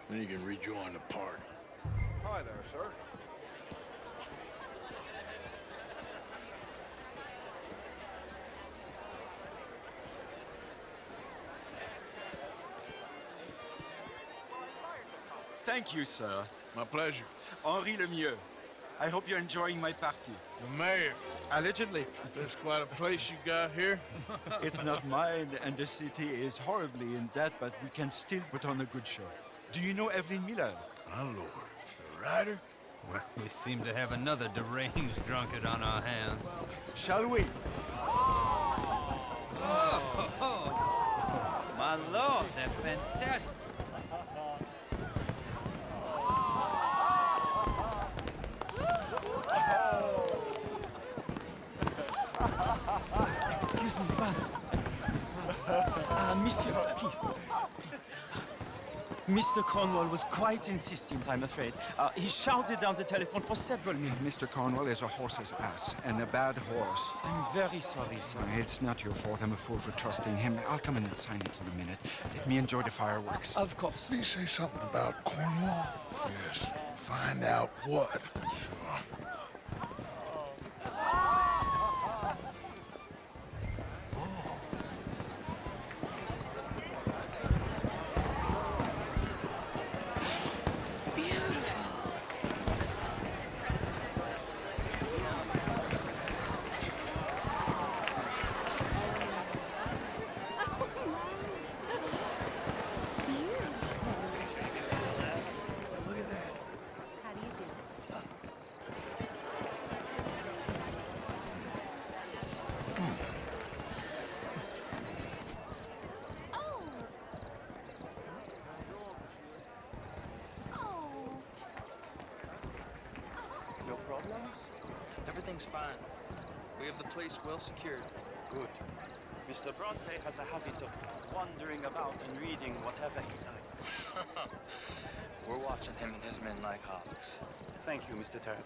D: Then you can rejoin the party.
F: Hi there, sir.
Q: Thank you, sir.
D: My pleasure.
Q: Henri Lemieux. I hope you're enjoying my party.
D: The mayor.
Q: Allegedly.
D: There's quite a place you got here.
Q: It's not mine, and the city is horribly in debt, but we can still put on a good show. Do you know Evelyn Miller?
D: My lord. The writer?
U: Well, we seem to have another deranged drunkard on our hands.
Q: Shall we?
U: Oh, my lord, they're fantastic.
L: Excuse me, pardon. Monsieur, please. Mr. Cornwall was quite insistent, I'm afraid. He shouted down the telephone for several minutes.
Q: Mr. Cornwall is a horse's ass, and a bad horse.
L: I'm very sorry, sir.
Q: It's not your fault. I'm a fool for trusting him. I'll come in and sign it in a minute. Let me enjoy the fireworks.
L: Of course.
F: Did you say something about Cornwall?
D: Yes. Find out what. Sure.
U: everything's fine. We have the place well secured.
E: Good. Mr. Bronte has a habit of wandering about and reading whatever he likes.
U: We're watching him and his men like hawks.
E: Thank you, Mr. Terrapin.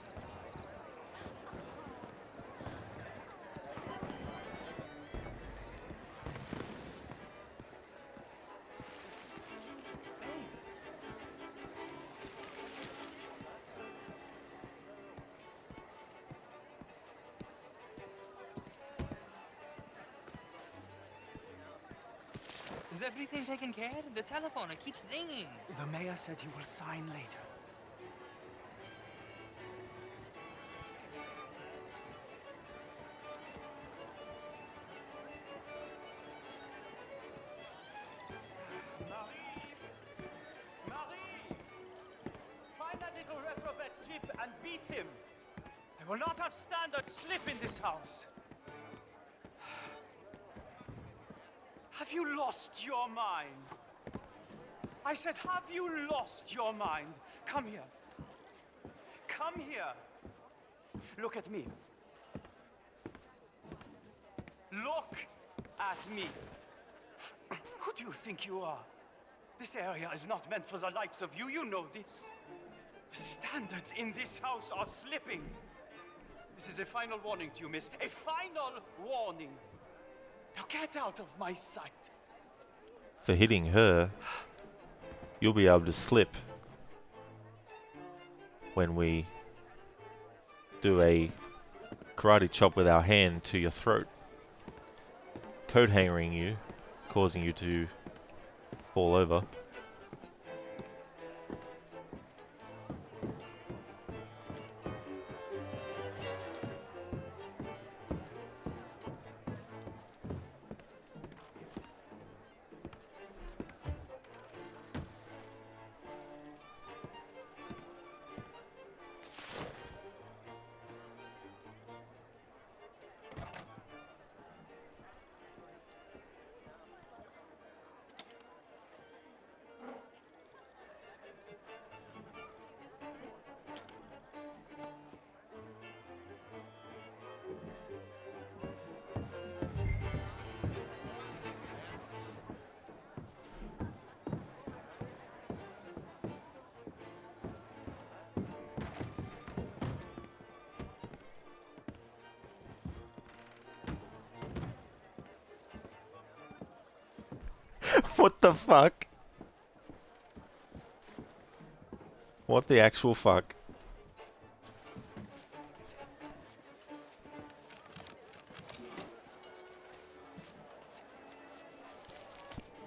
U: Is everything taken care of? The telephone, it keeps ringing.
E: The mayor said he will sign later. Marie! Find that little reprobate Jip and beat him. I will not have standard slip in this house. Have you lost your mind? I said, have you lost your mind? Come here. Come here. Look at me. Look at me. Who do you think you are? This area is not meant for the likes of you. You know this. The standards in this house are slipping. This is a final warning to you, miss. A final warning. Now get out of my sight.
A: For hitting her, you'll be able to slip when we do a karate chop with our hand to your throat, coat hangering you, causing you to fall over. What the fuck? What the actual fuck?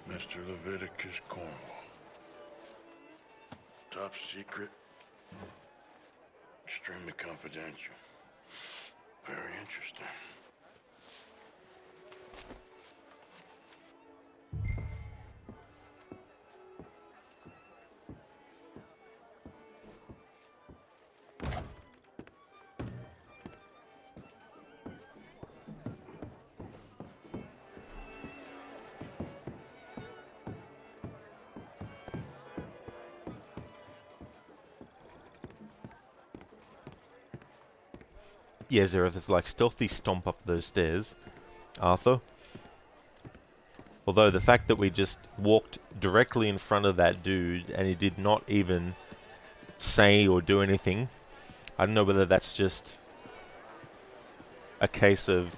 D: Mr. Leviticus Cornwall. Top secret. Extremely confidential. Very interesting.
A: Yeah, Zereth, it's like stealthy stomp up those stairs, Arthur. Although the fact that we just walked directly in front of that dude and he did not even say or do anything, I don't know whether that's just a case of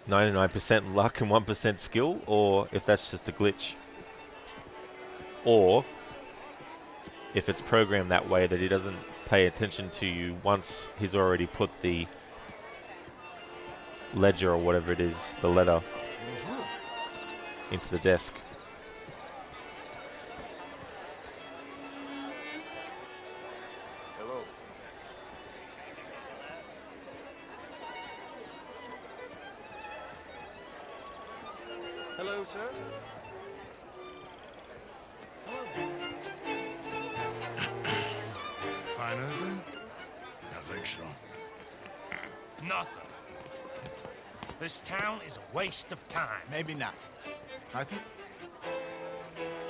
A: 99% luck and 1% skill, or if that's just a glitch. Or if it's programmed that way that he doesn't pay attention to you once he's already put the ledger or whatever it is, the letter, into the desk.
O: Hello.
E: Hello, sir.
D: Find anything? I think so.
M: Nothing. This town is a waste of time.
R: Maybe not. I think...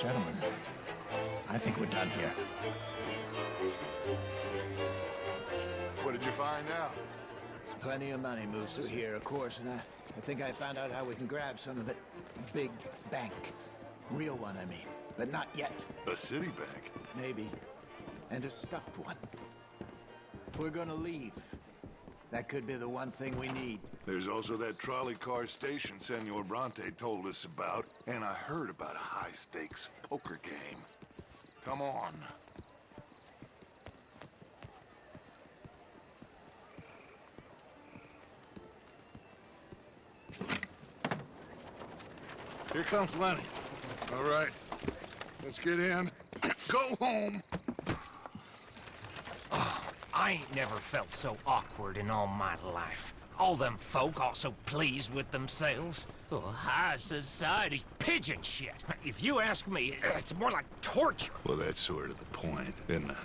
R: Gentlemen, I think we're done here.
N: What
F: What'd you find out?
R: There's plenty of money moves through here, of course, and I think I found out how we can grab some of it. Big bank. Real one, I mean. But not yet.
F: A city bank?
R: Maybe. And a stuffed one. If we're gonna leave, that could be the one thing we need.
F: There's also that trolley car station Senor Bronte told us about, and I heard about a high-stakes poker game. Come on. Here comes Lenny. All right, let's get in. Go home.
M: I ain't never felt so awkward in all my life. All them folk all so pleased with themselves. Oh, high society's pigeon shit. If you ask me, it's more like torture.
F: Well, that's sort of the point, isn't it?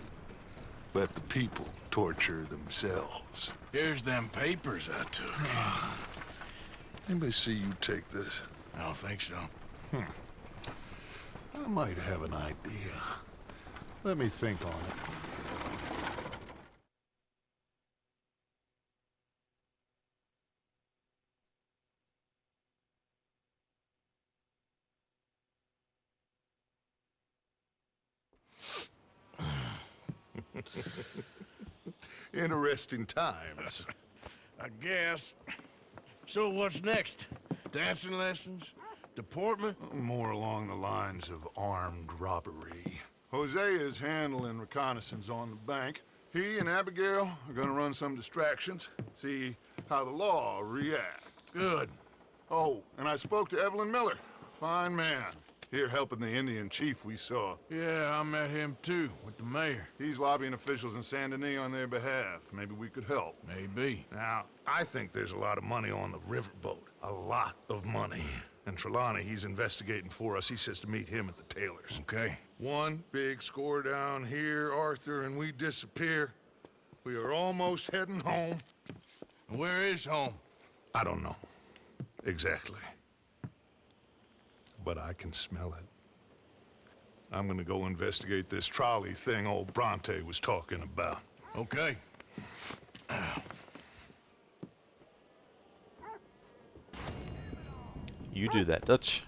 F: Let the people torture themselves.
D: Here's them papers I took.
F: Anybody see you take this?
D: I don't think so.
F: I might have an idea. Let me think on it. Interesting times.
D: I guess. So what's next? Dancing lessons? Deportment?
F: More along the lines of armed robbery. Jose is handling reconnaissance on the bank. He and Abigail are gonna run some distractions, see how the law reacts.
D: Good.
F: Oh, and I spoke to Evelyn Miller. Fine man. Here helping the Indian chief we saw.
D: Yeah, I met him too, with the mayor.
F: He's lobbying officials in Saint Denis on their behalf. Maybe we could help.
D: Maybe.
F: Now, I think there's a lot of money on the riverboat. A lot of money. And Trelawney, he's investigating for us. He says to meet him at the Taylor's.
D: Okay.
F: One big score down here, Arthur, and we disappear. We are almost heading home.
D: Where is home?
F: I don't know. Exactly. But I can smell it. I'm gonna go investigate this trolley thing old Bronte was talking about.
D: Okay.
A: You do that, Dutch.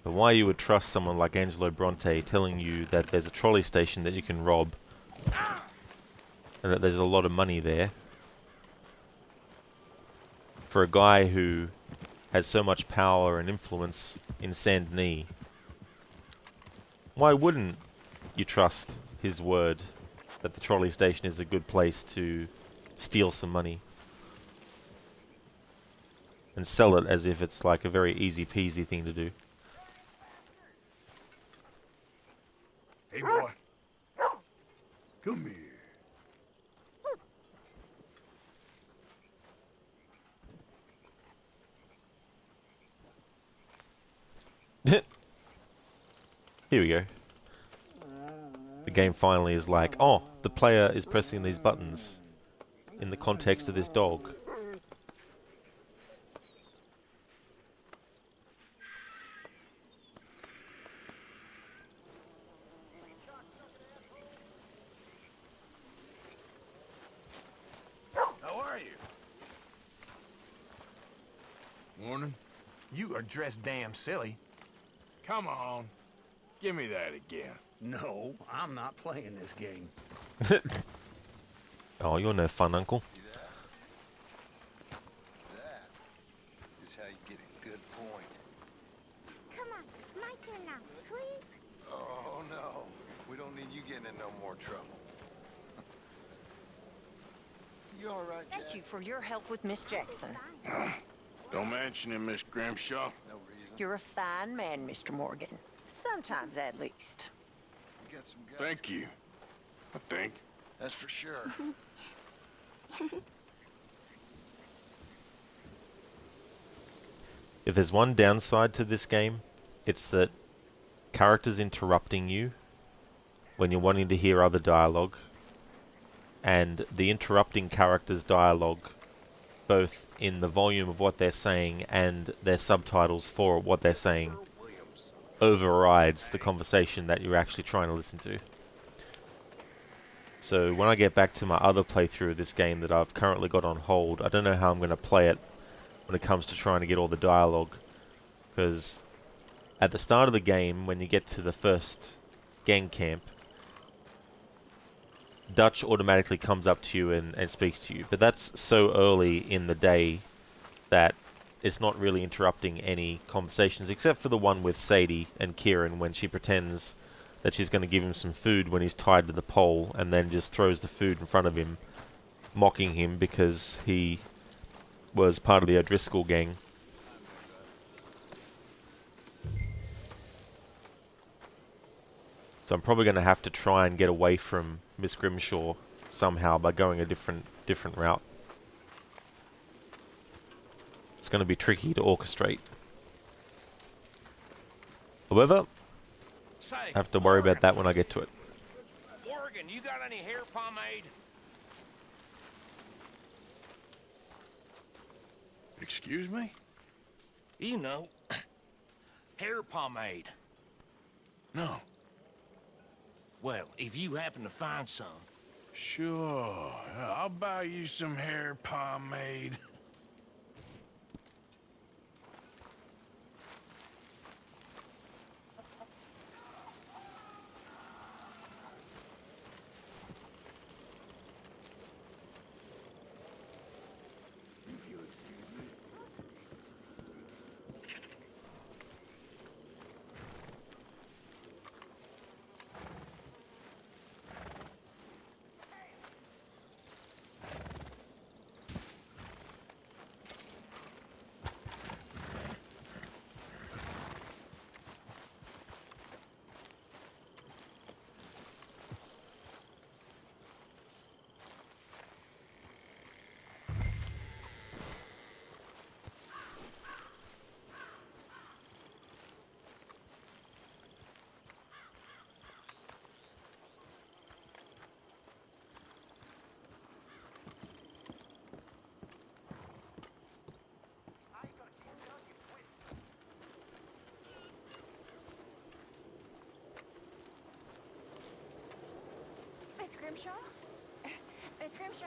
A: But why you would trust someone like Angelo Bronte telling you that there's a trolley station that you can rob and that there's a lot of money there for a guy who has so much power and influence in Saint Denis, why wouldn't you trust his word that the trolley station is a good place to steal some money and sell it as if it's like a very easy peasy thing to do?
D: Hey, boy. Come here.
A: Here we go. The game finally is like, oh, the player is pressing these buttons in the context of this dog.
H: How are you?
D: Morning.
H: You are dressed damn silly.
D: Come on. Give me that again.
O: No, I'm not playing this game.
A: Oh, you're no fun, Uncle.
H: That is how you get a good point.
P: Come on, my turn now, please.
H: Oh, no. We don't need you getting in no more trouble. You all right, Jack?
T: Thank you for your help with Miss Jackson.
D: Don't mention him, Miss Grimshaw.
H: No reason.
T: You're a fine man, Mr. Morgan. Sometimes, at least.
H: You got some guts.
D: Thank you. I think.
H: That's for sure.
A: If there's one downside to this game, it's that characters interrupting you when you're wanting to hear other dialogue, and the interrupting characters' dialogue, both in the volume of what they're saying and their subtitles for what they're saying, overrides the conversation that you're actually trying to listen to. So when I get back to my other playthrough of this game that I've currently got on hold, I don't know how I'm going to play it when it comes to trying to get all the dialogue. Because at the start of the game, when you get to the first gang camp, Dutch automatically comes up to you and speaks to you. But that's so early in the day that it's not really interrupting any conversations, except for the one with Sadie and Kieran when she pretends that she's going to give him some food when he's tied to the pole, and then just throws the food in front of him, mocking him because he was part of the O'Driscoll gang. So I'm probably going to have to try and get away from Miss Grimshaw somehow by going a different route. It's going to be tricky to orchestrate. However, I have to worry about that when I get to it.
M: Morgan, you got any hair pomade?
D: Excuse me?
M: You know, hair pomade.
D: No.
M: Well, if you happen to find some.
D: Sure. I'll buy you some hair pomade.
T: Miss Grimshaw? Miss Grimshaw?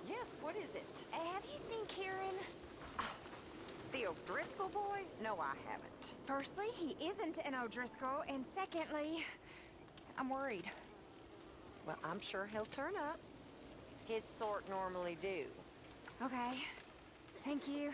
T: Yes, what is it? Have you seen Kieran? The O'Driscoll boy? No, I haven't.
C: Firstly, he isn't an O'Driscoll, and secondly, I'm worried.
T: Well, I'm sure he'll turn up. His sort normally do.
C: Okay. Thank you.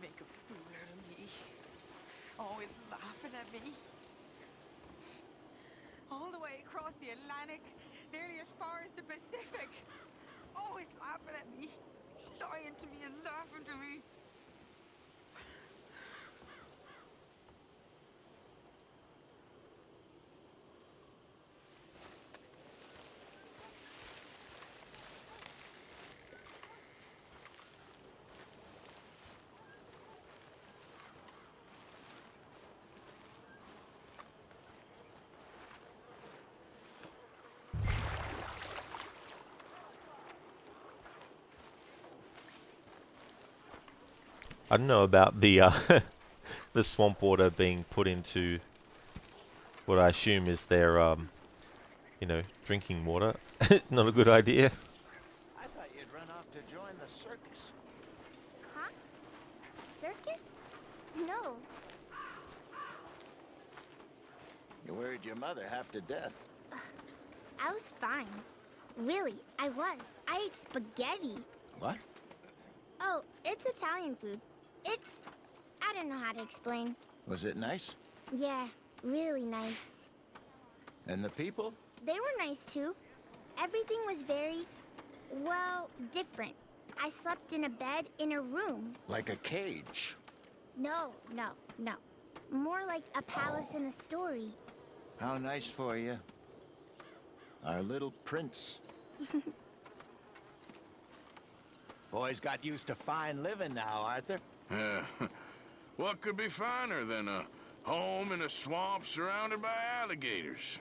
J: Make a fool out of me. Always laughing at me. All the way across the Atlantic, nearly as far as the Pacific. Always laughing at me. Lying to me and laughing to me.
A: I don't know about the the swamp water being put into what I assume is their you know, drinking water. Not a good idea.
R: I thought you'd run off to join the circus.
P: Huh? Circus? No.
R: You worried your mother half to death.
P: I was fine. Really, I was. I ate spaghetti.
R: What?
P: Oh, it's Italian food. I don't know how to explain.
R: Was it nice?
K: Yeah, really nice.
R: And the people?
K: They were nice too. Everything was very, well, different. I slept in a bed in a room.
R: Like a cage.
K: No. More like a palace in a story.
R: How nice for you. Our little prince. Boys got used to fine living now, Arthur.
D: What could be finer than a home in a swamp surrounded by alligators?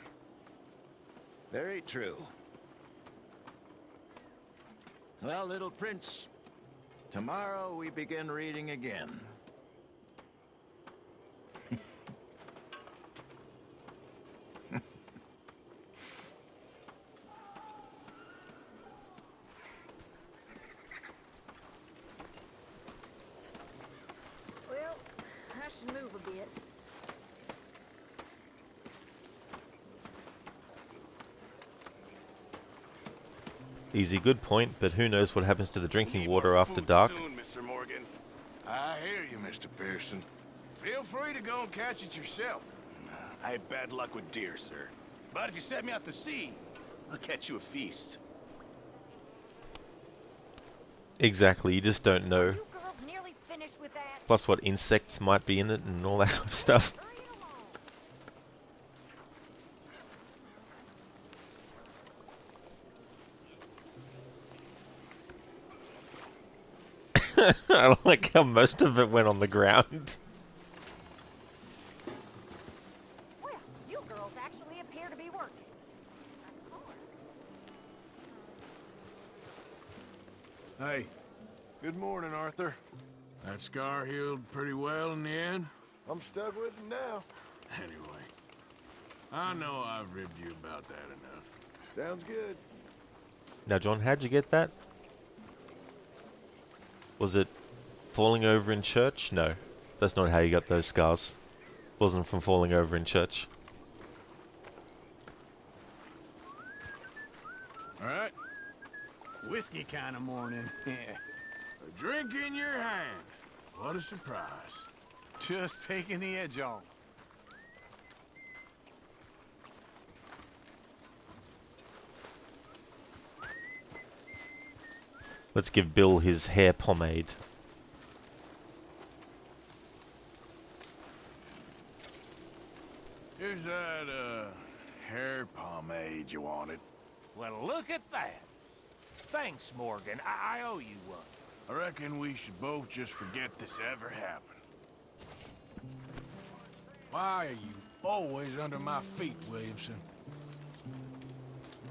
R: Very true. Well, little prince, tomorrow we begin reading again.
T: Well, I should move a bit.
A: Easy, good point, but who knows what happens to the drinking water after dark?
D: Soon, Mr. Morgan. I hear you, Mr. Pearson. Feel free to go and catch it yourself.
S: I had bad luck with deer, sir. But if you set me out to sea, I'll catch you a feast.
A: Exactly, you just don't know.
T: You girls nearly finished with that?
A: Plus what insects might be in it and all that sort of stuff. I like how most of it went on the ground.
T: Well, you girls actually appear to be working.
D: Hey, good morning, Arthur. That scar healed pretty well in the end?
H: I'm stuck with him now.
D: Anyway, I know I've ribbed you about that enough.
H: Sounds good.
A: Now, John, how'd you get that? Was it falling over in church? No, that's not how you got those scars. Wasn't from falling over in church.
D: All right.
G: Whiskey kind of morning.
D: A drink in your hand. What a surprise.
G: Just taking the edge off.
A: Let's give Bill his hair pomade.
D: Here's that, hair pomade you wanted.
M: Well, look at that. Thanks, Morgan. I owe you one.
D: I reckon we should both just forget this ever happened. Why are you always under my feet, Williamson?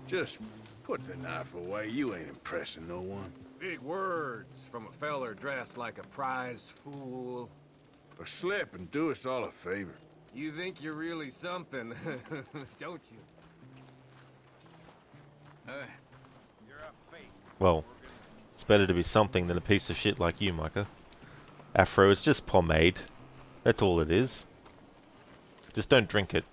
D: Just put the knife away. You ain't impressing no one.
O: Big words from a feller dressed like a prize fool.
D: Or slip and do us all a favor.
O: You think you're really something, don't you?
D: You're a fake.
A: Well, it's better to be something than a piece of shit like you, Micah. Afro, it's just pomade. That's all it is. Just don't drink it.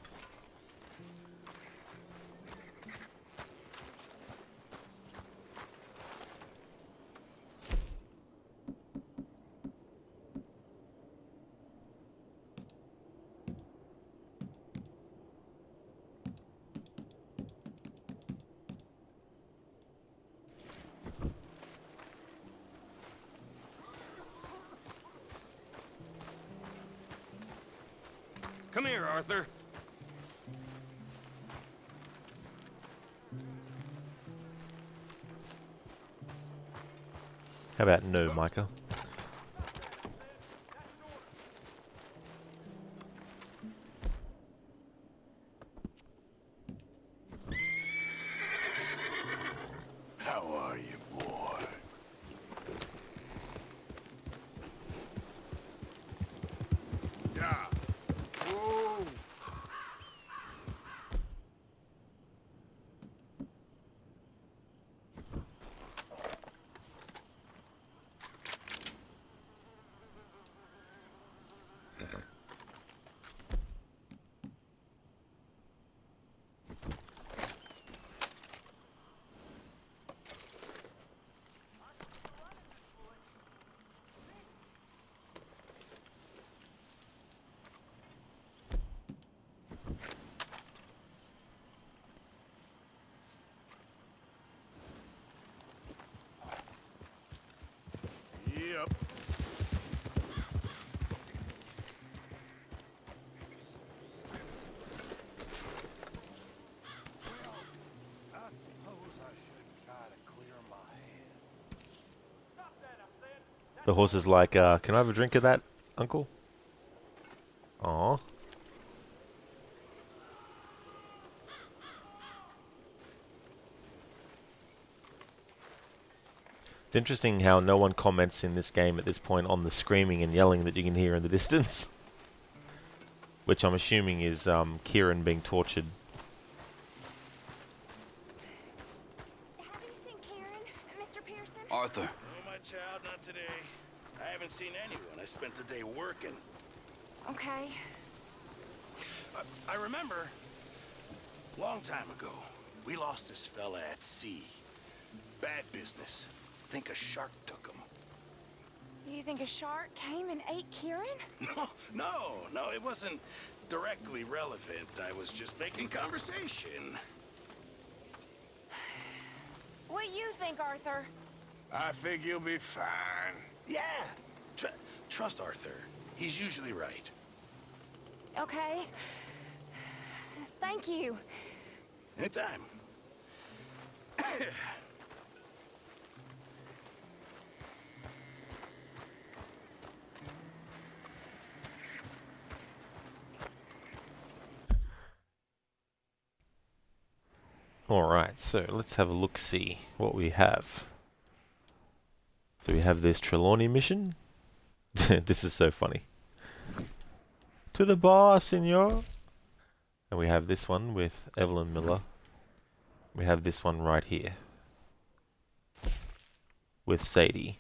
O: Come here, Arthur.
A: How about no, Micah?
D: How are you, boy? Yeah. Whoa.
A: The horse is like, can I have a drink of that, Uncle? Aw. It's interesting how no one comments in this game at this point on the screaming and yelling that you can hear in the distance. Which I'm assuming is Kieran being tortured.
S: Arthur. No, my child, not today. I haven't seen anyone. I spent the day working.
C: Okay.
S: I remember, long time ago, we lost this fella at sea. Bad business. Think a shark took him.
C: You think a shark came and ate Kieran?
S: No, it wasn't directly relevant. I was just making conversation.
C: What do you think, Arthur?
D: I think you'll be fine.
S: Yeah. Trust Arthur. He's usually right.
C: Okay. Thank you.
S: Anytime.
A: Alright, so let's have a look-see what we have. So we have this Trelawney mission. This is so funny. To the bar, senor! And we have this one with Evelyn Miller. We have this one right here. With Sadie.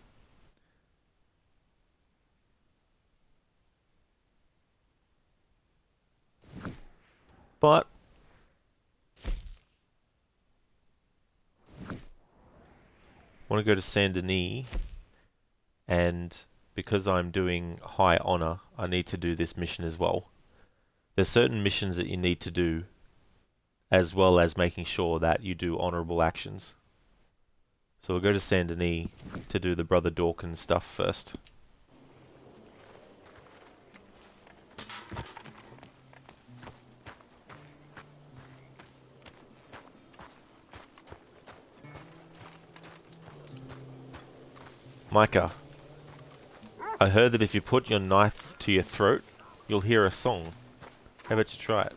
A: But I want to go to Saint Denis, and because I'm doing high honor, I need to do this mission as well. There's certain missions that you need to do, as well as making sure that you do honorable actions. So we'll go to Saint Denis to do the Brother Dawkins stuff first. Micah, I heard that if you put your knife to your throat, you'll hear a song. How about you try it?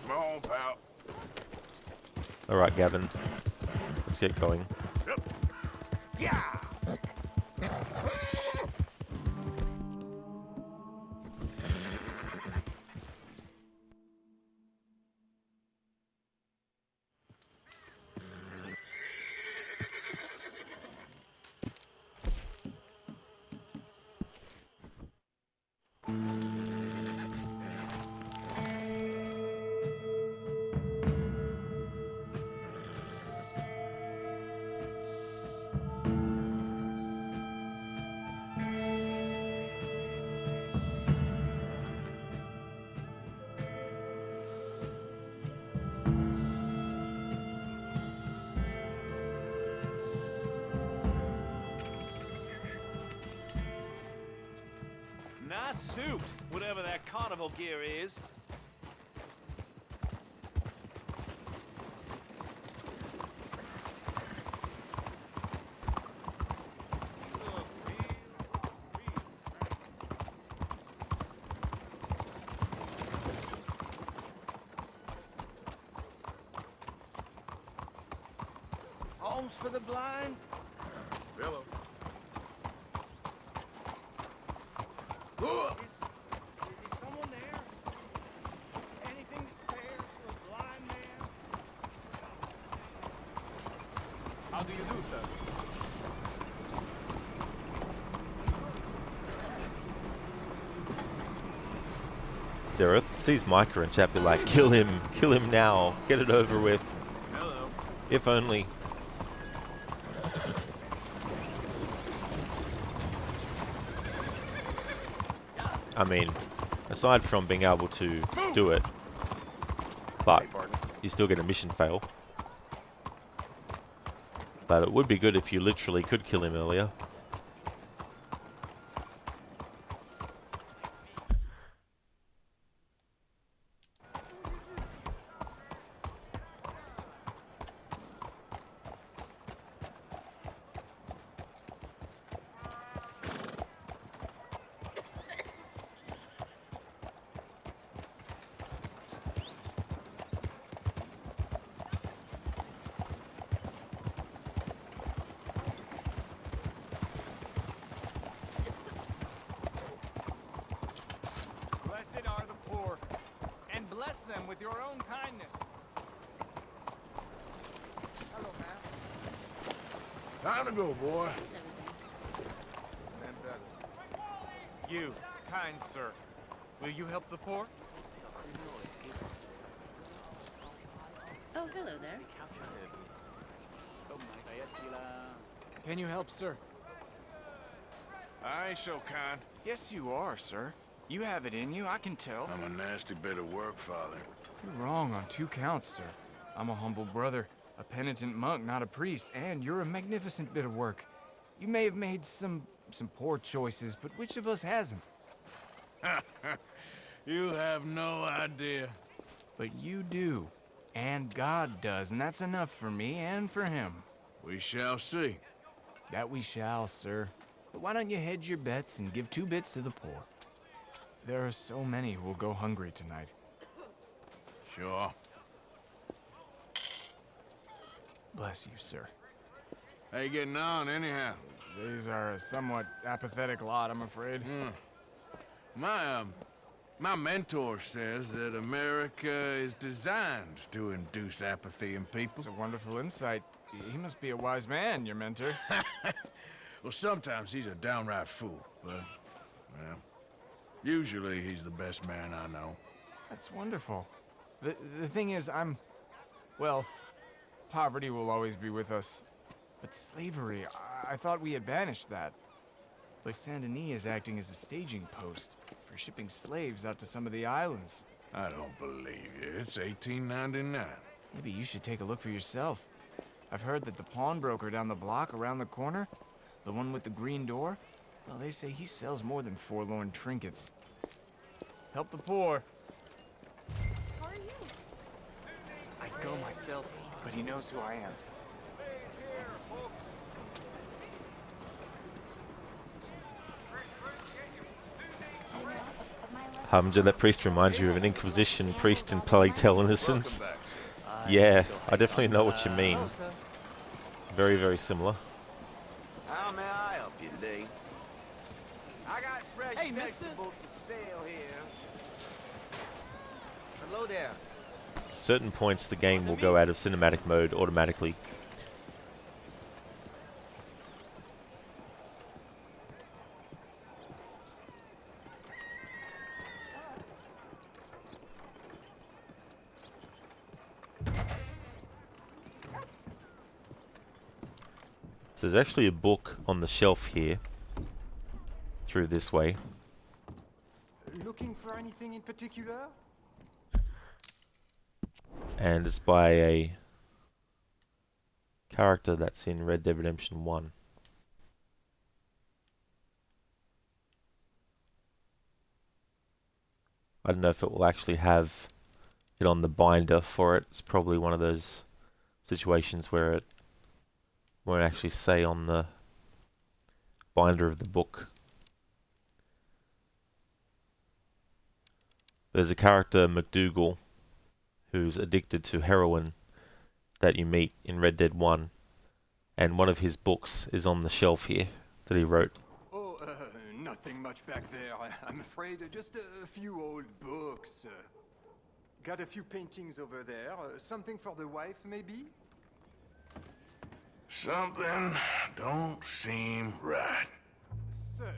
D: Come on, pal.
A: Alright, Gavin. Let's get going.
D: Yeah!
B: Nice suit, whatever that carnival gear is.
H: Homes for the blind?
F: Hello.
H: Is someone there? Anything to spare for a blind man?
B: How do you do, sir?
A: Zereth sees Micah and Chappie like, kill him now, get it over with.
B: Hello.
A: If only. I mean, aside from being able to do it, but you still get a mission fail. But it would be good if you literally could kill him earlier.
I: them with your own kindness.
N: Hello, man.
D: Time to go, boy.
N: Man better.
I: You, kind sir, will you help the poor?
V: Oh, hello there.
I: Can you help, sir?
D: I ain't so kind.
I: Yes, you are, sir. You have it in you, I can tell.
D: I'm a nasty bit of work, Father.
I: You're wrong on 2 counts, sir. I'm a humble brother, a penitent monk, not a priest, and you're a magnificent bit of work. You may have made some poor choices, but which of us hasn't?
D: You have no idea.
I: But you do. And God does, and that's enough for me and for him.
D: We shall see.
I: That we shall, sir. But why don't you hedge your bets and give 2 bits to the poor? There are so many who will go hungry tonight.
D: Sure.
I: Bless you, sir.
D: How you getting on, anyhow?
I: These are a somewhat apathetic lot, I'm afraid.
D: My mentor says that America is designed to induce apathy in people.
I: It's a wonderful insight. He must be a wise man, your mentor.
D: Well, sometimes he's a downright fool, but, well, usually he's the best man I know.
I: That's wonderful. The thing is, well, poverty will always be with us. But slavery, I thought we had banished that. Like Saint Denis is acting as a staging post for shipping slaves out to some of the islands.
D: I don't believe you. It's 1899.
I: Maybe you should take a look for yourself. I've heard that the pawnbroker down the block around the corner, the one with the green door, well, they say he sells more than forlorn trinkets. Help the poor.
V: How are you?
I: I'd go myself, but he knows who I am.
A: Harbinger, that priest reminds you of an Inquisition priest in Plague Tale Innocence. Yeah, I definitely know what you mean. Very, very similar.
H: How may I help you today? I got fresh
V: Hey, mister.
H: vegetables for sale here. Hello there.
A: Certain points the game will go out of cinematic mode automatically. So there's actually a book on the shelf here, through this way.
V: Looking for anything in particular?
A: And it's by a character that's in Red Dead Redemption 1. I don't know if it will actually have it on the binder for it. It's probably one of those situations where it won't actually say on the binder of the book. There's a character, McDougal, who's addicted to heroin that you meet in Red Dead 1, and one of his books is on the shelf here that he wrote.
V: Oh, nothing much back there, I'm afraid. Just a few old books. Got a few paintings over there. Something for the wife, maybe?
D: Something don't seem right.
V: Sir,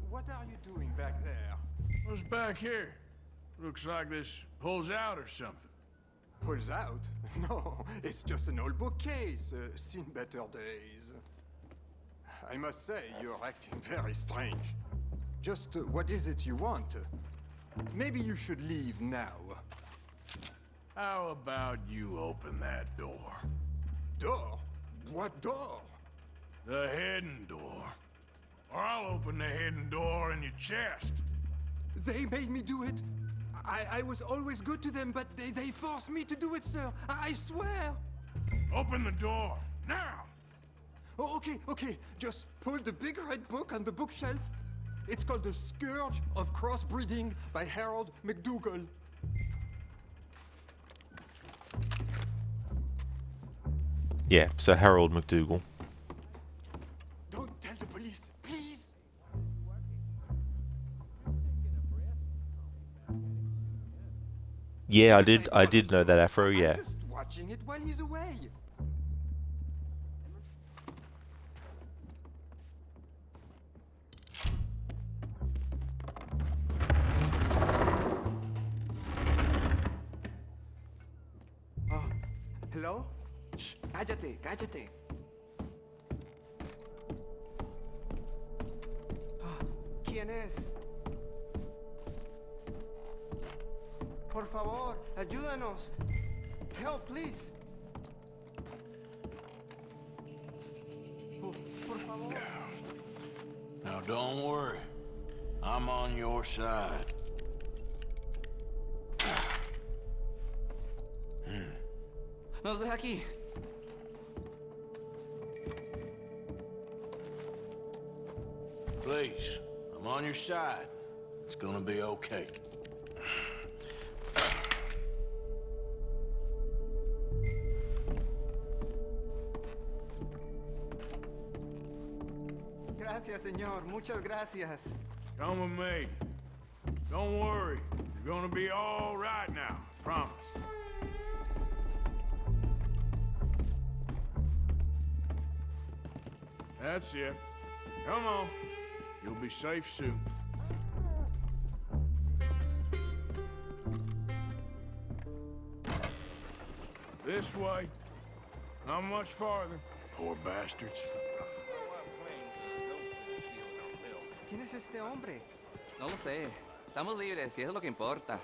V: what are you doing back there?
D: What's back here? Looks like this pulls out or something.
V: Pulls out? No, it's just an old bookcase. Seen better days. I must say, you're acting very strange. Just what is it you want? Maybe you should leave now.
D: How about you open that door?
V: Door? What door?
D: The hidden door. Or I'll open the hidden door in your chest.
V: They made me do it. I was always good to them, but they forced me to do it, sir. I swear.
D: Open the door, now!
V: Oh, okay. Just pull the big red book on the bookshelf. It's called The Scourge of Crossbreeding by Harold McDougal.
A: Yeah, so Harold McDougal.
V: Don't tell the police, please.
A: Yeah, I did know that afro, yeah.
V: Just watching it while he's away.
L: Oh, hello? Shh, cállate, cállate. ¿Quién es? Por favor, ayúdanos. Help, please. Por favor.
D: Now don't worry. I'm on your side.
L: Nos deja aquí.
D: Please, I'm on your side. It's gonna be okay.
L: Gracias, señor. Muchas gracias.
D: Come with me. Don't worry. You're gonna be all right now. Promise. That's it. Come on. You'll be safe soon. This way. Not much farther. Poor bastards.
L: ¿Quién es este hombre?
Q: No lo sé. Estamos libres y eso es lo que importa.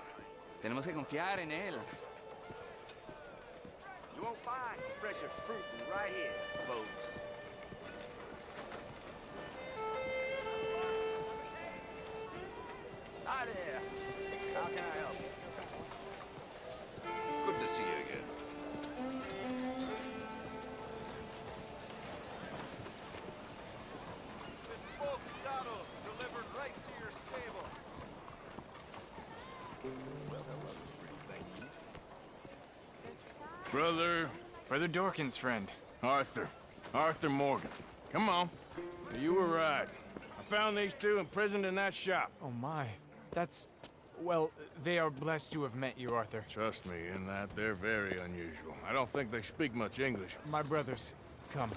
Q: Tenemos que confiar en él.
S: You won't find fresher fruit than right here, folks. Hi there. How can I help you?
Q: Good to see you again.
B: Bespoke saddles delivered right to your stable.
O: Well, hello, pretty lady.
D: Brother
I: Dorkins' friend.
D: Arthur Morgan. Come on. You were right. I found these two imprisoned in that shop.
I: Oh my. That's... Well, they are blessed to have met you, Arthur.
D: Trust me, in that they're very unusual. I don't think they speak much English.
I: My brothers, come.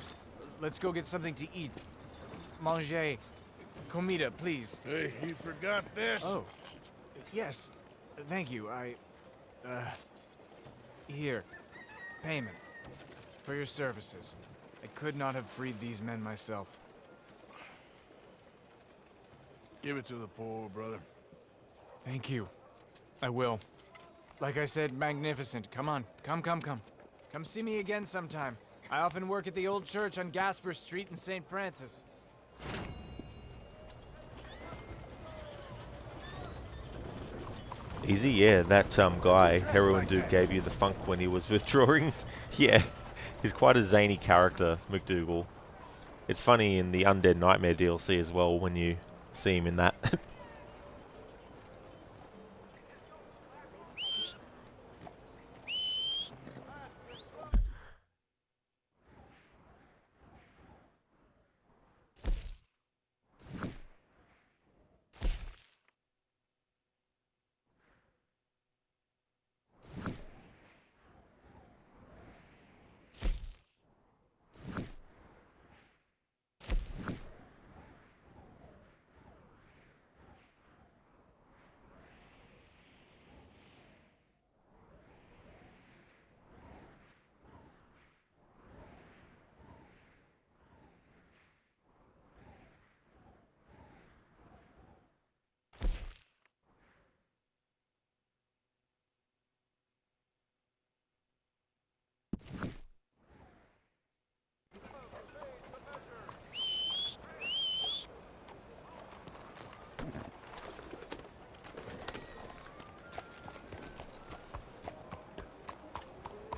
I: Let's go get something to eat. Manger. Comida, please.
D: Hey, you forgot this?
I: Oh. Yes. Thank you. Here. Payment. For your services. I could not have freed these men myself.
D: Give it to the poor, brother.
I: Thank you. I will. Like I said, magnificent. Come on. Come. Come see me again sometime. I often work at the old church on Gasper Street in St. Francis.
A: Easy, yeah, that guy, heroin dude, gave you the funk when he was withdrawing. Yeah, he's quite a zany character, McDougal. It's funny in the Undead Nightmare DLC as well when you see him in that.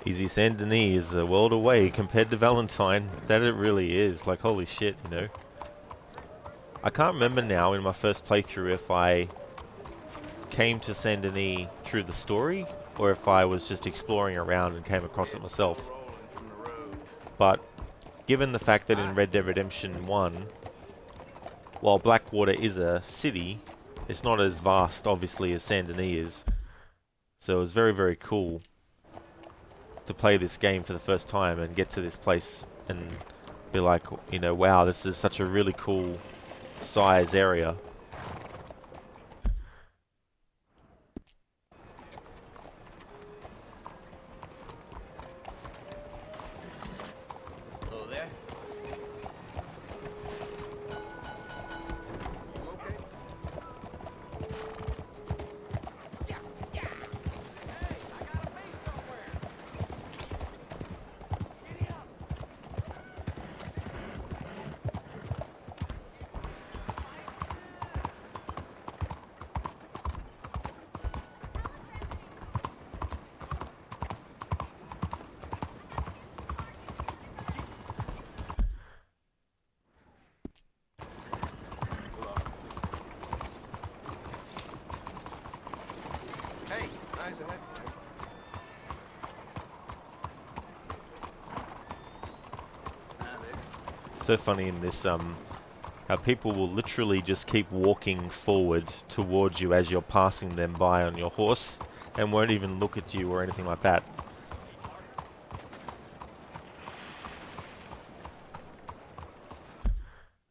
A: Easy, Saint Denis is a world away compared to Valentine. That it really is. Like, holy shit, you know. I can't remember now in my first playthrough if I came to Saint Denis through the story or if I was just exploring around and came across it myself. But given the fact that in Red Dead Redemption 1, while Blackwater is a city, it's not as vast, obviously, as Saint Denis is. So it was very, very cool to play this game for the first time and get to this place and be like, you know, wow, this is such a really cool size area.
Q: Hello there.
L: Hey, nice to have
A: So funny in this, how people will literally just keep walking forward towards you as you're passing them by on your horse and won't even look at you or anything like that.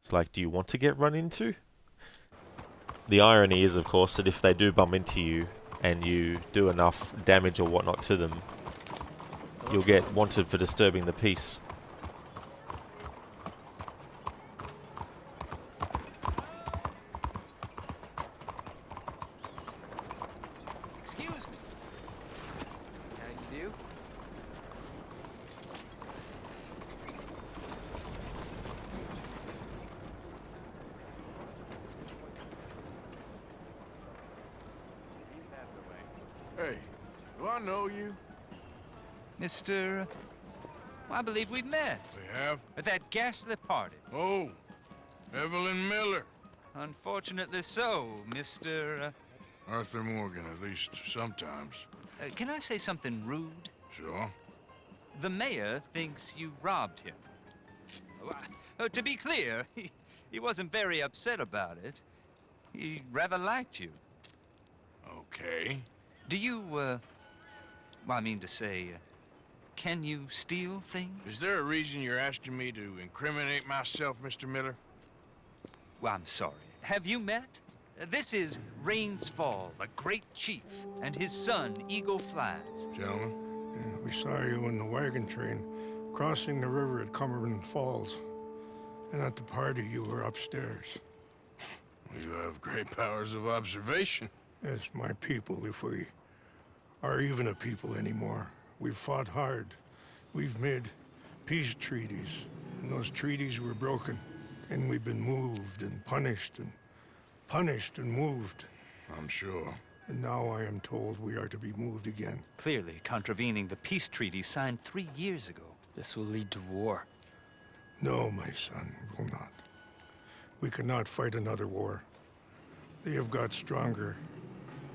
A: It's like, do you want to get run into? The irony is, of course, that if they do bump into you and you do enough damage or whatnot to them, you'll get wanted for disturbing the peace.
Q: Excuse me. How do you do?
D: Hey, do I know you?
E: Mr. I believe we've met.
D: We have?
E: At that ghastly party.
D: Oh, Evelyn Miller.
E: Unfortunately so, Mr.
D: Arthur Morgan, at least sometimes.
E: Can I say something rude?
D: Sure.
E: The mayor thinks you robbed him. To be clear, he wasn't very upset about it. He rather liked you.
D: Okay.
E: Do you, well, I mean to say, can you steal things?
D: Is there a reason you're asking me to incriminate myself, Mr. Miller?
E: Well, I'm sorry. Have you met? This is Rains Fall, a great chief, and his son, Eagle Flies.
D: Gentlemen?
N: Yeah, we saw you in the wagon train crossing the river at Cumberland Falls. And at the party, you were upstairs.
D: You have great powers of observation.
N: Yes, my people, if we are even a people anymore. We've fought hard. We've made peace treaties, and those treaties were broken. And we've been moved and punished and moved.
D: I'm sure.
N: And now I am told we are to be moved again.
E: Clearly contravening the peace treaty signed 3 years ago.
L: This will lead to war.
N: No, my son, it will not. We cannot fight another war. They have got stronger,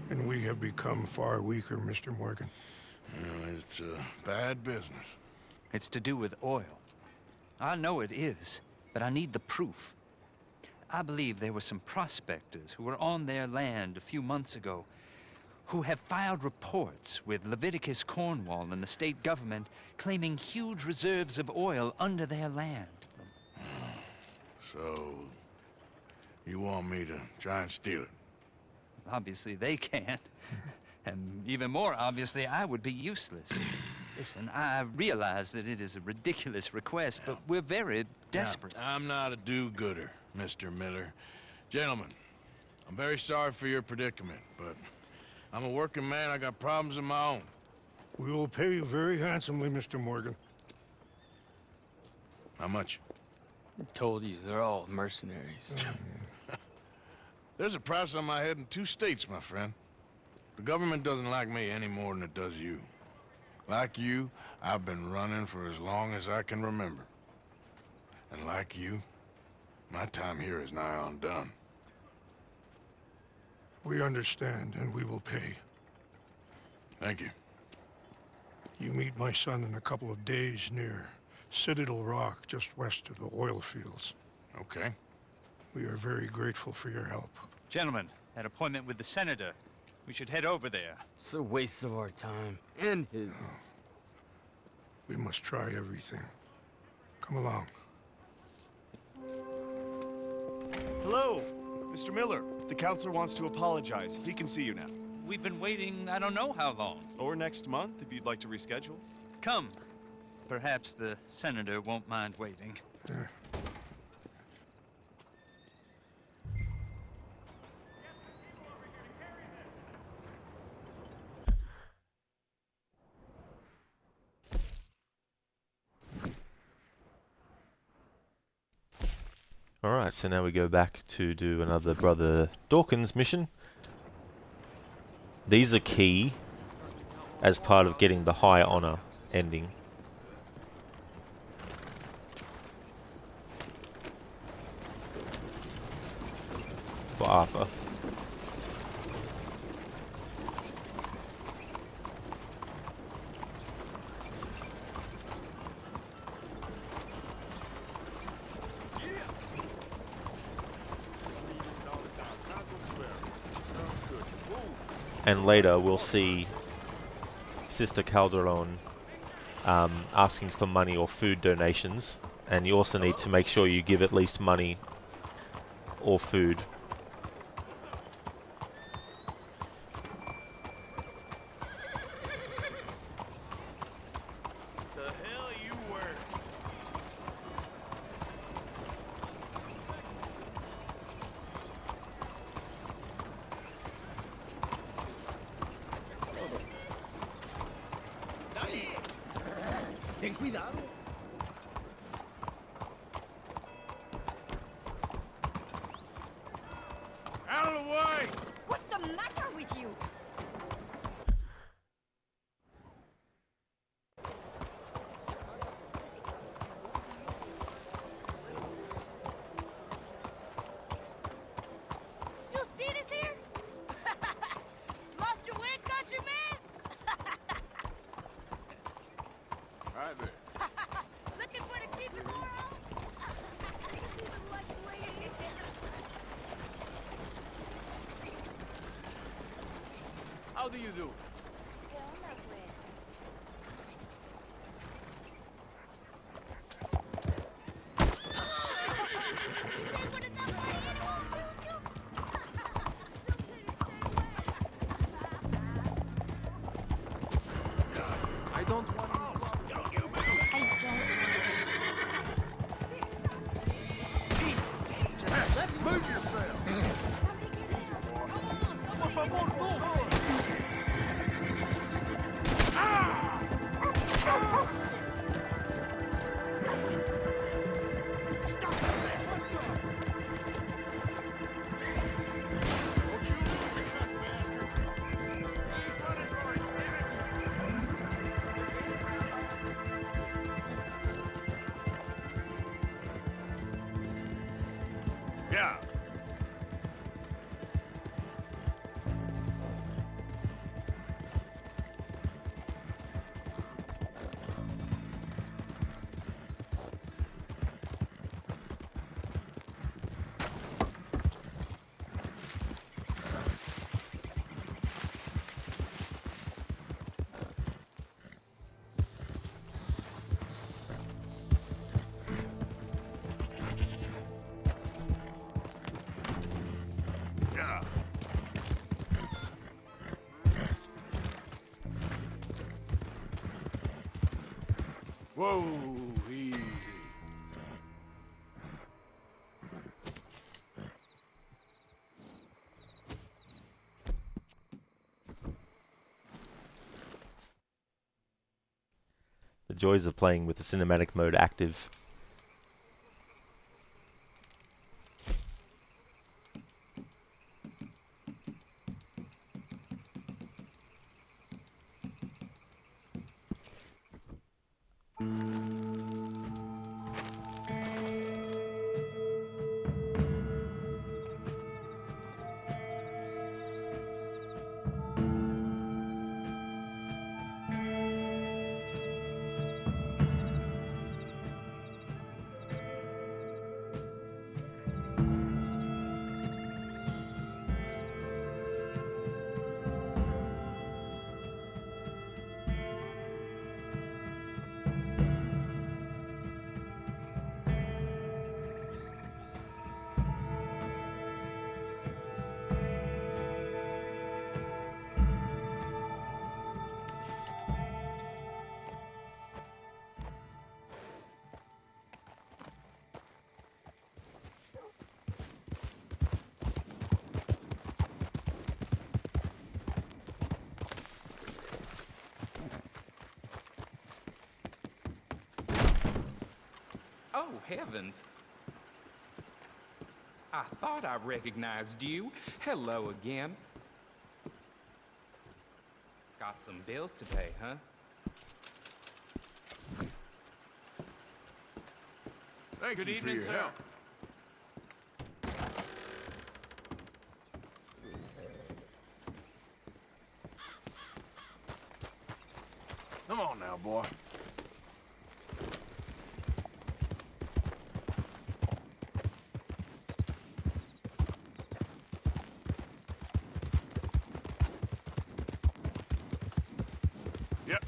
N: and we have become far weaker, Mr. Morgan.
D: Well, it's bad business.
E: It's to do with oil. I know it is, but I need the proof. I believe there were some prospectors who were on their land a few months ago who have filed reports with Leviticus Cornwall and the state government claiming huge reserves of oil under their land.
D: So, you want me to try and steal it?
E: Obviously they can't. And even more obviously, I would be useless. Listen, I realize that it is a ridiculous request, but we're very desperate.
D: Now, I'm not a do-gooder, Mr. Miller. Gentlemen, I'm very sorry for your predicament, but I'm a working man. I got problems of my own.
N: We will pay you very handsomely, Mr. Morgan.
D: How much?
L: I told you, they're all mercenaries.
D: There's a price on my head in 2 states, my friend. The government doesn't like me any more than it does you. Like you, I've been running for as long as I can remember. And like you, my time here is nigh on done.
N: We understand, and we will pay.
D: Thank you.
N: You meet my son in a couple of days near Citadel Rock, just west of the oil fields.
D: Okay.
N: We are very grateful for your help.
E: Gentlemen, that appointment with the senator.
J: We should head over there.
L: It's a waste of our time. And his.
N: We must try everything. Come along.
U: Hello, Mr. Miller. The counselor wants to apologize. He can see you now.
J: We've been waiting I don't know how long.
U: Or next month, if you'd like to reschedule.
J: Come. Perhaps the senator won't mind waiting.
A: Alright, so now we go back to do another Brother Dawkins mission. These are key as part of getting the high honor ending. For Arthur. And later we'll see Sister Calderon asking for money or food donations, and you also need to make sure you give at least money or food.
B: The hell you were?
R: Ten cuidado.
D: Out of the way!
T: What's the matter with you?
P: You see this here? Lost your wind, countryman?
F: Right there.
P: Looking for the cheapest morals?
L: How do you do? I don't want
B: Move yourself! Por favor, move!
D: Yeah. Yeah. Whoa, easy.
A: The joys of playing with the cinematic mode active.
G: Oh, heavens. I thought I recognized you. Hello again. Got some bills to pay, huh?
D: Thank
G: Good
D: you
G: evening,
D: for your
G: sir.
D: help. Come on now, boy. Yep.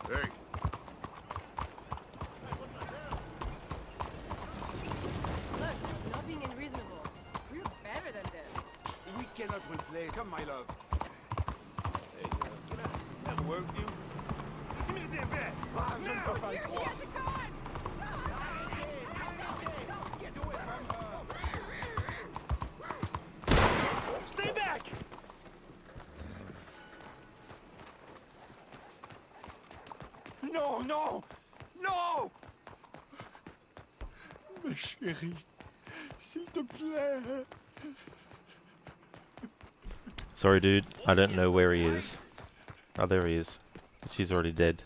D: Hey.
K: Look, you're not being unreasonable. We're better than this.
H: We cannot play. Come, my love.
B: Hey, can I work with you?
H: Give me the damn bat. Je ne peux pas le croire. Stay back! No, no! No!
N: Ma chérie, s'il te plaît.
A: Sorry, dude. I don't know where he is. Oh, there he is. She's already dead.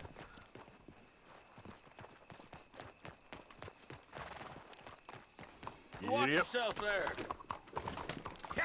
B: Watch yourself there. Yeah.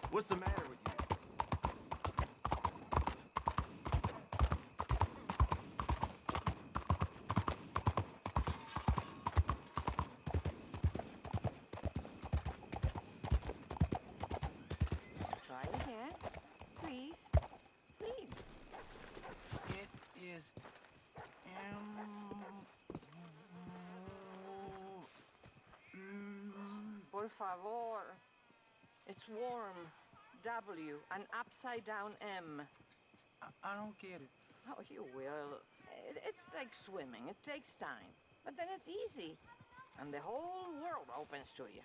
H: What's the matter with you?
W: Try again. Please. Please.
H: It is...
W: Por favor. It's warm. W, an upside down M.
H: I don't get it.
W: Oh, you will. It's like swimming. It takes time. But then it's easy. And the whole world opens to you.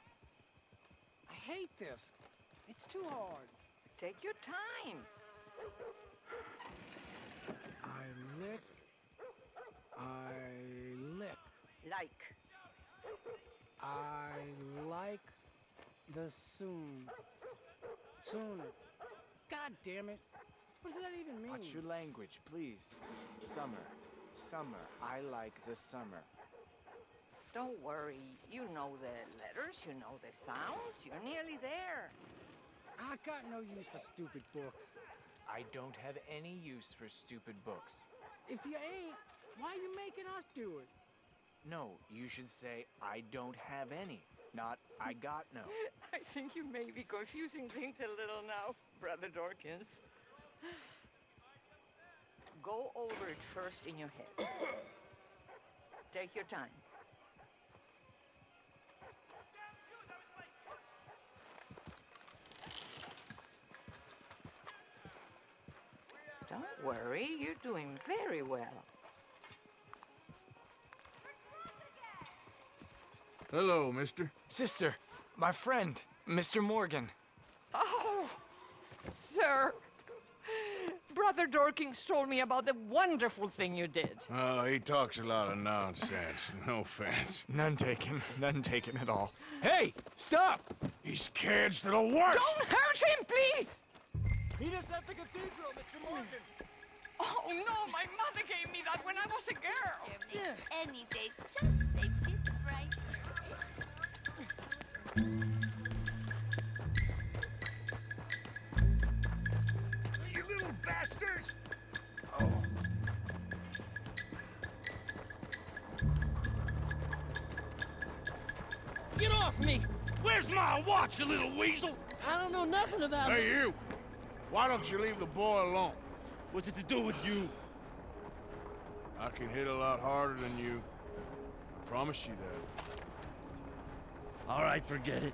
H: I hate this. It's too hard.
W: Take your time.
L: I lick.
W: Like.
L: I like the sooner. God damn it. What does that even mean?
I: Watch your language, please. Summer. I like the summer.
W: Don't worry. You know the letters, you know the sounds. You're nearly there.
L: I got no use for stupid books.
I: I don't have any use for stupid books.
L: If you ain't, why are you making us do it?
I: No, you should say, I don't have any, not I got no.
W: I think you may be confusing things a little now, Brother Dorkins. Go over it first in your head. Take your time. Don't worry, you're doing very well.
D: Hello, mister.
I: Sister, my friend, Mr. Morgan.
W: Oh, sir. Brother Dorkins told me about the wonderful thing you did.
D: Oh, he talks a lot of nonsense. No offense.
I: None taken at all. Hey, stop!
D: These kids, they're the worst!
W: Don't hurt him, please!
L: Meet us at the cathedral, Mr. Morgan.
W: Oh, no, my mother gave me that when I was a girl.
P: Any day just a bit bright.
S: You little bastards!
L: Get off me!
S: Where's my watch, you little weasel?
L: I don't know nothing about it.
D: Hey, you! Why don't you leave the boy alone?
S: What's it to do with you?
D: I can hit a lot harder than you. I promise you that.
S: All right, forget it.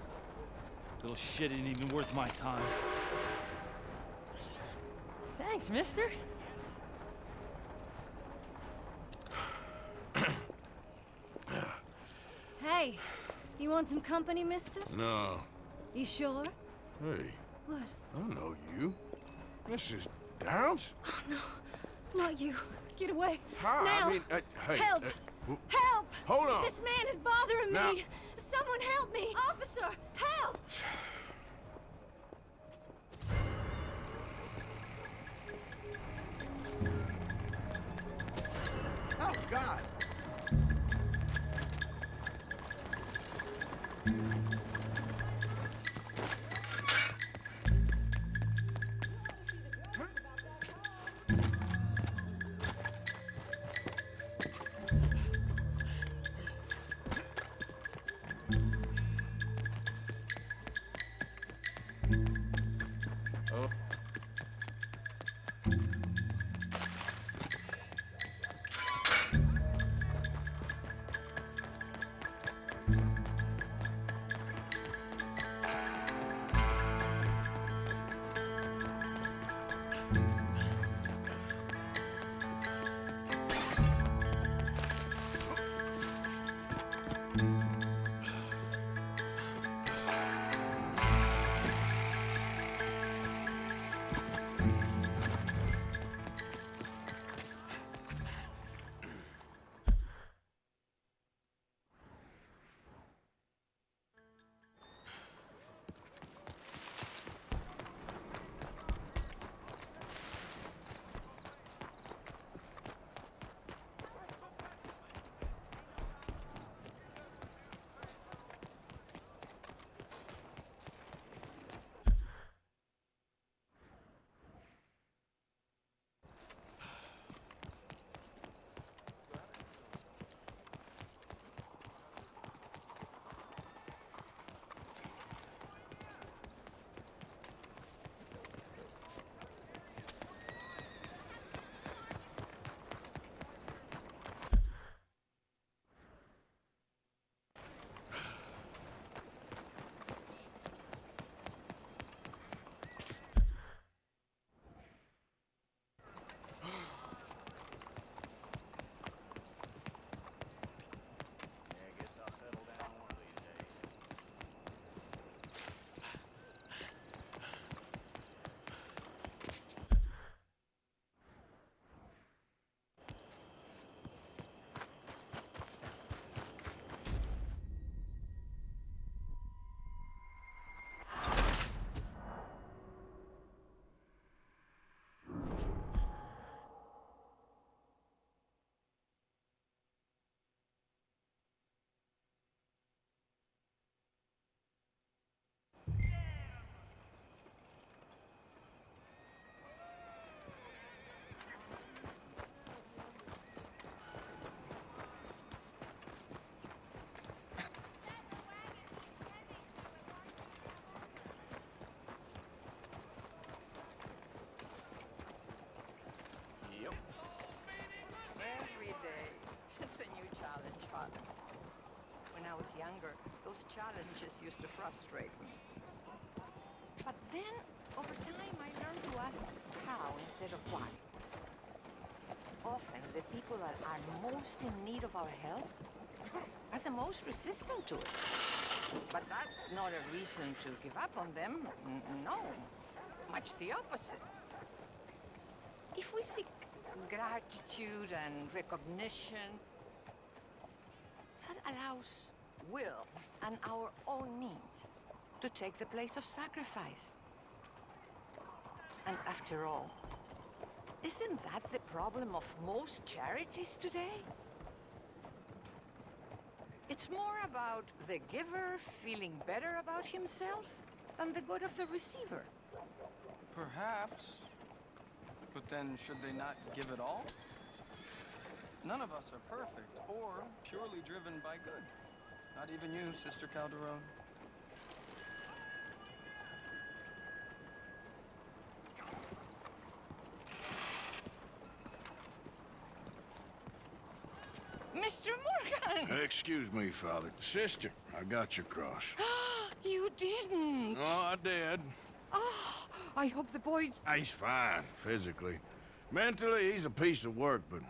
S: Little shit ain't even worth my time.
K: Thanks, mister.
C: Hey, you want some company, mister?
D: No.
C: You sure?
D: Hey,
C: What?
D: I know you. This is Downs?
C: Oh, no. Not you. Get away.
D: How?
C: Now.
D: I mean, hey.
C: Help! Help!
D: Hold on.
C: This man is bothering
D: Now-
C: me. Someone help me. Officer, help!
R: Oh, God!
D: Oh.
W: was younger, those challenges used to frustrate me. But then, over time, I learned to ask how instead of why. Often, the people that are most in need of our help are the most resistant to it. But that's not a reason to give up on them. No, much the opposite. If we seek gratitude and recognition, that allows will and our own needs to take the place of sacrifice. And after all, isn't that the problem of most charities today? It's more about the giver feeling better about himself than the good of the receiver.
M: Perhaps. But then should they not give it all? None of us are perfect or purely driven by good. Not even you, Sister Calderon.
W: Mr. Morgan!
D: Excuse me, Father. Sister, I got your cross.
W: You didn't!
D: Oh, I did.
W: Oh, I hope the boy...
D: He's fine, physically. Mentally, he's a piece of work, but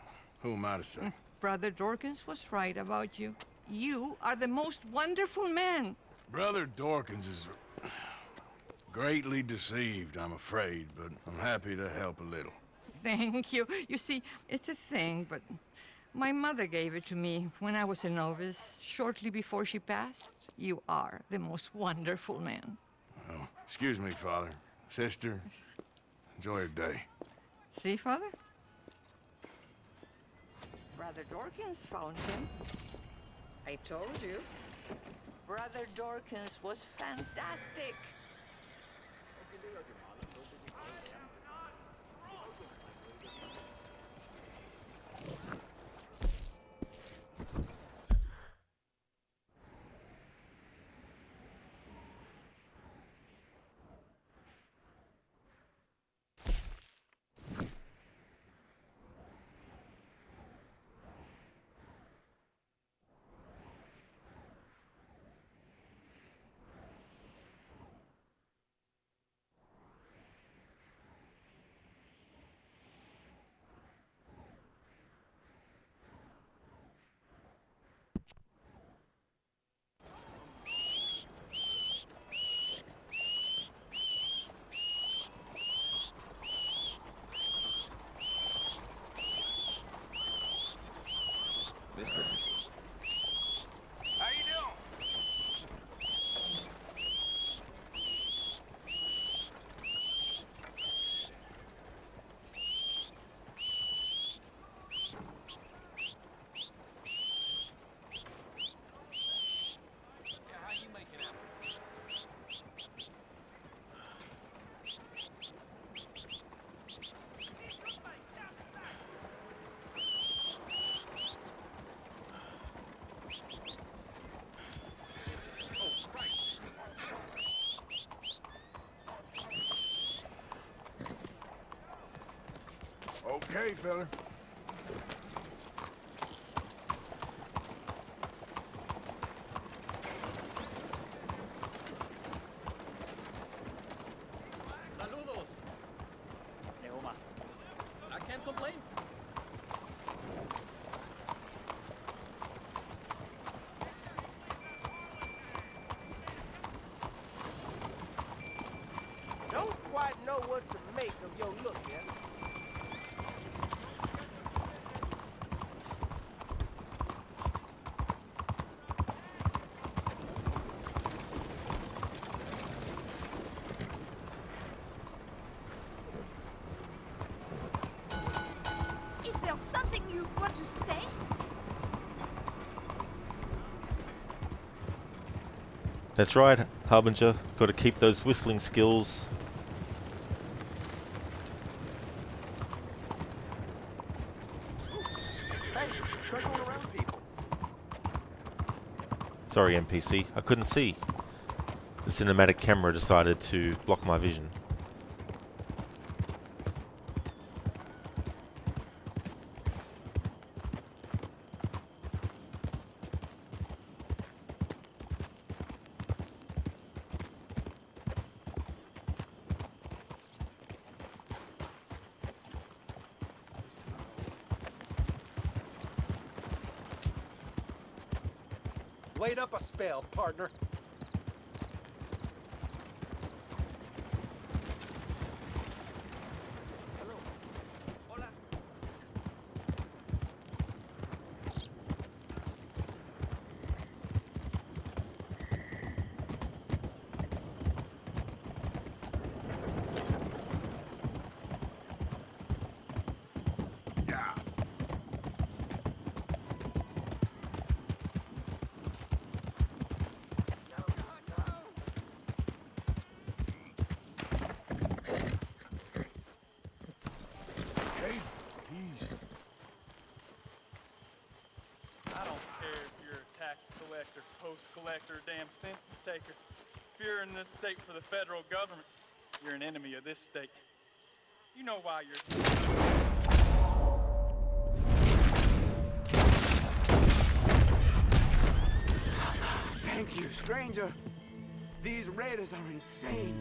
D: who am I to say?
W: Brother Dorkins was right about you. You are the most wonderful man.
D: Brother Dorkins is greatly deceived, I'm afraid, but I'm happy to help a little.
W: Thank you. You see, it's a thing, but my mother gave it to me when I was a novice, shortly before she passed. You are the most wonderful man.
D: Oh, excuse me, Father. Sister, enjoy your day.
W: See, Father? Brother Dorkins found him. I told you. Brother Dorkins was fantastic.
M: Mister.
H: How you doing?
B: Yeah, how you making out?
D: Okay, fella.
B: Saludos. Neoma. I can't complain.
H: Don't quite know what to make of your look yet.
C: Is there something you want to say?
A: That's right, Harbinger. Got to keep those whistling skills.
H: Hey, try going around people.
A: Sorry, NPC. I couldn't see. The cinematic camera decided to block my vision.
O: Wait up a spell, partner.
M: I don't care if you're a tax collector, post collector, damn census taker. If you're in this state for the federal government, you're an enemy of this state. You know why you're...
H: Thank you, stranger. These raiders are insane.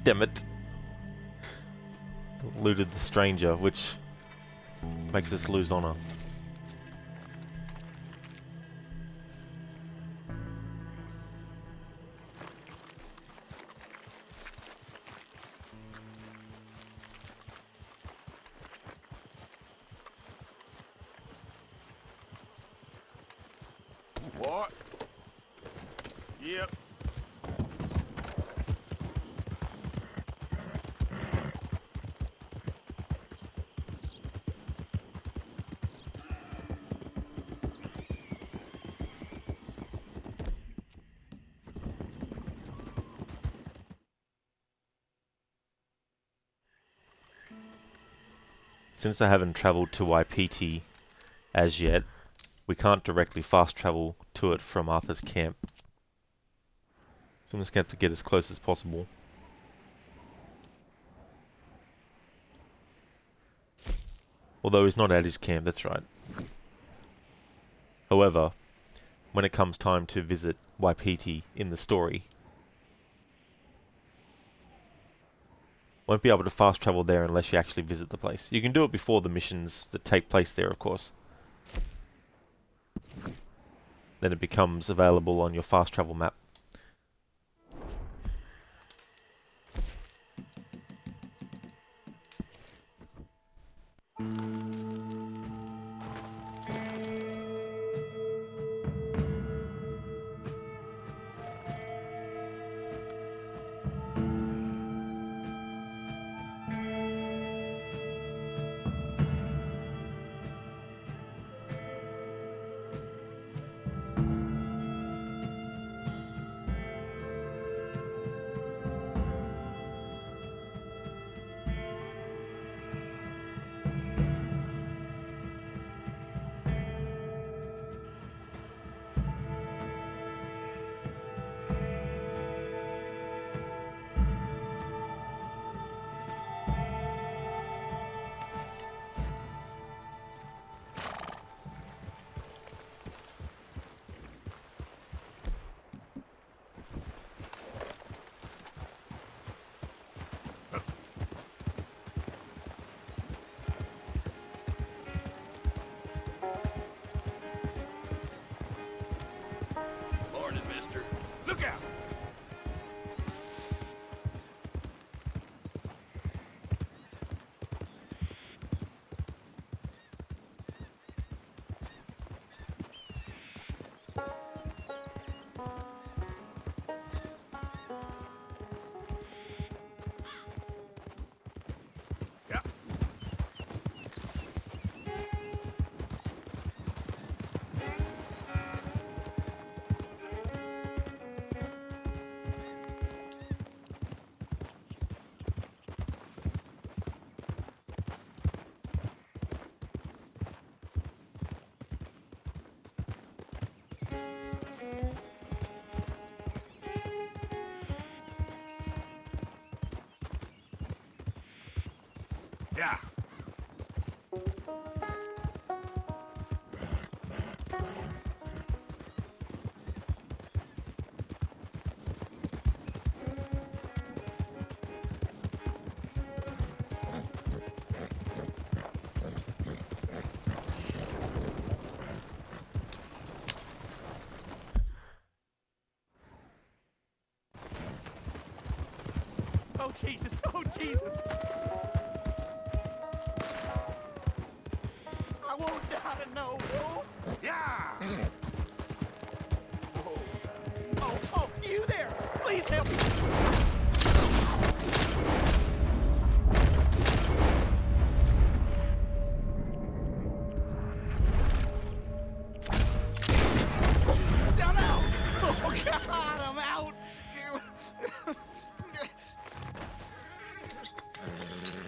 A: Damn it. Looted the stranger, which makes us lose honor.
D: What? Yep.
A: Since I haven't travelled to Waipipi as yet, we can't directly fast travel to it from Arthur's camp. So I'm just going to have to get as close as possible. Although he's not at his camp, that's right. However, when it comes time to visit Waipipi in the story, won't be able to fast travel there unless you actually visit the place. You can do it before the missions that take place there, of course. Then it becomes available on your fast travel map.
D: Yeah.
L: Oh, Jesus. Oh, Jesus. I won't die to know, Wolf.
D: Yeah!
L: Oh, you there. Please help me. Down out. Oh, God, I'm out.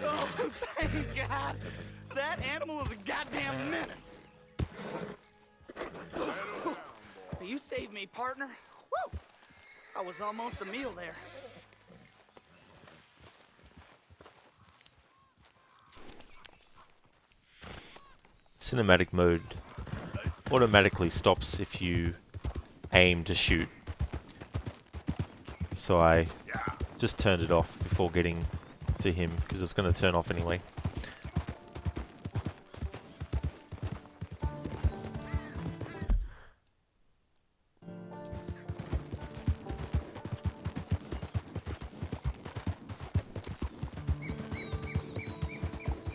L: Oh, thank God. That animal is a goddamn menace. You saved me, partner. Woo! I was almost a meal there.
A: Cinematic mode automatically stops if you aim to shoot. So I just turned it off before getting to him because it's going to turn off anyway.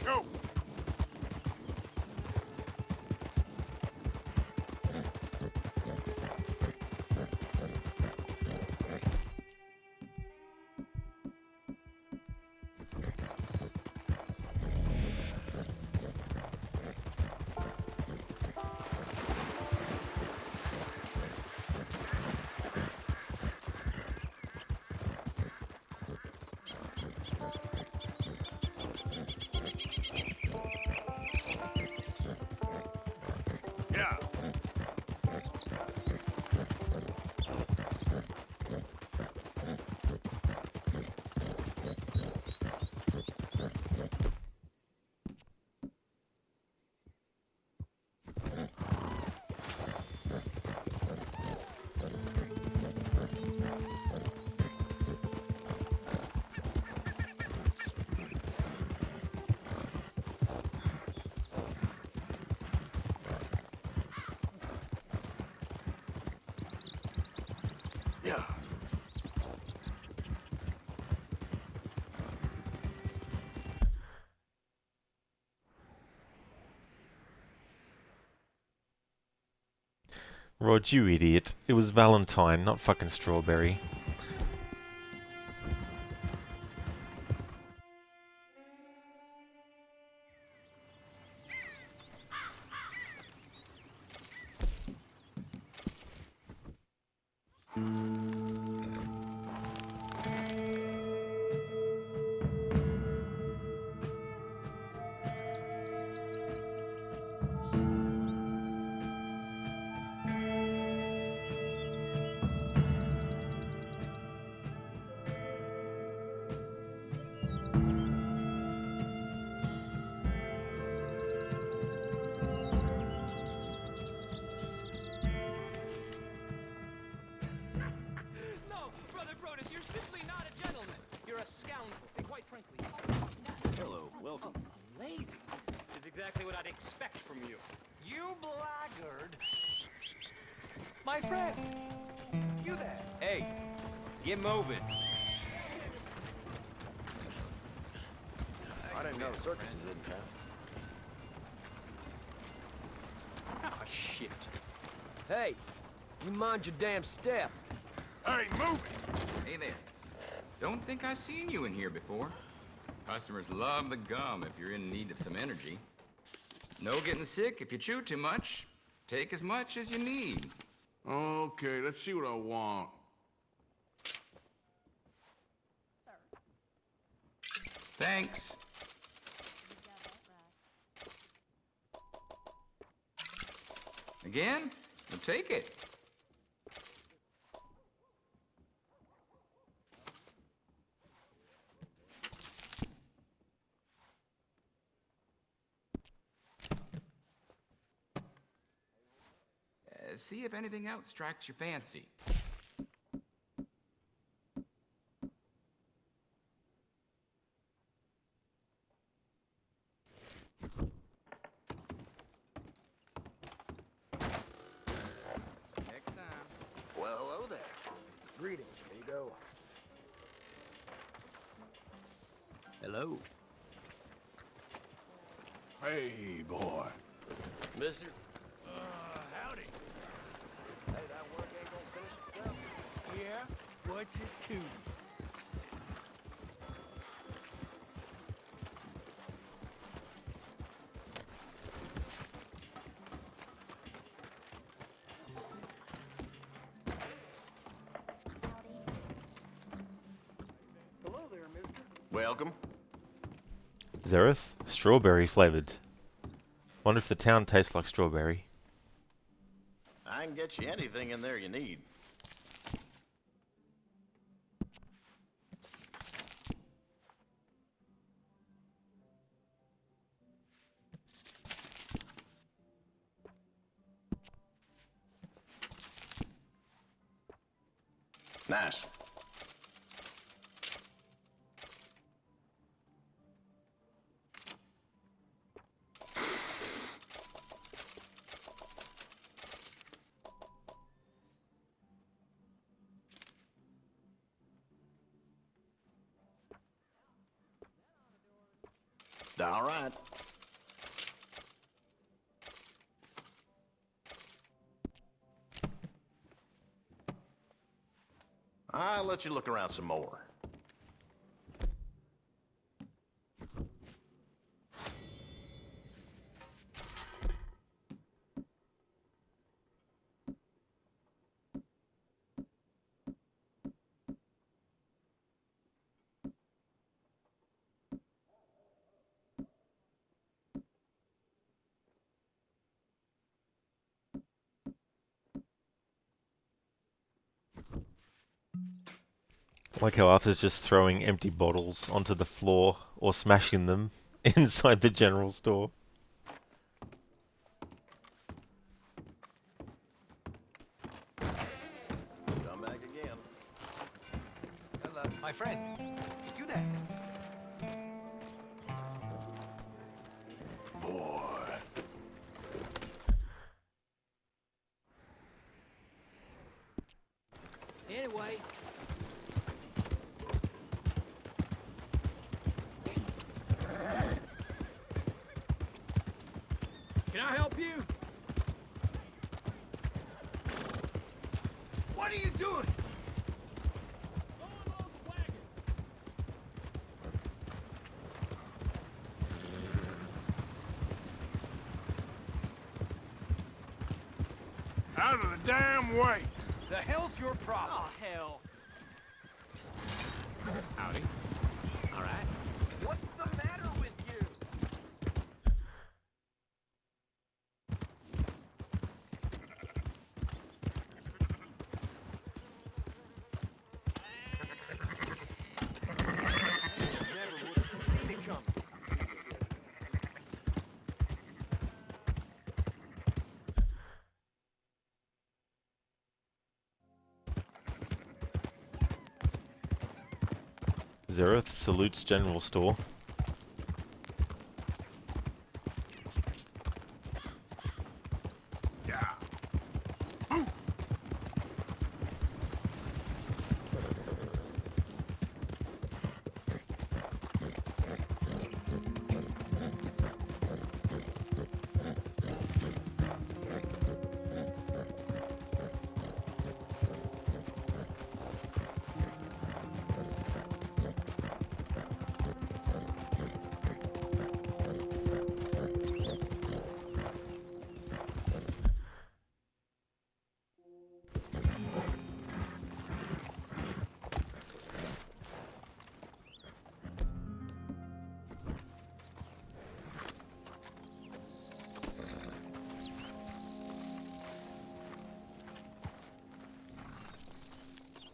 D: Go! Yeah. Yeah.
A: Rod, you idiot. It was Valentine, not fucking Strawberry.
G: No, Brother Brodus, you're simply not a gentleman. You're a scoundrel, and quite frankly...
S: Hello, welcome.
G: A lady is exactly what I'd expect from you. You blackguard. My friend. You there.
J: Hey, get moving.
H: I didn't know the circus is in town.
J: Ah, shit.
H: Hey, you mind your damn step.
D: Hey, move it!
O: Hey there. Don't think I've seen you in here before. Customers love the gum if you're in need of some energy. No getting sick if you chew too much. Take as much as you need.
D: Okay, let's see what I want.
O: Thanks. Again? Well, take it. see if anything else strikes your fancy. Next time.
R: Well, hello there. Greetings. Here you go.
O: Hello.
D: Hey, boy.
H: Mister?
M: Howdy.
H: Hey, that work ain't gonna finish itself.
M: Yeah? What's it to?
H: Hello there, mister. Welcome.
A: Zareth, strawberry flavored. Wonder if the town tastes like strawberry.
H: I can get you anything in there you need. Nice. All right. I'll let you look around some more.
A: I like how Arthur's just throwing empty bottles onto the floor or smashing them inside the general store.
H: Come back again.
G: Hello, my friend. You there?
D: Boy.
G: Anyway. Can I help you?
H: What are you doing?
D: Out of the damn way.
L: The hell's your problem? Oh, hell.
G: Howdy. All right.
H: What's the matter with you?
L: Never would have seen it coming.
A: Zareth salutes general store.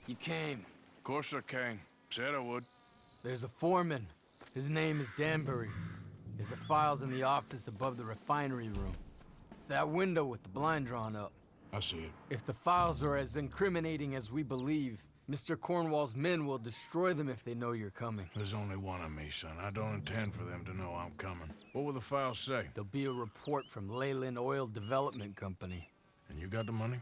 E: You came.
D: Of course I came. Said I would.
E: There's a foreman. His name is Danbury. There's the files in the office above the refinery room. It's that window with the blind drawn up.
D: I see it.
E: If the files are as incriminating as we believe, Mr. Cornwall's men will destroy them if they know you're coming.
D: There's only one of me, son. I don't intend for them to know I'm coming. What will the files say?
E: There'll be a report from Leyland Oil Development Company.
D: And you got the money?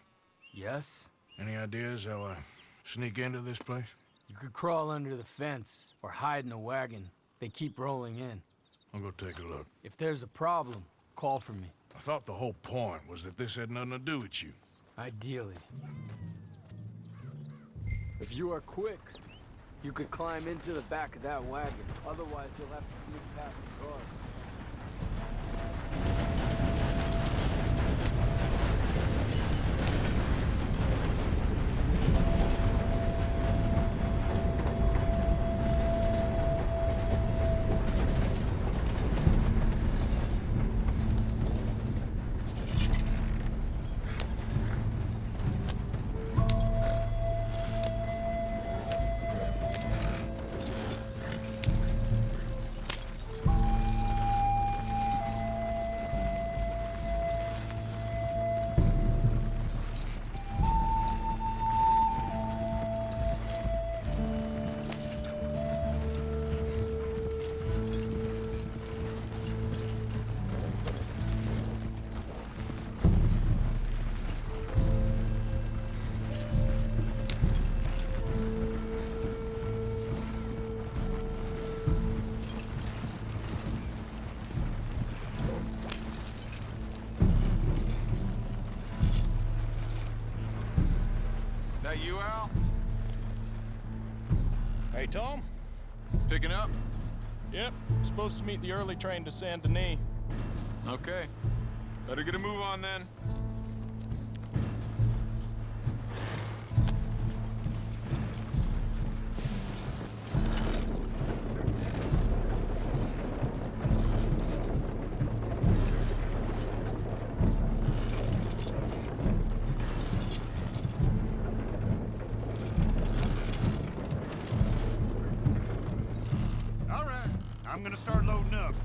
E: Yes?
D: Any ideas how I sneak into this place?
E: You could crawl under the fence or hide in a wagon. They keep rolling in.
D: I'll go take a look.
E: If there's a problem, call for me.
D: I thought the whole point was that this had nothing to do with you.
E: Ideally. If you are quick, you could climb into the back of that wagon. Otherwise, you'll have to sneak past the guards.
M: That you, Al?
S: Hey, Tom?
M: Picking up?
S: Yep. Supposed to meet the early train to Saint Denis.
M: Okay. Better get a move on then.
S: All right. I'm gonna start loading up.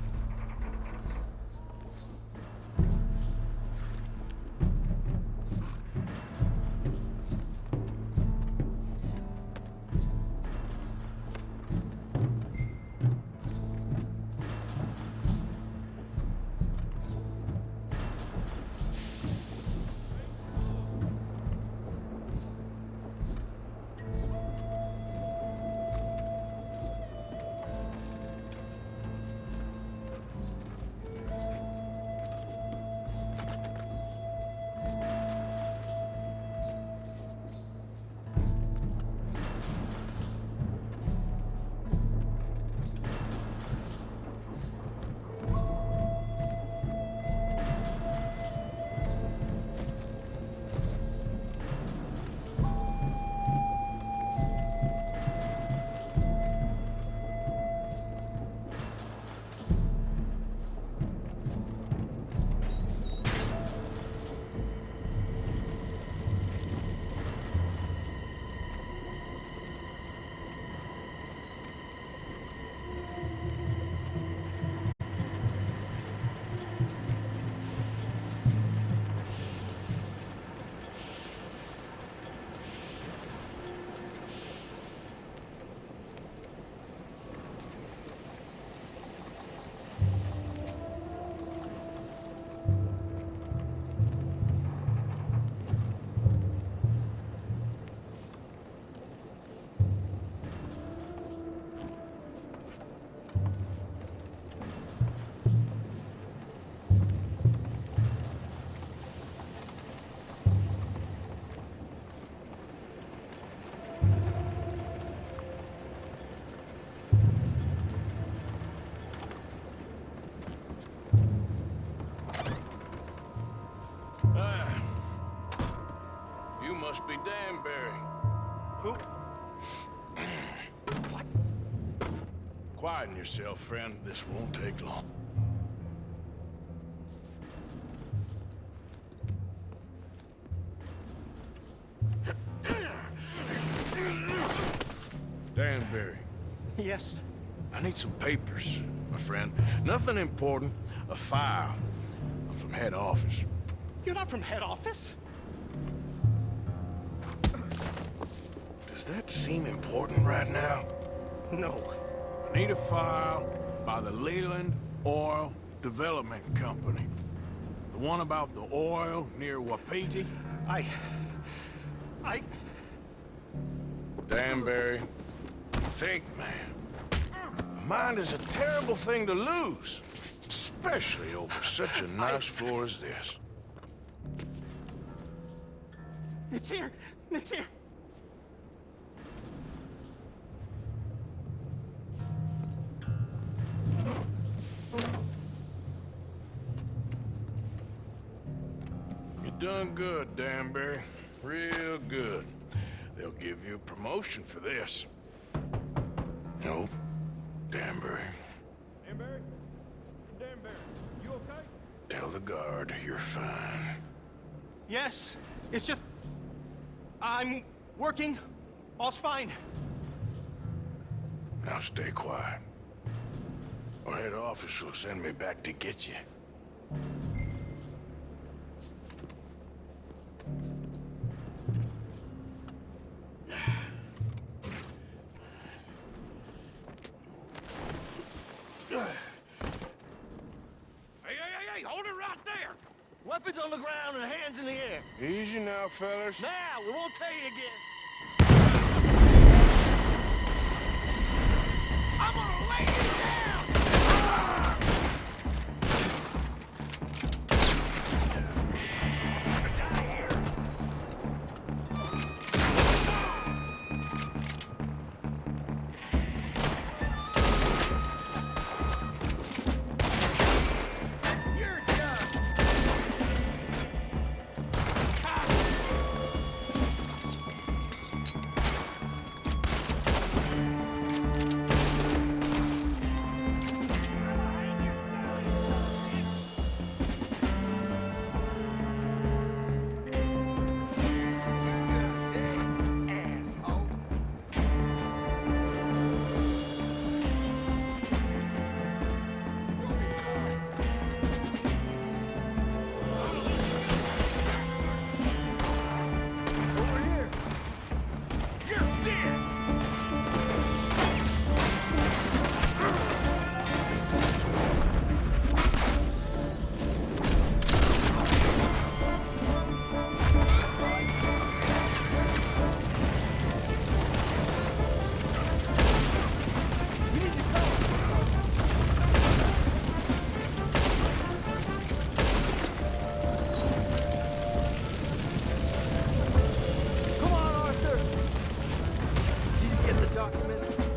D: You must be Danbury.
S: Who?
D: What? Quieten yourself, friend. This won't take long. Danbury.
S: Yes.
D: I need some papers, my friend. Nothing important. A file. I'm from head office.
S: You're not from head office?
D: Does that seem important right now?
S: No.
D: I need a file by the Leland Oil Development Company. The one about the oil near Wapiti? Danbury, think, man. A mind is a terrible thing to lose, especially over such a nice floor as this.
S: It's here! It's here!
D: You done good, Danbury. Real good. They'll give you a promotion for this. No, Danbury.
B: Danbury? Danbury, you okay?
D: Tell the guard you're fine.
S: Yes, it's just... I'm working. All's fine.
D: Now stay quiet. Or head office will send me back to get you.
B: Hey, hold it right there! Weapons on the ground and hands in the air.
D: Easy now, fellas.
B: Now, we won't tell you again. I'm gonna lay you down!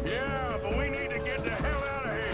D: Yeah, but we need to get the hell out of here.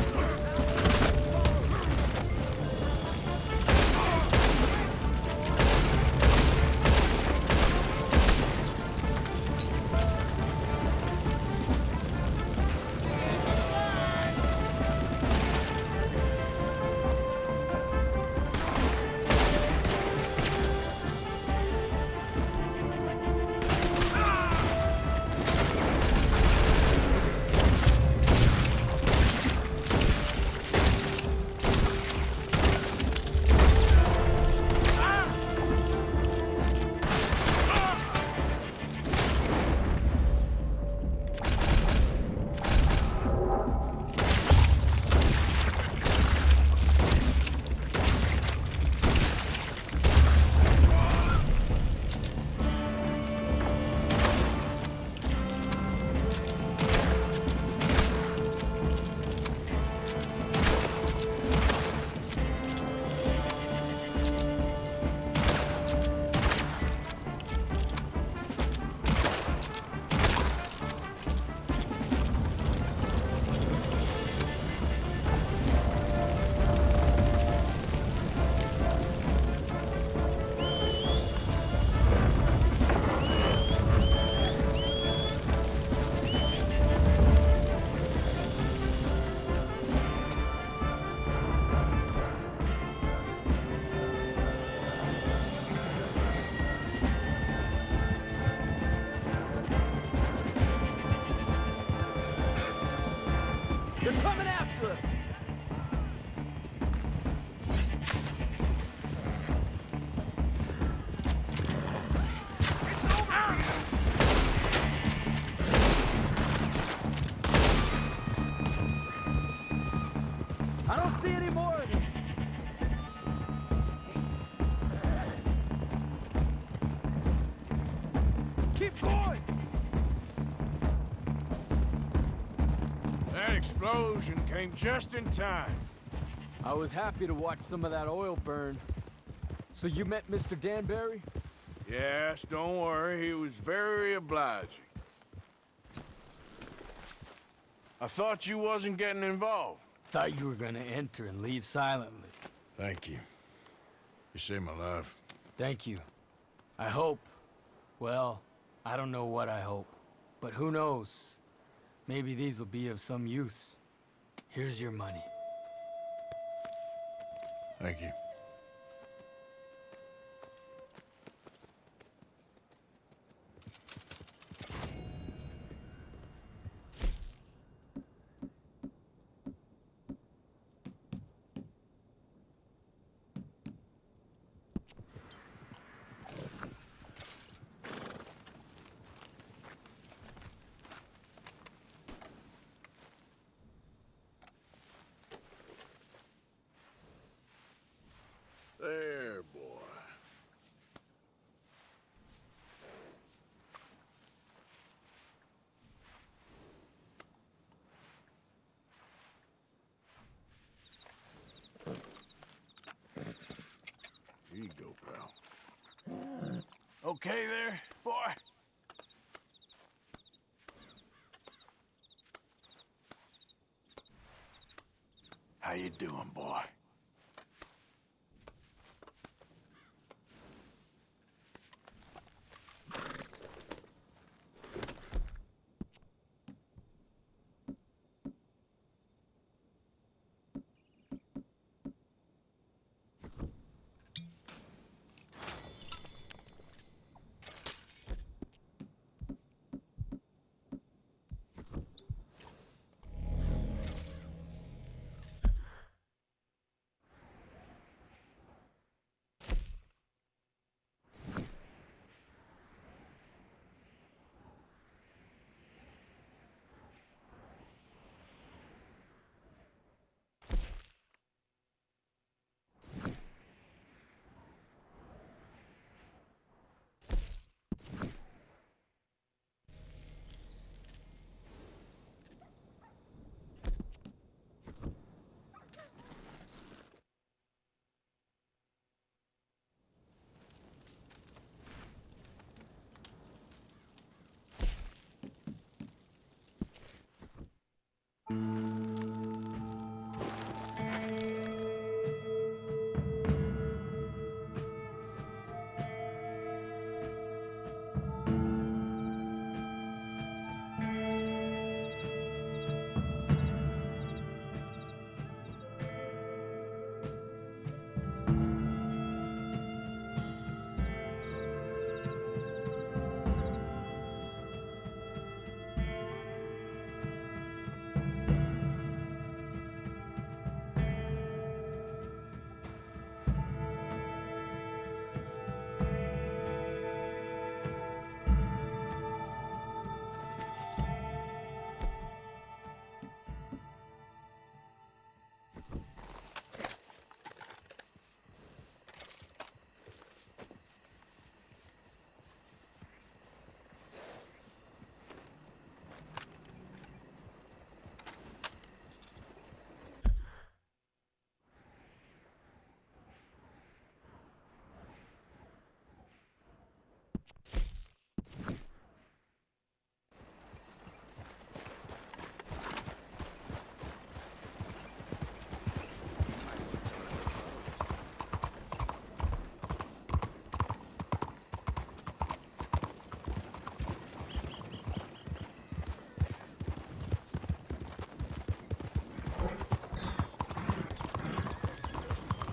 B: They're coming after us!
D: explosion came just in time.
E: I was happy to watch some of that oil burn. So you met Mr. Danbury?
D: Yes, don't worry, he was very obliging. I thought you wasn't getting involved.
E: Thought you were gonna enter and leave silently.
D: Thank you. You saved my life.
E: Thank you. I hope. Well, I don't know what I hope. But who knows? Maybe these will be of some use. Here's your money.
D: Thank you. There, boy. Here you go, pal. Okay there, boy? How you doing, boy?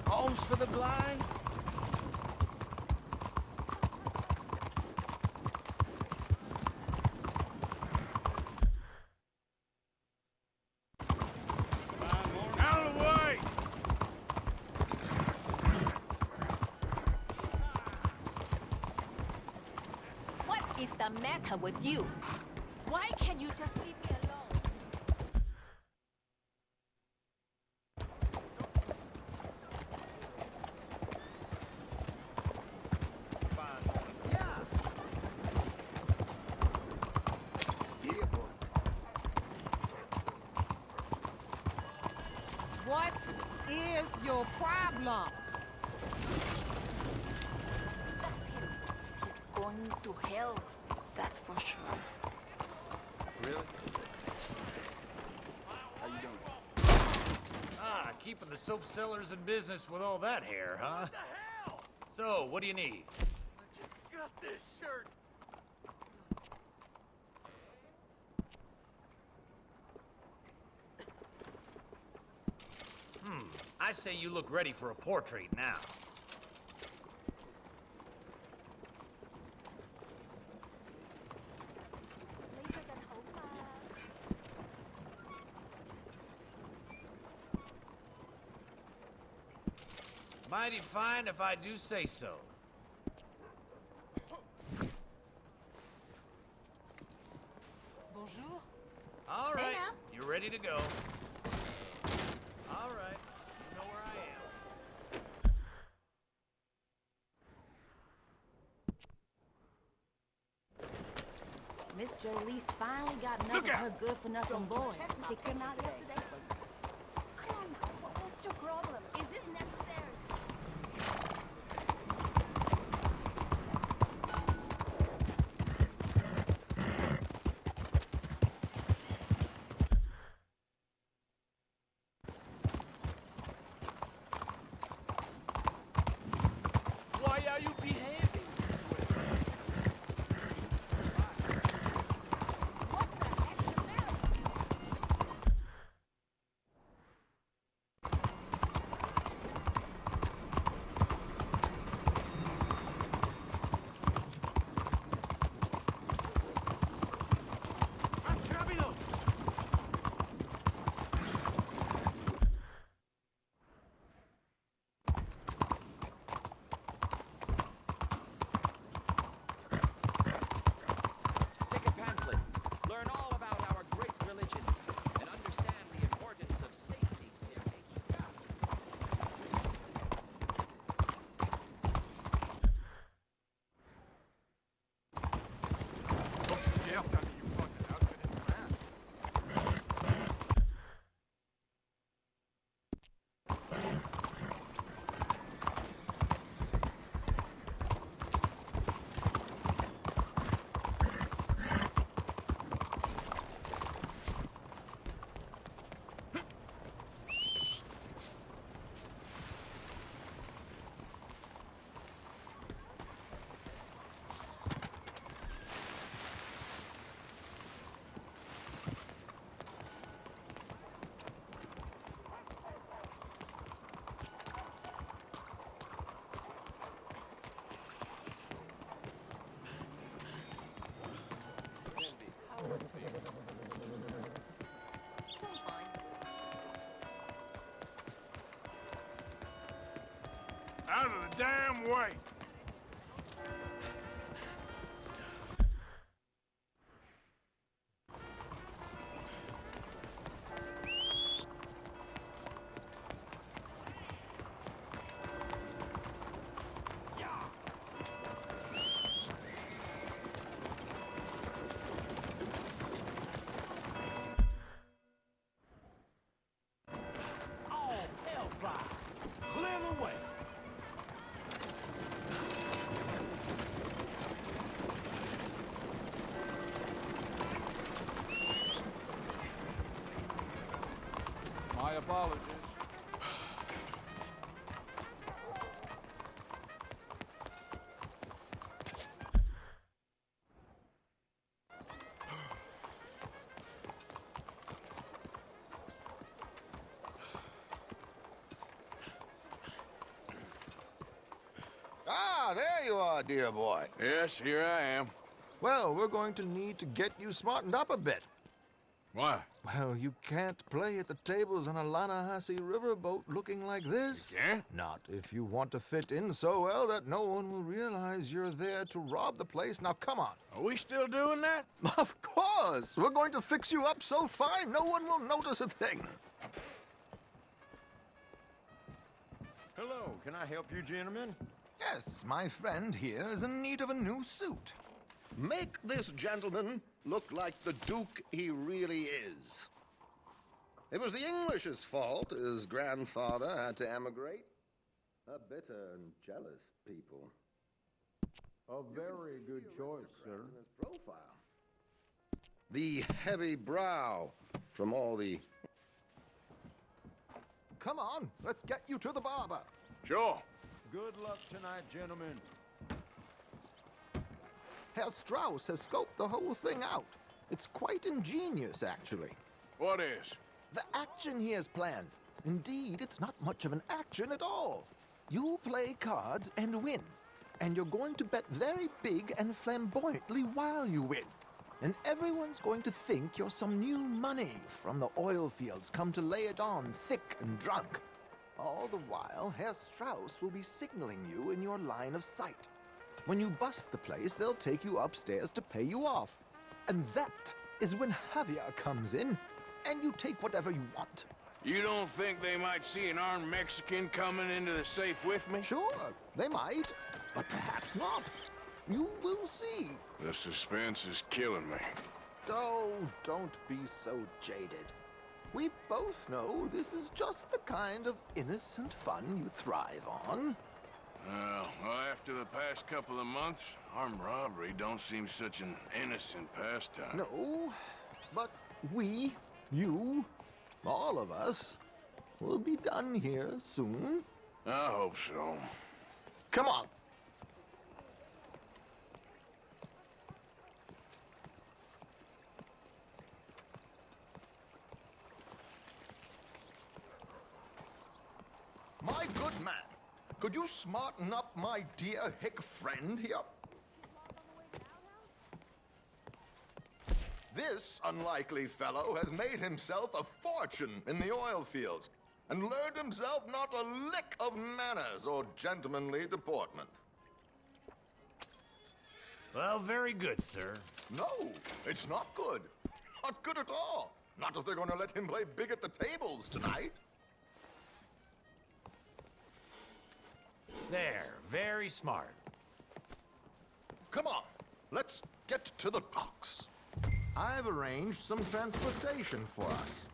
H: Homes for the blind?
D: Out of the way!
T: What is the matter with you? Why can't you just leave me alone?
Q: is your problem?
W: He's going to hell, that's for sure.
U: Really? How you doing?
V: Ah, keeping the soap sellers in business with all that hair, huh?
U: What the hell?
V: So, what do you need?
U: I just got this shirt.
V: I say you look ready for a portrait now. Mighty fine if I do say so.
Q: Bonjour.
V: All right,
Q: Hey now.
V: you're ready to go. All right, you know where I am.
T: Miss Jolie finally got enough of her good-for-nothing boy. Kicked him out yesterday.
C: Come on now, what's your problem? Is this necessary?
L: Why are you behaving? Take a pamphlet. Learn all about our great religion and understand the importance of safety.
D: Out of the damn way!
L: Oh, hellfire! Clear the way!
M: My apologies.
R: Ah, there you are, dear boy.
D: Yes, here I am.
R: Well, we're going to need to get you smartened up a bit.
D: Why?
R: Well, you can't play at the tables on a Lannahechee riverboat looking like this.
D: You can't?
R: Not if you want to fit in so well that no one will realize you're there to rob the place. Now, come on.
D: Are we still doing that?
R: Of course. We're going to fix you up so fine no one will notice a thing.
U: Hello, can I help you, gentlemen?
R: Yes, my friend here is in need of a new suit.
S: Make this gentleman look like the Duke he really is.
F: It was the English's fault his grandfather had to emigrate. A bitter and jealous people.
U: A very good choice, sir.
F: In his profile. The heavy brow from all the...
U: Come on, let's get you to the barber.
D: Sure.
U: Good luck tonight, gentlemen. Herr Strauss has scoped the whole thing out. It's quite ingenious, actually.
D: What is?
U: The action he has planned. Indeed, it's not much of an action at all. You play cards and win. And you're going to bet very big and flamboyantly while you win. And everyone's going to think you're some new money from the oil fields come to lay it on thick and drunk. All the while, Herr Strauss will be signaling you in your line of sight. When you bust the place, they'll take you upstairs to pay you off. And that is when Javier comes in, and you take whatever you want.
D: You don't think they might see an armed Mexican coming into the safe with me?
U: Sure, they might, but perhaps not. You will see.
D: The suspense is killing me.
U: Oh, don't be so jaded. We both know this is just the kind of innocent fun you thrive on.
D: Well, after the past couple of months, armed robbery don't seem such an innocent pastime.
U: No, but we, you, all of us, will be done here soon.
D: I hope so.
U: Come on. My good man, could you smarten up my dear hick friend here? This unlikely fellow has made himself a fortune in the oil fields and learned himself not a lick of manners or gentlemanly deportment.
S: Well, very good, sir.
U: No, it's not good. Not good at all. Not if they're going to let him play big at the tables tonight.
S: There, very smart.
U: Come on, let's get to the docks. I've arranged some transportation for us.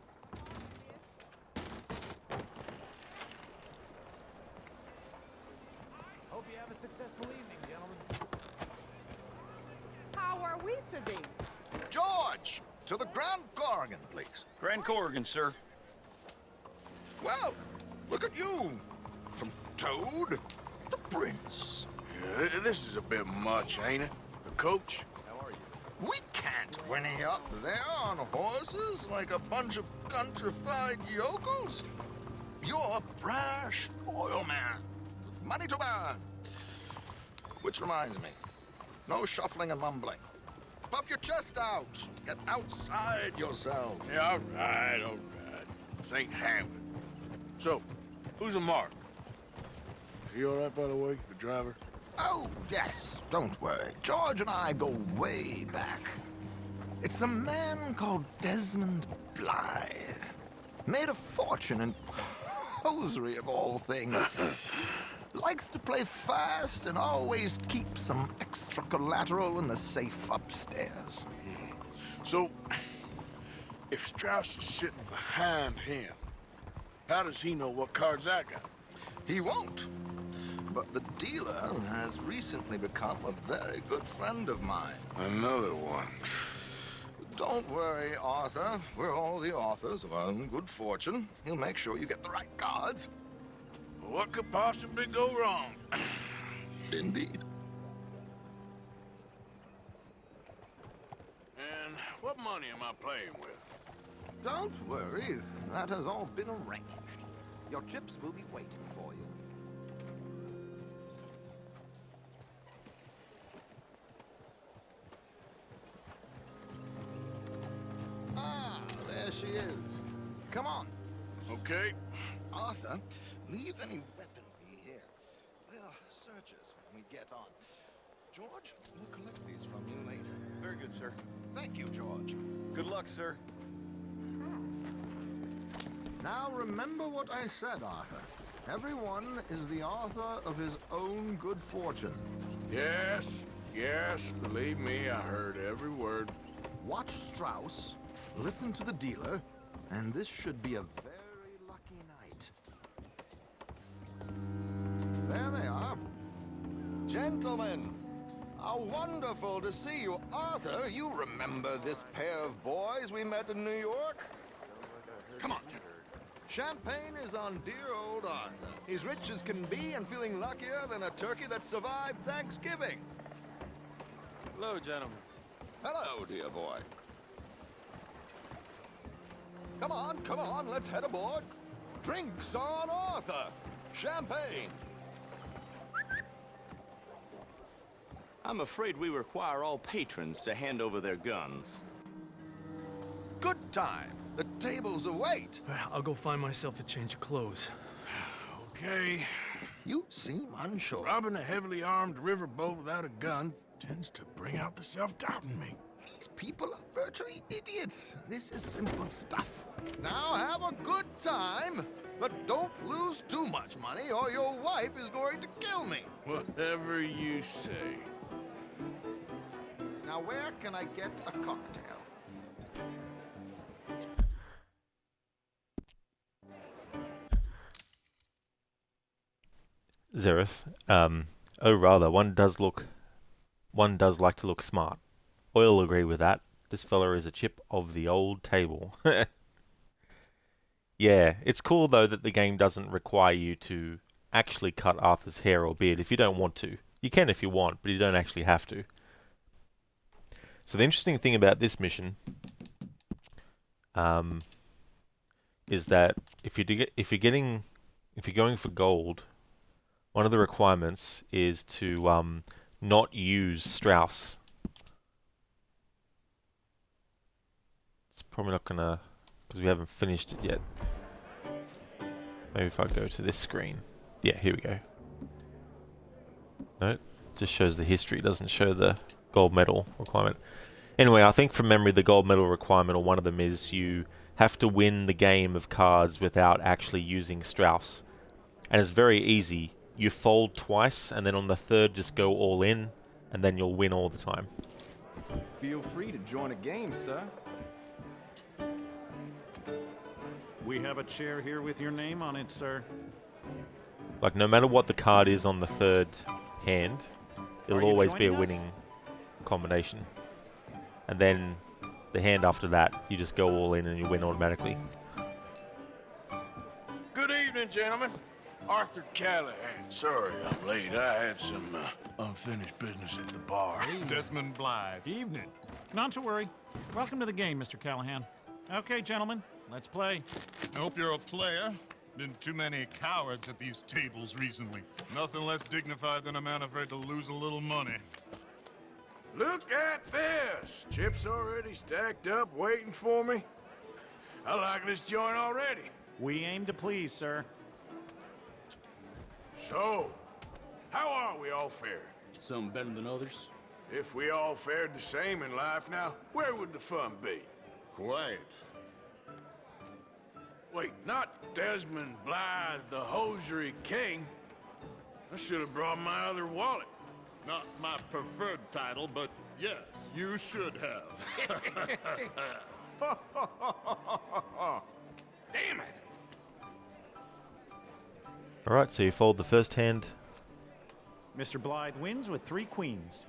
V: Hope you have a successful evening, gentlemen.
Q: How are we today?
U: George, to the Grand Corrigan, please.
J: Grand Corrigan, sir.
U: Well, look at you. From Toad to Prince.
D: Yeah, this is a bit much, ain't it? The coach?
U: How are you? We can't whinny up there on horses like a bunch of countrified yokels. You're a brash oil man. Money to burn. Which reminds me, no shuffling and mumbling. Puff your chest out. Get outside yourself.
D: Yeah, all right. This ain't happening. So, who's a mark? Is he all right, by the way, the driver?
U: Oh, yes. Don't worry. George and I go way back. It's a man called Desmond Blythe. Made a fortune in hosiery of all things. Likes to play fast and always keeps some extra collateral in the safe upstairs.
D: So, if Strauss is sitting behind him, how does he know what cards I got?
U: He won't. But the dealer has recently become a very good friend of mine.
D: Another one.
U: Don't worry, Arthur. We're all the authors of our own good fortune. He'll make sure you get the right cards.
D: What could possibly go wrong?
U: Indeed.
D: And what money am I playing with?
U: Don't worry. That has all been arranged. Your chips will be waiting for you. Ah, there she is. Come on.
D: Okay.
U: Arthur, leave any weaponry here. They'll search us when we get on. George, we'll collect these from you later.
M: Very good, sir.
U: Thank you, George.
M: Good luck, sir.
U: Now remember what I said, Arthur. Everyone is the author of his own good fortune.
D: Yes, believe me, I heard every word.
U: Watch Strauss, listen to the dealer, and this should be a very lucky night. There they are. Gentlemen, how wonderful to see you. Arthur, you remember this pair of boys we met in New York? Come on. Champagne is on dear old Arthur. He's rich as can be and feeling luckier than a turkey that survived Thanksgiving.
M: Hello, gentlemen.
U: Hello, dear boy. Come on, let's head aboard. Drinks on Arthur. Champagne.
I: I'm afraid we require all patrons to hand over their guns.
U: Good time. The tables await.
N: I'll go find myself a change of clothes.
D: Okay.
U: You seem unsure.
D: Robbing a heavily armed riverboat without a gun tends to bring out the self-doubt in me.
U: These people are virtually idiots. This is simple stuff. Now have a good time, but don't lose too much money or your wife is going to kill me.
D: Whatever you say.
U: Now where can I get a cocktail?
A: Zereth, one does like to look smart. Oil agree with that. This fella is a chip of the old table. Yeah, it's cool though that the game doesn't require you to actually cut Arthur's hair or beard if you don't want to. You can if you want, but you don't actually have to. So the interesting thing about this mission is that if you're going for gold, one of the requirements is to not use Strauss. It's probably not gonna, because we haven't finished it yet. Maybe if I go to this screen. Yeah, here we go. No, it just shows the history, it doesn't show the gold medal requirement. Anyway, I think from memory the gold medal requirement, or one of them, is you have to win the game of cards without actually using Strauss. And it's very easy. You fold twice, and then on the third just go all in, and then you'll win all the time.
P: Feel free to join a game, sir.
X: We have a chair here with your name on it, sir.
A: Like, no matter what the card is on the third hand, it'll always be a winning combination. And then the hand after that, you just go all in and you win automatically.
D: Good evening, gentlemen. Arthur Callahan. Sorry I'm late. I had some unfinished business at the bar.
X: Desmond Blythe. Evening. Not to worry. Welcome to the game, Mr. Callahan. Okay, gentlemen, let's play.
Y: I hope you're a player. Been too many cowards at these tables recently. Nothing less dignified than a man afraid to lose a little money.
D: Look at this! Chips already stacked up, waiting for me. I like this joint already.
X: We aim to please, sir.
D: So, how are we all faring?
M: Some better than others.
D: If we all fared the same in life now, where would the fun be?
Y: Quiet.
D: Wait, not Desmond Blythe, the hosiery king. I should have brought my other wallet.
Y: Not my preferred title, but yes, you should have.
D: Damn it!
A: Alright, so you fold the first hand.
X: Mr. Blythe wins with 3 queens.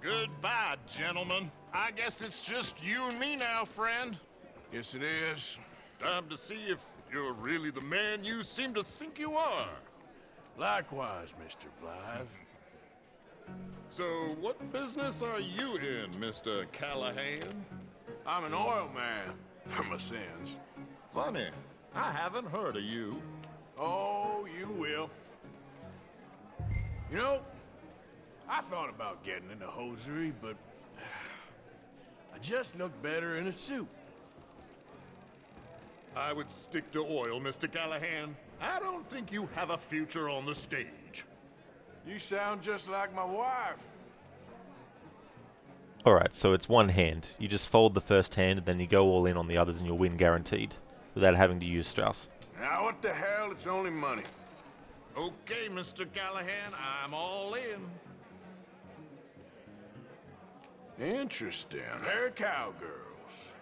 Y: Goodbye, gentlemen. I guess it's just you and me now, friend.
D: Yes, it is.
Y: Time to see if you're really the man you seem to think you are.
D: Likewise, Mr. Blythe.
Y: So, what business are you in, Mr. Callahan?
D: I'm an oil man, for my sins.
Y: Funny. I haven't heard of you.
D: Oh, you will. You know, I thought about getting into hosiery, but I just look better in a suit.
Y: I would stick to oil, Mr. Callahan. I don't think you have a future on the stage.
D: You sound just like my wife.
A: Alright, so it's one hand. You just fold the first hand and then you go all in on the others and you'll win guaranteed, without having to use Strauss.
D: Now what the hell, it's only money.
Y: Okay, Mr. Callahan, I'm all in.
D: Interesting. They're cowgirls.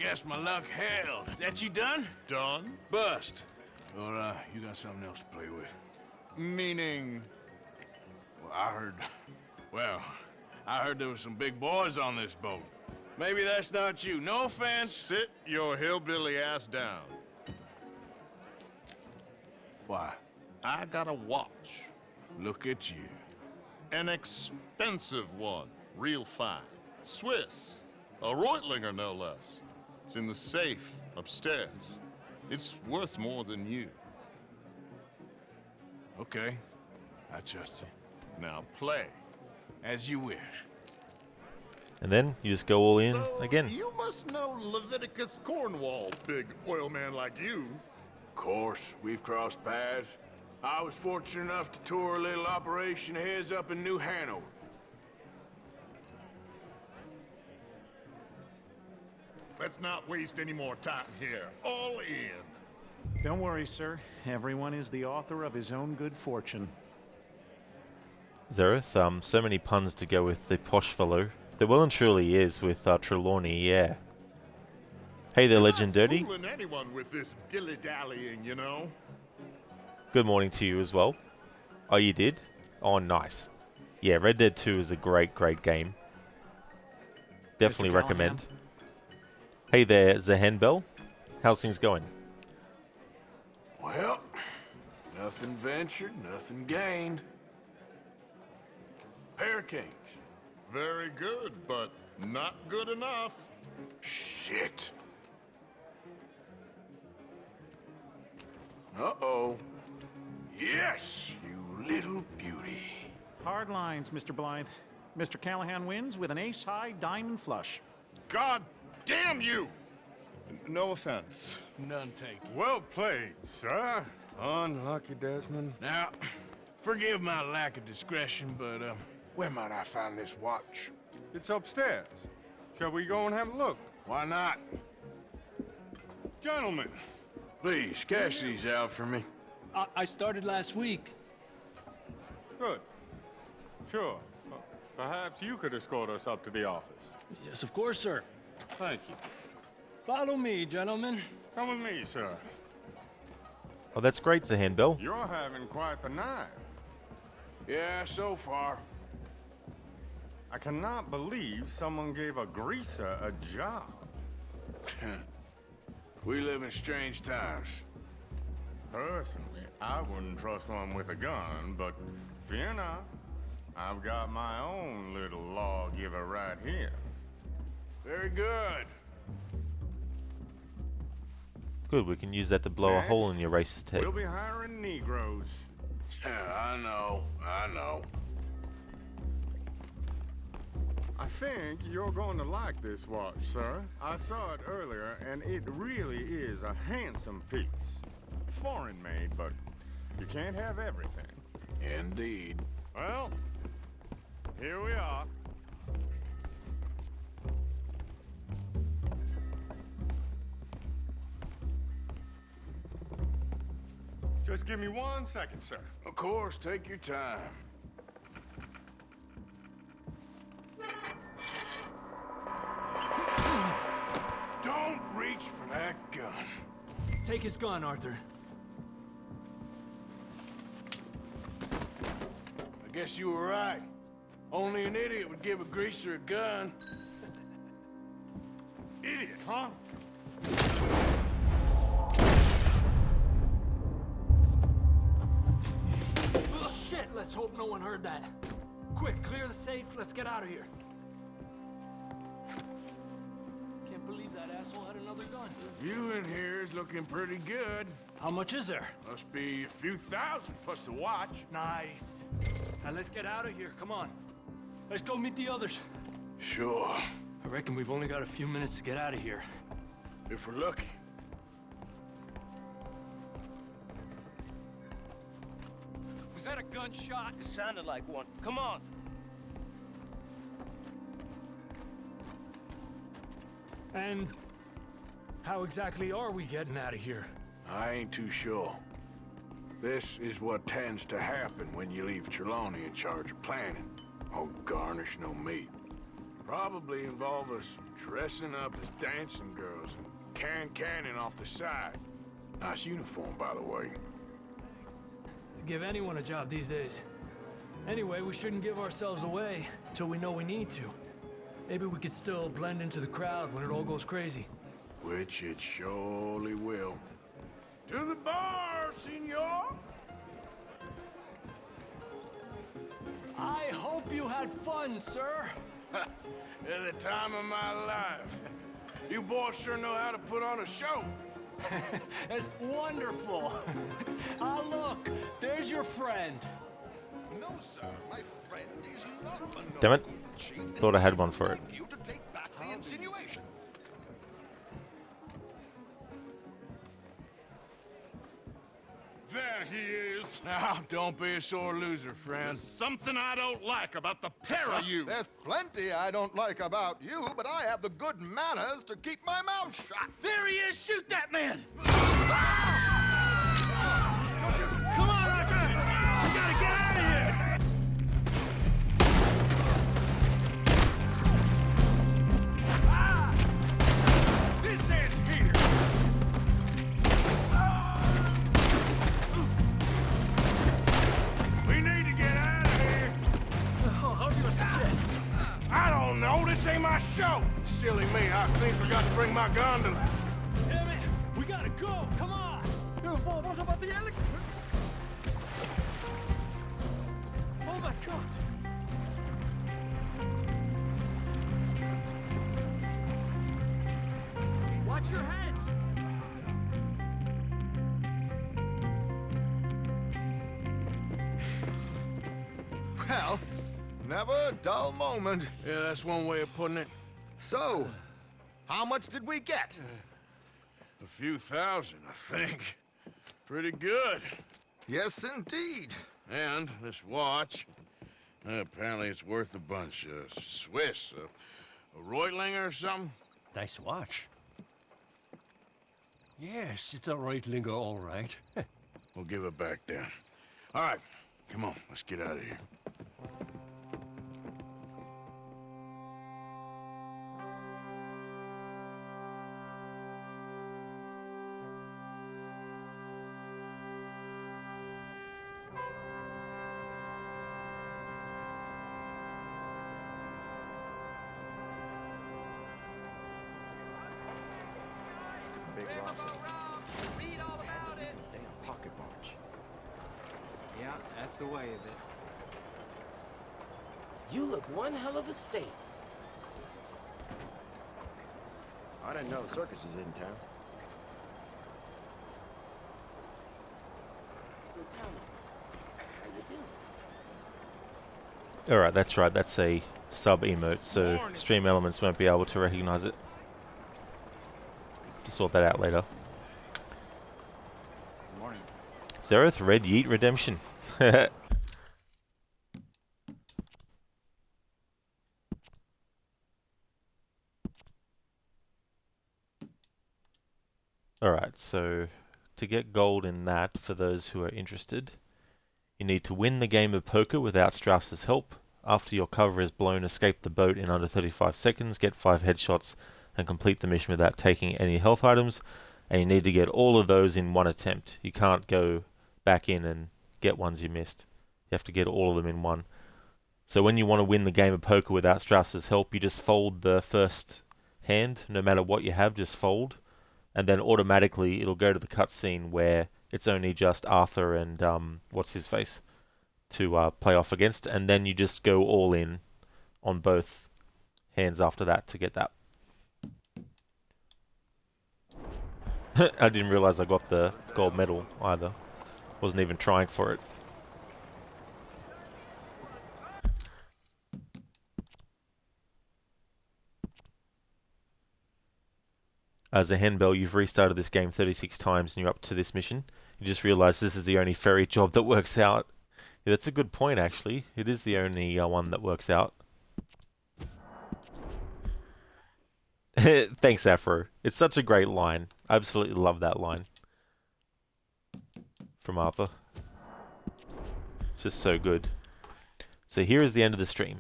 D: guess my luck held. Is that you done?
Y: Done?
D: Bust. Or, you got something else to play with?
Y: Meaning?
D: Well, I heard there was some big boys on this boat. Maybe that's not you. No offense.
Y: Sit your hillbilly ass down.
D: Why?
Y: I got a watch.
D: Look at you.
Y: An expensive one. Real fine. Swiss. A Reutlinger, no less. It's in the safe upstairs. It's worth more than you.
D: Okay. I trust you.
Y: Now play.
D: As you wish.
A: And then you just go all in
Y: So,
A: again.
Y: You must know Leviticus Cornwall, big oil man like you.
D: Of course, we've crossed paths. I was fortunate enough to tour a little operation of his up in New Hanover.
Y: Let's not waste any more time here. All in.
X: Don't worry, sir. Everyone is the author of his own good fortune.
A: Zareth, so many puns to go with the posh fellow. There well and truly is with Trelawney, yeah. Hey there, Legend Dirty.
Y: Fooling anyone with this dilly-dallying, you know?
A: Good morning to you as well. Oh, you did? Oh, nice. Yeah, Red Dead 2 is a great, great game. Definitely recommend. Hey there, Zahen Bell. How's things going?
D: Well, nothing ventured, nothing gained. Pair Kings.
Y: Very good, but not good enough.
D: Shit. Uh-oh. Yes, you little beauty.
X: Hard lines, Mr. Blythe. Mr. Callahan wins with an ace-high diamond flush.
Y: God damn you! No offense.
D: None taken.
Y: Well played, sir. Unlucky, Desmond.
D: Now, forgive my lack of discretion, but, where might I find this watch?
Y: It's upstairs. Shall we go and have a look?
D: Why not?
Y: Gentlemen.
D: Please, cash these out for me.
N: I started last week.
Y: Good. Sure. Perhaps you could escort us up to the office.
N: Yes, of course, sir.
Y: Thank you.
N: Follow me, gentlemen.
Y: Come with me, sir.
A: Oh, that's great, Zahen Bell.
Y: You're having quite the night.
D: Yeah, so far.
Y: I cannot believe someone gave a greaser a job.
D: We live in strange times.
Y: Personally, I wouldn't trust one with a gun, but fear not. I've got my own little lawgiver right here.
D: Very good.
A: Good, we can use that to blow a hole in your racist head.
Y: We'll be hiring Negroes.
D: I know.
Y: I think you're going to like this watch, sir. I saw it earlier, and it really is a handsome piece. Foreign made, but you can't have everything.
D: Indeed.
Y: Well, here we are. Just give me 1 second, sir.
D: Of course, take your time. Don't reach for that gun.
N: Take his gun, Arthur.
D: I guess you were right. Only an idiot would give a greaser a gun.
Y: Idiot, huh?
N: Shit, let's hope no one heard that. Quick, clear the safe. Let's get out of here. Can't believe that asshole had another gun.
D: The view in here is looking pretty good.
N: How much is there?
D: Must be a few thousand plus the watch.
N: Nice. Now let's get out of here. Come on. Let's go meet the others.
D: Sure.
N: I reckon we've only got a few minutes to get out of here.
D: If we're lucky.
L: Was that a gunshot? It sounded like one. Come on.
N: And how exactly are we getting out of here?
D: I ain't too sure. This is what tends to happen when you leave Trelawney in charge of planning. Oh, garnish no meat. Probably involve us dressing up as dancing girls and carrying cannon off the side. Nice uniform, by the way.
N: Give anyone a job these days. Anyway, we shouldn't give ourselves away till we know we need to. Maybe we could still blend into the crowd when it all goes crazy.
D: Which it surely will. To the bar, senor!
N: I hope you had fun, sir.
D: At the time of my life. You boys sure know how to put on a show.
N: That's wonderful. Ah, look, there's your friend.
F: No, sir, my friend is not a
A: Damn it. Thought I had one for it.
F: you to take back the insinuation.
Y: There he is.
D: Now, don't be a sore loser, friend.
Y: There's something I don't like about the pair of you.
F: There's plenty I don't like about you, but I have the good manners to keep my mouth shut.
N: There he is! Shoot that man! Come on, Arthur! We gotta get out of here!
Y: This ends here.
D: We need to get out of here.
N: How do you suggest?
D: I don't know. This ain't my show. Silly me. I clean forgot to bring my gondola.
N: Damn it! We gotta go! Come on! What about the elephant? Oh my God! Watch your heads!
F: Well, never a dull moment.
D: Yeah, that's one way of putting it.
F: So, how much did we get?
D: A few thousand, I think. Pretty good.
F: Yes, indeed.
D: And this watch, apparently it's worth a bunch. Swiss, a Reutlinger or something?
B: Nice watch. Yes, it's a Reutlinger, all right.
D: We'll give it back then. All right, come on, let's get out of here.
P: Big lobster.
L: Read all about it.
P: Damn pocket watch.
E: Yeah, that's the way of it.
G: You look one hell of a state.
P: I didn't know the circus was in town.
G: So tell me, how you doing?
A: Alright, that's right. That's a sub emote, so Stream Elements won't be able to recognize it. To sort that out later.
P: Good morning.
A: Zereth Red Yeet Redemption. Alright, so to get gold in that, for those who are interested, you need to win the game of poker without Strauss's help. After your cover is blown, escape the boat in under 35 seconds, get 5 headshots, and complete the mission without taking any health items. And you need to get all of those in one attempt. You can't go back in and get ones you missed. You have to get all of them in one. So when you want to win the game of poker without Strauss's help, you just fold the first hand. No matter what you have, just fold. And then automatically it'll go to the cutscene where it's only just Arthur and what's his face to play off against, and then you just go all in on both hands after that to get that. I didn't realize I got the gold medal either. Wasn't even trying for it. As a handbell, you've restarted this game 36 times and you're up to this mission. You just realize this is the only ferry job that works out. Yeah, that's a good point, actually. It is the only one that works out. Thanks, Afro. It's such a great line. I absolutely love that line. From Arthur. It's just so good. So here is the end of the stream.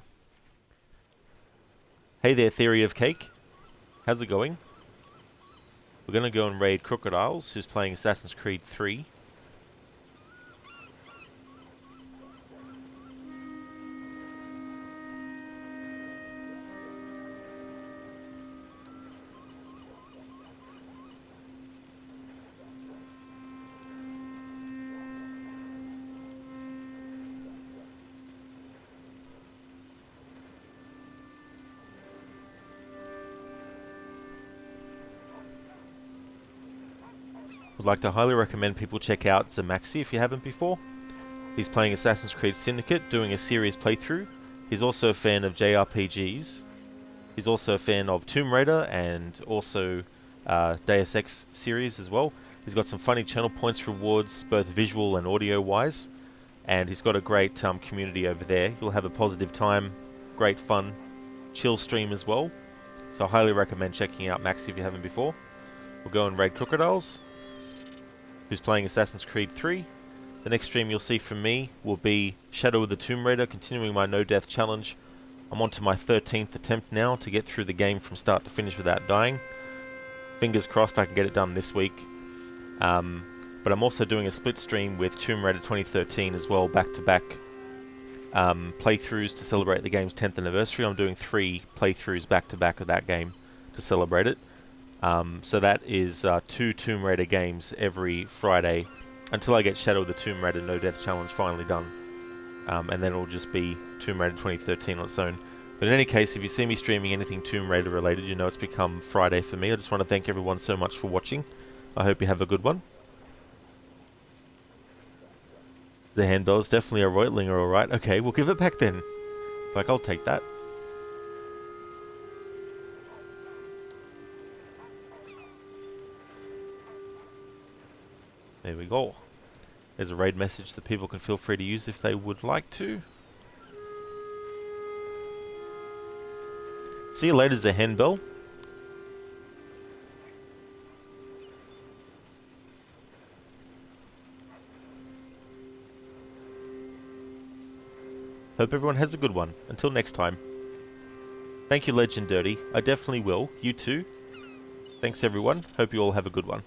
A: Hey there, Theory of Cake. How's it going? We're going to go and raid Crocodiles, who's playing Assassin's Creed 3. Would like to highly recommend people check out Zamaxi if you haven't before. He's playing Assassin's Creed Syndicate, doing a series playthrough. He's also a fan of JRPGs. He's also a fan of Tomb Raider and also Deus Ex series as well. He's got some funny channel points rewards, both visual and audio wise. And he's got a great community over there. You'll have a positive time, great fun, chill stream as well. So I highly recommend checking out Maxi if you haven't before. We'll go and raid Crocodiles, who's playing Assassin's Creed 3. The next stream you'll see from me will be Shadow of the Tomb Raider, continuing my no-death challenge. I'm on to my 13th attempt now to get through the game from start to finish without dying. Fingers crossed I can get it done this week. But I'm also doing a split stream with Tomb Raider 2013 as well, back-to-back playthroughs to celebrate the game's 10th anniversary. I'm doing 3 playthroughs back-to-back of that game to celebrate it. So that is 2 Tomb Raider games every Friday until I get Shadow of the Tomb Raider No Death Challenge finally done. And then it'll just be Tomb Raider 2013 on its own. But in any case, if you see me streaming anything Tomb Raider related, you know it's become Friday for me. I just want to thank everyone so much for watching. I hope you have a good one. The handbell is definitely a Reutlinger, alright. Okay, we'll give it back then. Like, I'll take that. There we go. There's a raid message that people can feel free to use if they would like to. See you later, Zahenbel. Hope everyone has a good one. Until next time. Thank you, Legend Dirty. I definitely will. You too. Thanks, everyone. Hope you all have a good one.